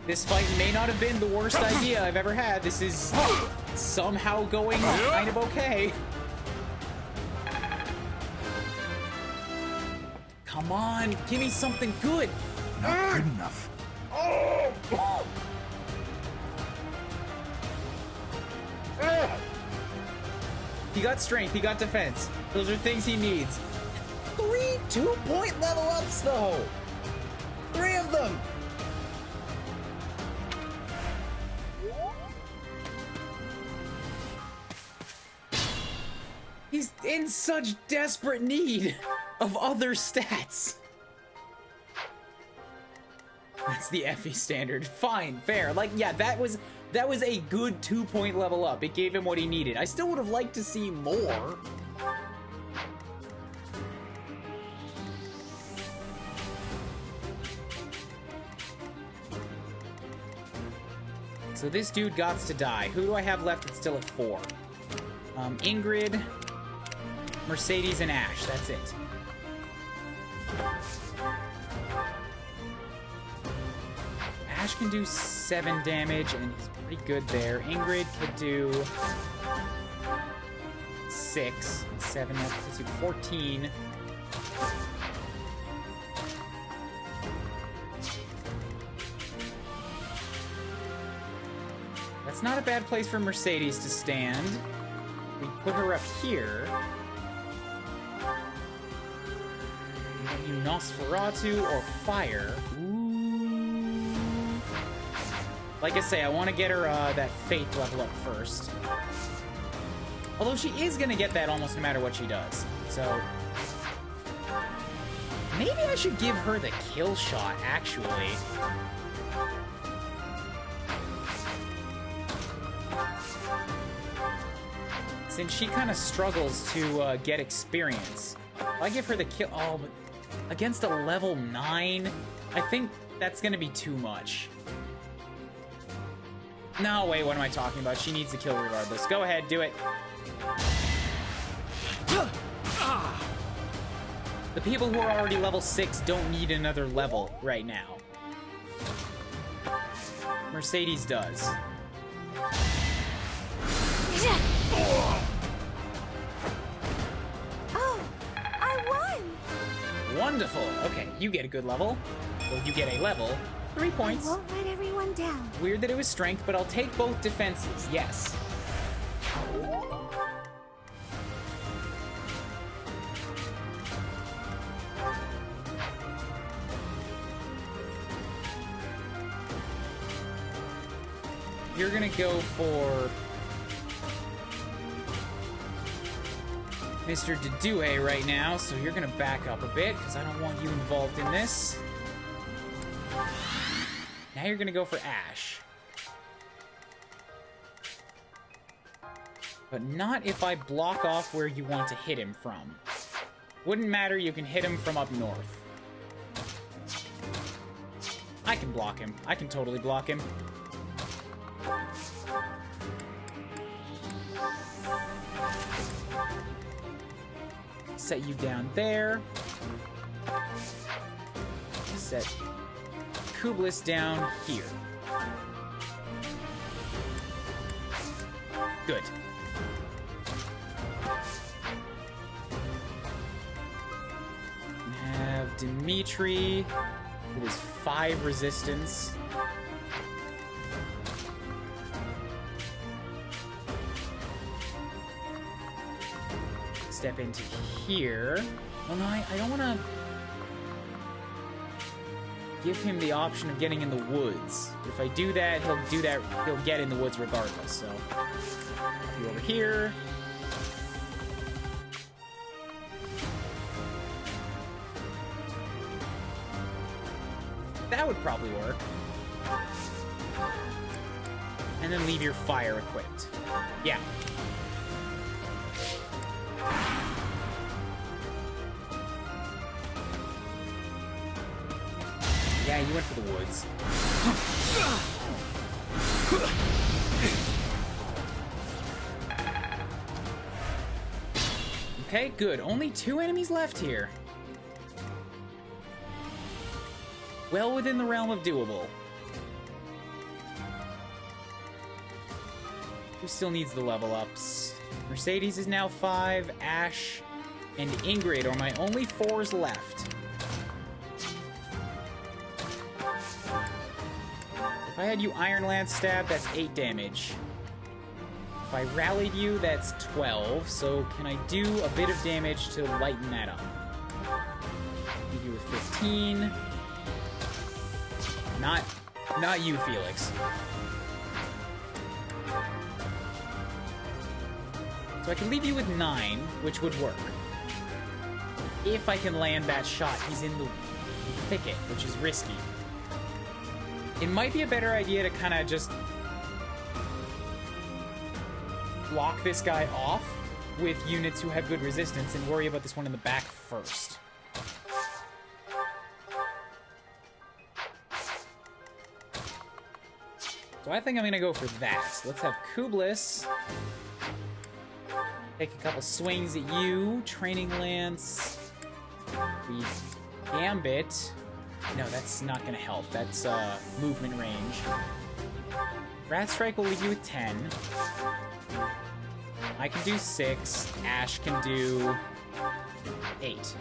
This fight may not have been the worst idea I've ever had. This is somehow going kind of okay. Come on, give me something good. Not good enough. He got strength, he got defense. Those are things he needs. 3 2-point level ups, though. 3 of them. He's in such desperate need of other stats. That's the Effie standard. Fine, fair. Like, yeah, that was a good 2-point level up. It gave him what he needed. I still would have liked to see more. So this dude gots to die. Who do I have left that's still at 4? Ingrid, Mercedes, and Ash. That's it. Ash can do 7 damage, and he's pretty good there. Ingrid could do 6. 7, let's do 14. That's not a bad place for Mercedes to stand. We put her up here. You Nosferatu or Fire. Ooh. Like I say, I want to get her that Faith level up first. Although she is going to get that almost no matter what she does. So maybe I should give her the kill shot, actually. Since she kind of struggles to get experience. I give her the kill. Oh, but against a level 9, I think that's going to be too much. No, wait, what am I talking about? She needs the kill regardless. Go ahead, do it. The people who are already level 6 don't need another level right now. Mercedes does. Oh, I won! Wonderful. Okay, you get a good level. Well, you get a level. 3 points. I won't let everyone down. Weird that it was strength, but I'll take both defenses. Yes. You're gonna go for Mr. Dedue right now, so you're gonna back up a bit, because I don't want you involved in this. Now you're gonna go for Ash. But not if I block off where you want to hit him from. Wouldn't matter, you can hit him from up north. I can block him. I can totally block him. Set you down there. Set Kublis down here. Good. Have Dimitri with his 5 resistance. Step into here. Oh no, I don't want to give him the option of getting in the woods. If I do that, he'll get in the woods regardless, so. You over here. That would probably work. And then leave your fire equipped. Yeah. Yeah, you went for the woods. Okay, good. Only 2 enemies left here. Well within the realm of doable. Who still needs the level ups? Mercedes is now 5, Ash and Ingrid are my only 4s left. If I had you Iron Lance stab, that's 8 damage. If I rallied you, that's 12, so can I do a bit of damage to lighten that up? Leave you with 15. Not you, Felix. So I can leave you with 9, which would work. If I can land that shot, he's in the thicket, which is risky. It might be a better idea to kind of just block this guy off with units who have good resistance and worry about this one in the back first. So I think I'm gonna go for that. So let's have Kublis take a couple swings at you. Training Lance. We Gambit. No, that's not gonna help. That's movement range. Rat Strike will leave you with 10. I can do 6. Ash can do 8.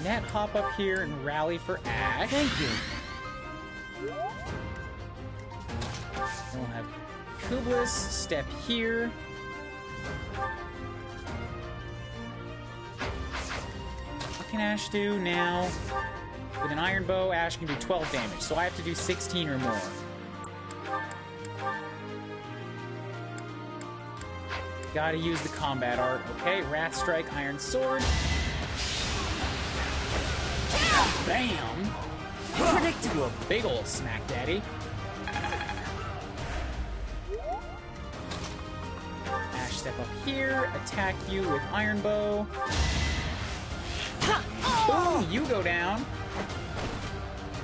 Net hop up here and rally for Ash. Thank you. And we'll have Kublis step here. What can Ash do now? With an iron bow, Ash can do 12 damage, so I have to do 16 or more. Gotta use the combat art. Okay, Wrath Strike, Iron Sword. Bam! Unpredictable. Big ol' smack daddy. Ash, step up here, attack you with Iron Bow. Boom, you go down.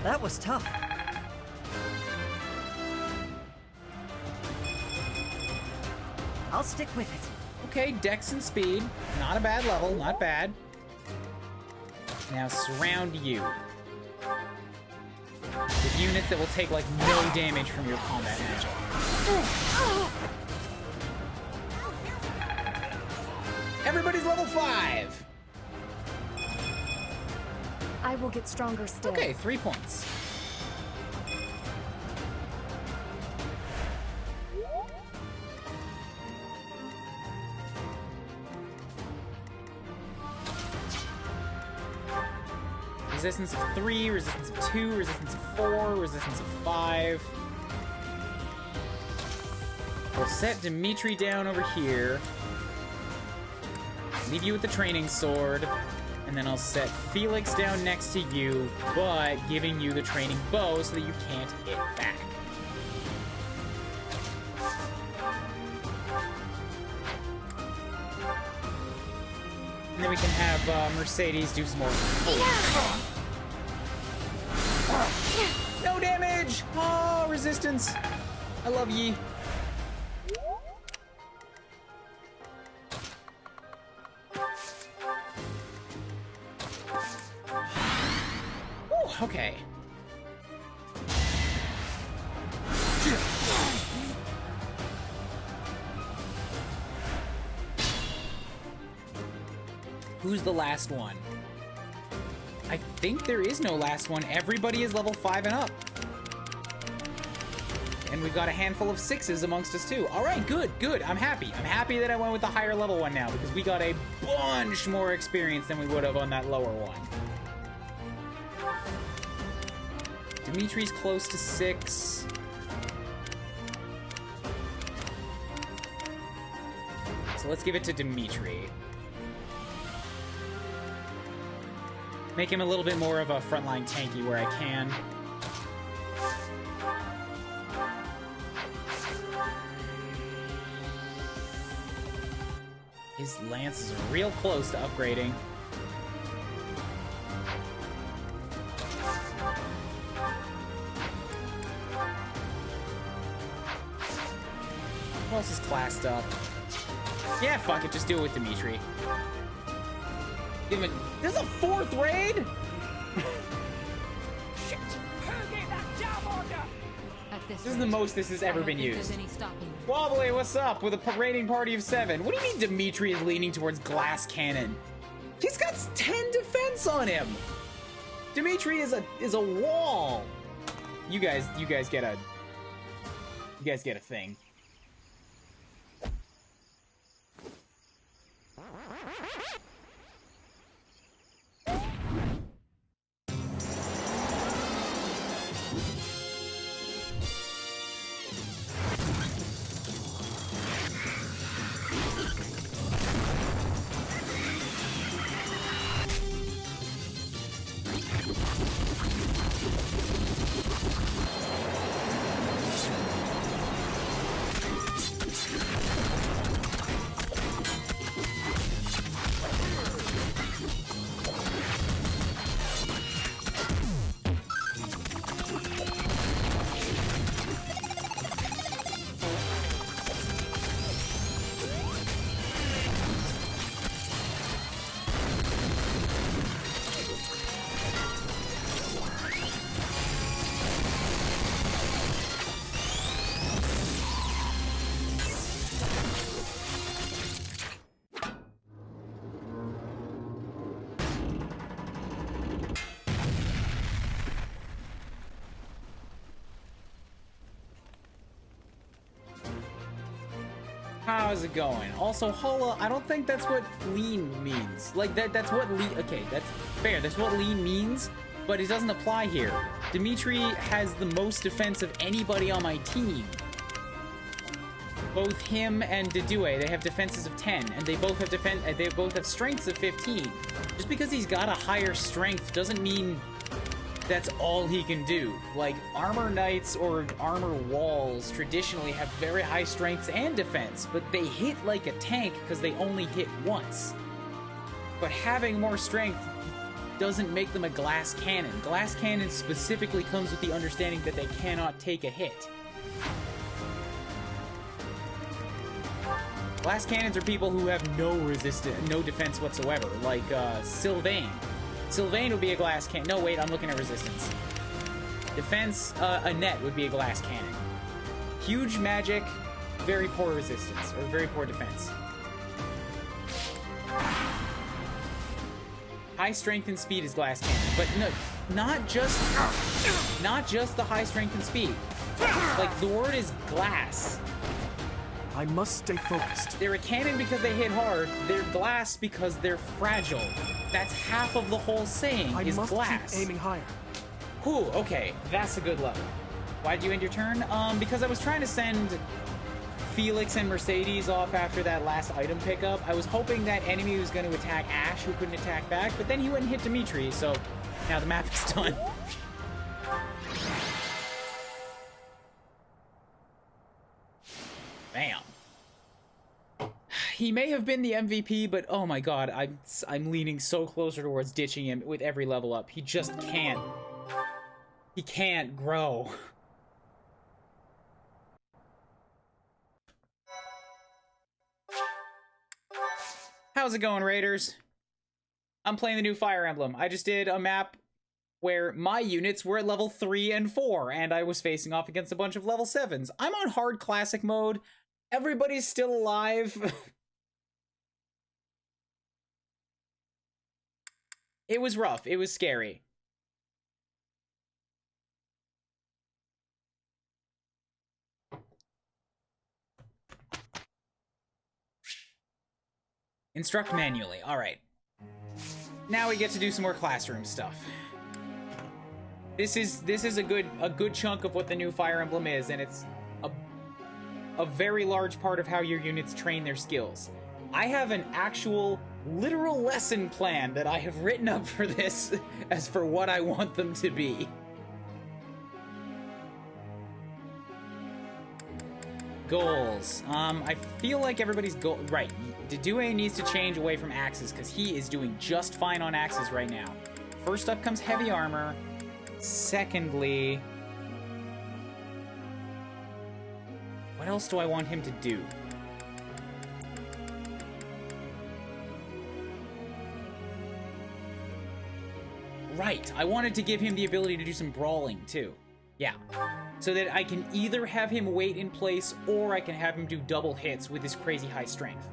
That was tough. I'll stick with it. Okay, Dex and Speed. Not a bad level, not bad. Now surround you. With units that will take, like, no damage from your combat magic. Everybody's level 5! I will get stronger still. Okay, 3 points. Resistance of 3, resistance of 2, resistance of 4, resistance of 5. We'll set Dimitri down over here. Leave you with the training sword. And then I'll set Felix down next to you, but giving you the training bow so that you can't hit back. And then we can have Mercedes do some more. No damage! Oh, resistance! I love ye. Whew, okay. Who's the last one? I think there is no last one. Everybody is level 5 and up. And we've got a handful of 6s amongst us too. All right, good, good. I'm happy. I'm happy that I went with the higher level one now because we got a bunch more experience than we would have on that lower one. Dimitri's close to 6. So let's give it to Dimitri. Make him a little bit more of a frontline tanky where I can. His lances are real close to upgrading. Who else is classed up? Yeah, fuck it, just do it with Dimitri. Give him a... There's a 4th raid?! Shit. This is the most this has ever been used. Wobbly, what's up? With a raiding party of 7. What do you mean Dimitri is leaning towards glass cannon? He's got 10 defense on him! Dimitri is a wall! You guys get a... You guys get a thing. How's it going? Also, Hola, I don't think that's what lean means. Like, that's what lean... Okay, that's fair. That's what lean means, but it doesn't apply here. Dimitri has the most defense of anybody on my team. Both him and Dedue, they have defenses of 10, and they both have strengths of 15. Just because he's got a higher strength doesn't mean that's all he can do. Like, armor knights or armor walls traditionally have very high strengths and defense, but they hit like a tank because they only hit once. But having more strength doesn't make them a glass cannon. Glass cannon specifically comes with the understanding that they cannot take a hit. Glass cannons are people who have no defense whatsoever, like Sylvain. Sylvain would be a glass cannon. No, wait, I'm looking at resistance. Defense, Annette would be a glass cannon. Huge magic, very poor resistance, or very poor defense. High strength and speed is glass cannon, but no, not just the high strength and speed. Like, the word is glass. I must stay focused. They're a cannon because they hit hard. They're glass because they're fragile. That's half of the whole saying, is glass. I must keep aiming higher. Whew, okay, that's a good level. Why did you end your turn? Because I was trying to send Felix and Mercedes off after that last item pickup. I was hoping that enemy was going to attack Ash, who couldn't attack back, but then he went and hit Dimitri, so now the map is done. Bam. He may have been the MVP, but oh my god, I'm leaning so closer towards ditching him with every level up. He just can't. He can't grow. How's it going, Raiders? I'm playing the new Fire Emblem. I just did a map where my units were at level 3 and 4, and I was facing off against a bunch of level 7s. I'm on hard classic mode. Everybody's still alive. It was rough. It was scary. Instruct manually. All right. Now we get to do some more classroom stuff. This is a good chunk of what the new Fire Emblem is, and it's a very large part of how your units train their skills. I have an actual literal lesson plan that I have written up for this as for what I want them to be. Goals. I feel like everybody's goal. Right. Dedue needs to change away from axes because he is doing just fine on axes right now. First up comes heavy armor. Secondly, what else do I want him to do? Right. I wanted to give him the ability to do some brawling too. Yeah. So that I can either have him wait in place or I can have him do double hits with his crazy high strength.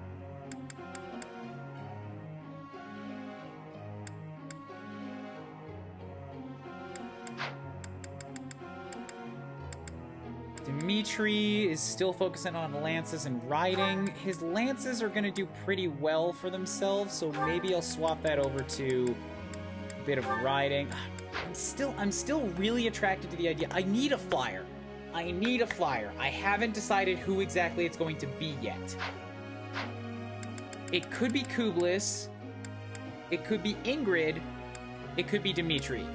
Dimitri is still focusing on lances and riding. His lances are going to do pretty well for themselves, so maybe I'll swap that over to a bit of riding. I'm still really attracted to the idea. I need a flyer. I need a flyer. I haven't decided who exactly it's going to be yet. It could be Kublis. It could be Ingrid. It could be Dimitri.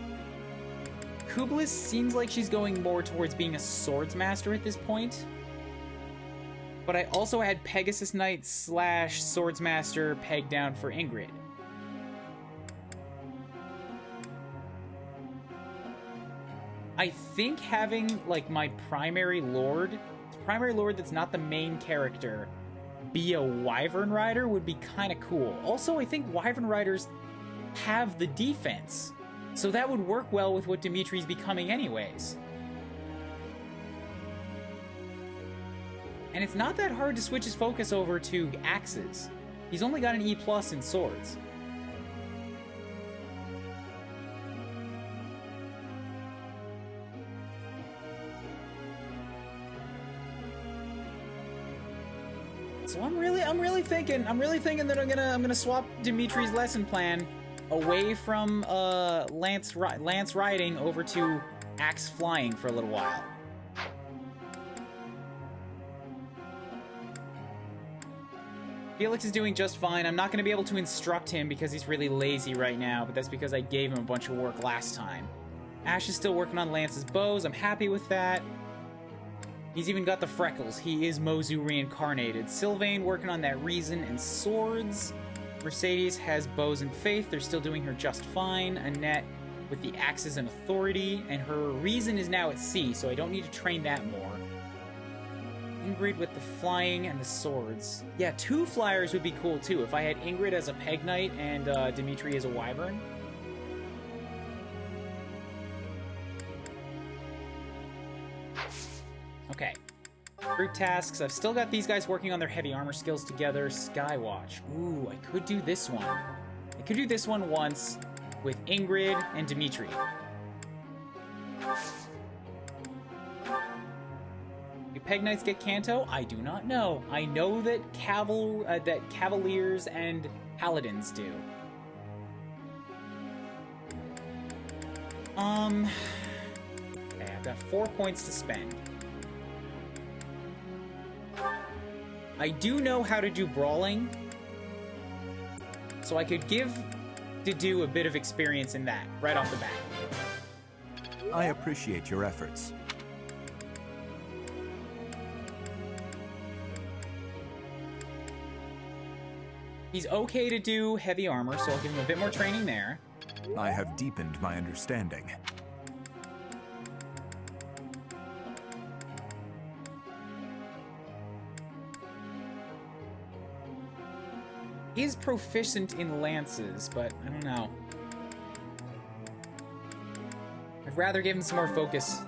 Kublis seems like she's going more towards being a swordsmaster at this point. But I also had Pegasus Knight / swordsmaster pegged down for Ingrid. I think having, like, my primary lord that's not the main character, be a Wyvern Rider would be kind of cool. Also, I think Wyvern Riders have the defense, so that would work well with what Dimitri's becoming anyways. And it's not that hard to switch his focus over to axes. He's only got an E+ in swords. So I'm really thinking that I'm gonna swap Dimitri's lesson plan away from lance riding over to axe flying for a little while. Felix is doing just fine. I'm not going to be able to instruct him because he's really lazy right now, but that's because I gave him a bunch of work last time. Ash is still working on Lance's bows. I'm happy with that. He's even got the freckles. He is Mozu reincarnated. Sylvain working on that reason and swords. Mercedes has bows and faith. They're still doing her just fine. Annette with the axes and authority. And her reason is now at C, so I don't need to train that more. Ingrid with the flying and the swords. Yeah, 2 flyers would be cool too. If I had Ingrid as a Peg Knight and Dimitri as a Wyvern. Okay. Group tasks. I've still got these guys working on their heavy armor skills together. Skywatch. Ooh, I could do this one. I could do this one once with Ingrid and Dimitri. Do Peg Knights get Kanto? I do not know. I know that Cavaliers and Paladins do. Okay, I've got 4 points to spend. I do know how to do brawling, so I could give Dedue a bit of experience in that right off the bat. I appreciate your efforts. He's okay to do heavy armor, so I'll give him a bit more training there. I have deepened my understanding. He's proficient in lances, but I don't know. I'd rather give him some more focus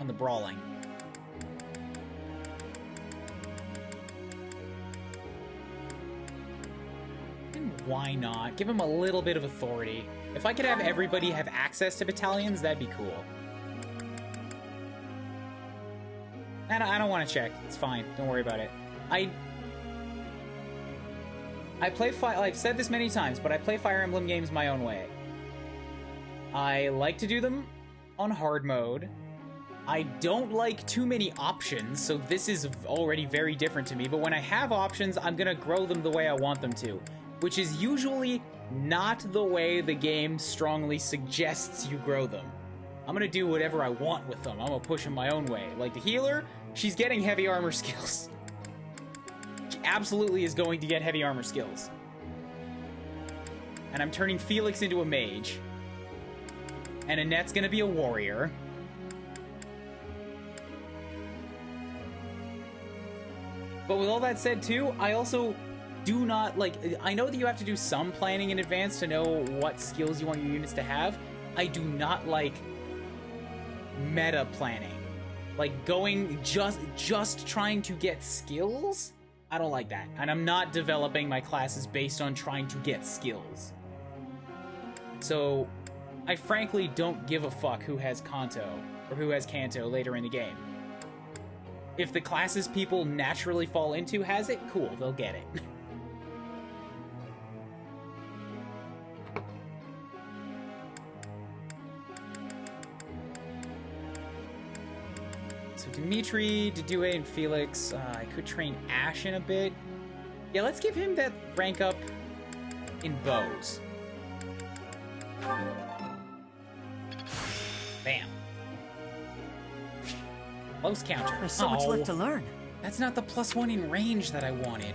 on the brawling. And why not? Give him a little bit of authority. If I could have everybody have access to battalions, that'd be cool. And I don't want to check. It's fine. Don't worry about it. I play I've said this many times, but I play Fire Emblem games my own way. I like to do them on hard mode. I don't like too many options, so this is already very different to me, but when I have options, I'm gonna grow them the way I want them to, which is usually not the way the game strongly suggests you grow them. I'm gonna do whatever I want with them. I'm gonna push them my own way. Like the healer, she's getting heavy armor skills. Absolutely is going to get heavy armor skills. And I'm turning Felix into a mage. And Annette's gonna be a warrior. But with all that said too, I also do not, like, I know that you have to do some planning in advance to know what skills you want your units to have. I do not like meta planning. Like going just trying to get skills? I don't like that. And I'm not developing my classes based on trying to get skills. So, I frankly don't give a fuck who has Kanto or who has Kanto later in the game. If the classes people naturally fall into has it, cool, they'll get it. So Dimitri, Dedue, and Felix. I could train Ash in a bit. Yeah, let's give him that rank up in bows. Bam. Close counter. There's so much left to learn. That's not the +1 in range that I wanted.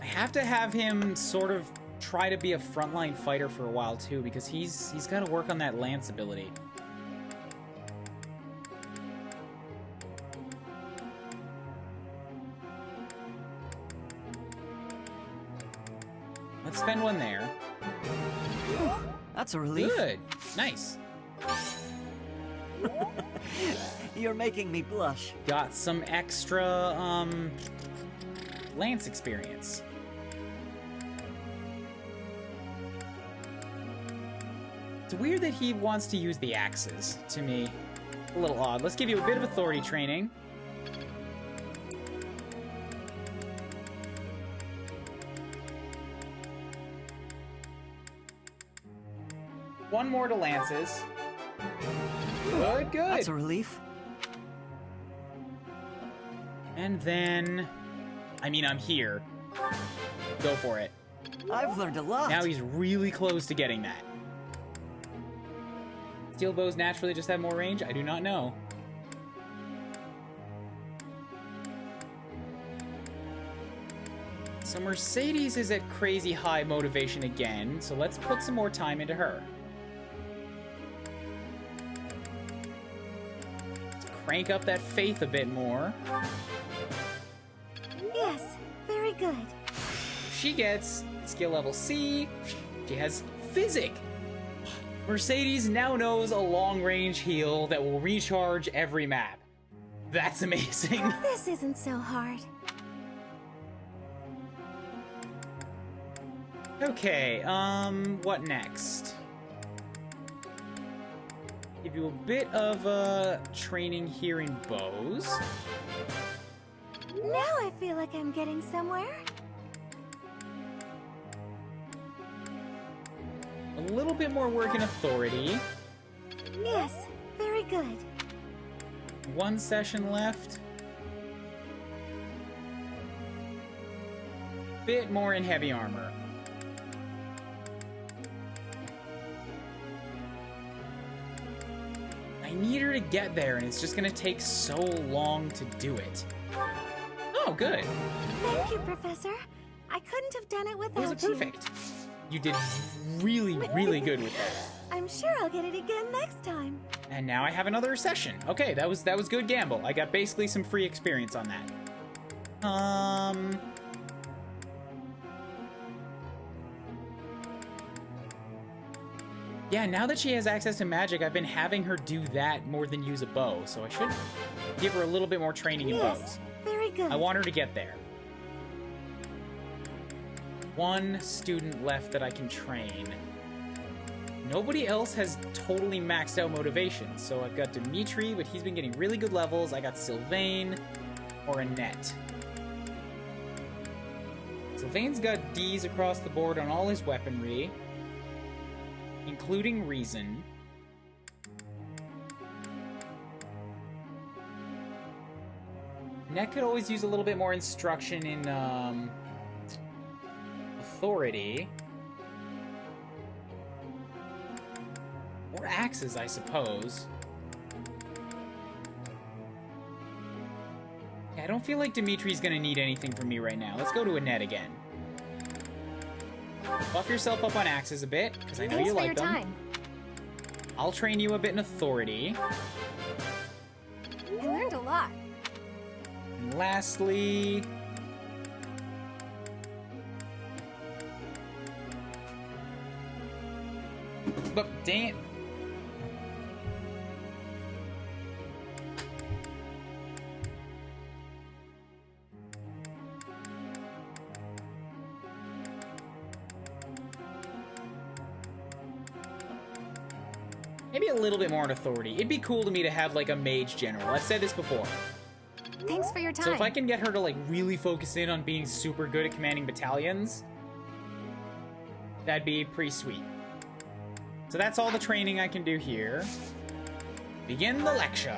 I have to have him sort of try to be a frontline fighter for a while too, because he's got to work on that lance ability. Let's spend one there. That's a relief. Good. Nice. You're making me blush. Got some extra lance experience. It's weird that he wants to use the axes, to me. A little odd. Let's give you a bit of authority training. One more to lances. Good, good. That's a relief. And then... I mean, I'm here. Go for it. I've learned a lot. Now he's really close to getting that. Steel bows naturally just have more range? I do not know. So Mercedes is at crazy high motivation again, so let's put some more time into her. Let's crank up that faith a bit more. Yes, very good. She gets skill level C. She has Physic. Mercedes now knows a long-range heal that will recharge every map. That's amazing. This isn't so hard. Okay, what next? Give you a bit of training here in bows. Now I feel like I'm getting somewhere. A little bit more work in authority. Yes, very good. One session left. Bit more in heavy armor. I need her to get there, and it's just gonna take so long to do it. Oh, good. Thank you, Professor. I couldn't have done it without That was perfect. You did really, really good with that. I'm sure I'll get it again next time. And now I have another session. Okay, that was good gamble. I got basically some free experience on that. Yeah, now that she has access to magic, I've been having her do that more than use a bow, so I should give her a little bit more training in bows. Very good. I want her to get there. One student left that I can train. Nobody else has totally maxed out motivation, so I've got Dimitri, but he's been getting really good levels. I got Sylvain or Annette. Sylvain's got Ds across the board on all his weaponry, including Reason. Annette could always use a little bit more instruction in Authority. Or axes, I suppose. Yeah, I don't feel like Dimitri's gonna need anything from me right now. Let's go to Annette again. Buff yourself up on axes a bit, because I know you like them. Time. I'll train you a bit in Authority. I learned a lot. And lastly... But dang it. Maybe a little bit more on Authority. It'd be cool to me to have, like, a mage general. I've said this before. Thanks for your time. So if I can get her to, like, really focus in on being super good at commanding battalions, that'd be pretty sweet. So that's all the training I can do here. Begin the lecture.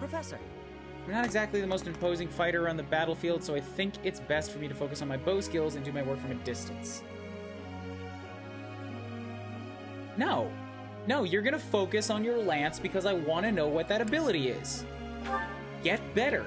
Professor. I'm not exactly the most imposing fighter on the battlefield, so I think it's best for me to focus on my bow skills and do my work from a distance. No. No, you're gonna focus on your lance because I want to know what that ability is. Get better.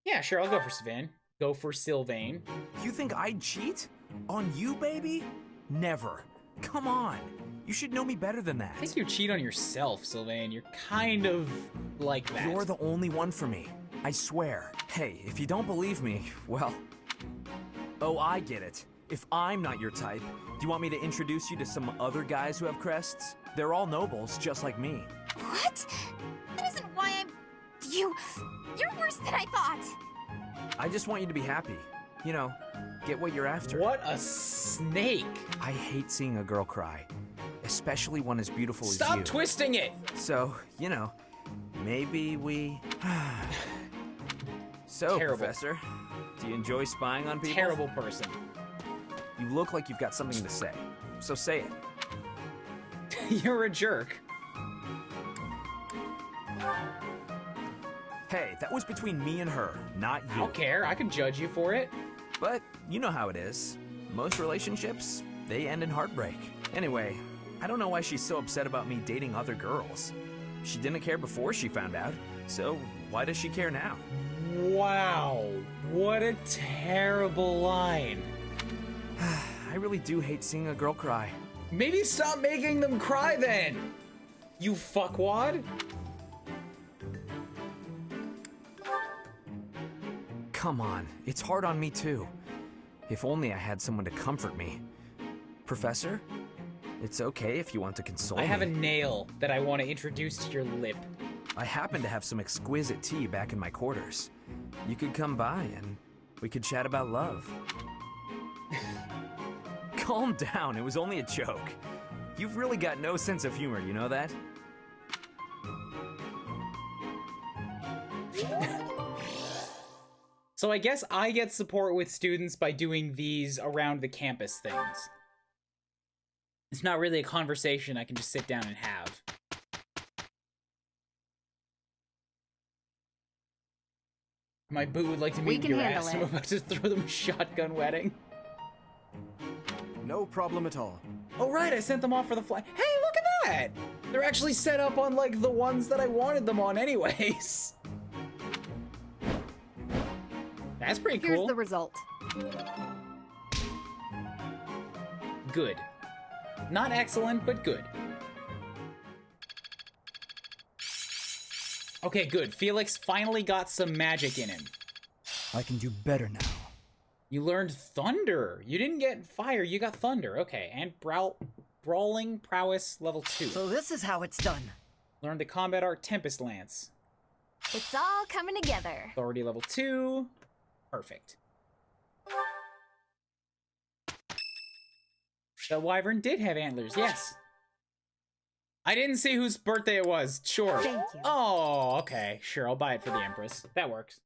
Yeah, sure, I'll go for Sylvain. Go for Sylvain. You think I'd cheat? On you, baby? Never. Come on. You should know me better than that. I think you cheat on yourself, Sylvain. You're kind of like that. You're the only one for me. I swear. Hey, if you don't believe me, well... Oh, I get it. If I'm not your type, do you want me to introduce you to some other guys who have crests? They're all nobles, just like me. What? That isn't why I'm... You're worse than I thought. I just want you to be happy. You know, get what you're after. What a snake. I hate seeing a girl cry. Especially one as beautiful as you. Stop twisting it! So, you know, maybe we... So, Terrible. Professor, do you enjoy spying on people? Terrible person. You look like you've got something to say. So say it. You're a jerk. Hey, that was between me and her, not you. I don't care. I can judge you for it. But you know how it is. Most relationships, they end in heartbreak. Anyway, I don't know why she's so upset about me dating other girls. She didn't care before she found out, so why does she care now? Wow. What a terrible line. I really do hate seeing a girl cry. Maybe stop making them cry then! You fuckwad! Come on, it's hard on me too. If only I had someone to comfort me. Professor, it's okay if you want to console me. I have a nail that I want to introduce to your lip. I happen to have some exquisite tea back in my quarters. You could come by and we could chat about love. Calm down, it was only a joke. You've really got no sense of humor, you know that? So I guess I get support with students by doing these around the campus things. It's not really a conversation I can just sit down and have. My boo would like to meet your ass. I'm about to throw them a shotgun wedding. No problem at all. Oh right, I sent them off for the flight. Hey, look at that! They're actually set up on like the ones that I wanted them on anyways. That's pretty cool. Here's the result. Good. Not excellent, but good. Okay, good. Felix finally got some magic in him. I can do better now. You learned Thunder. You didn't get Fire, you got Thunder. Okay, and Brawling Prowess level 2. So this is how it's done. Learned the Combat Art Tempest Lance. It's all coming together. Authority level 2. Perfect. The Wyvern did have antlers, yes. I didn't see whose birthday it was. Sure. Thank you. Oh, okay. Sure, I'll buy it for the Empress. That works.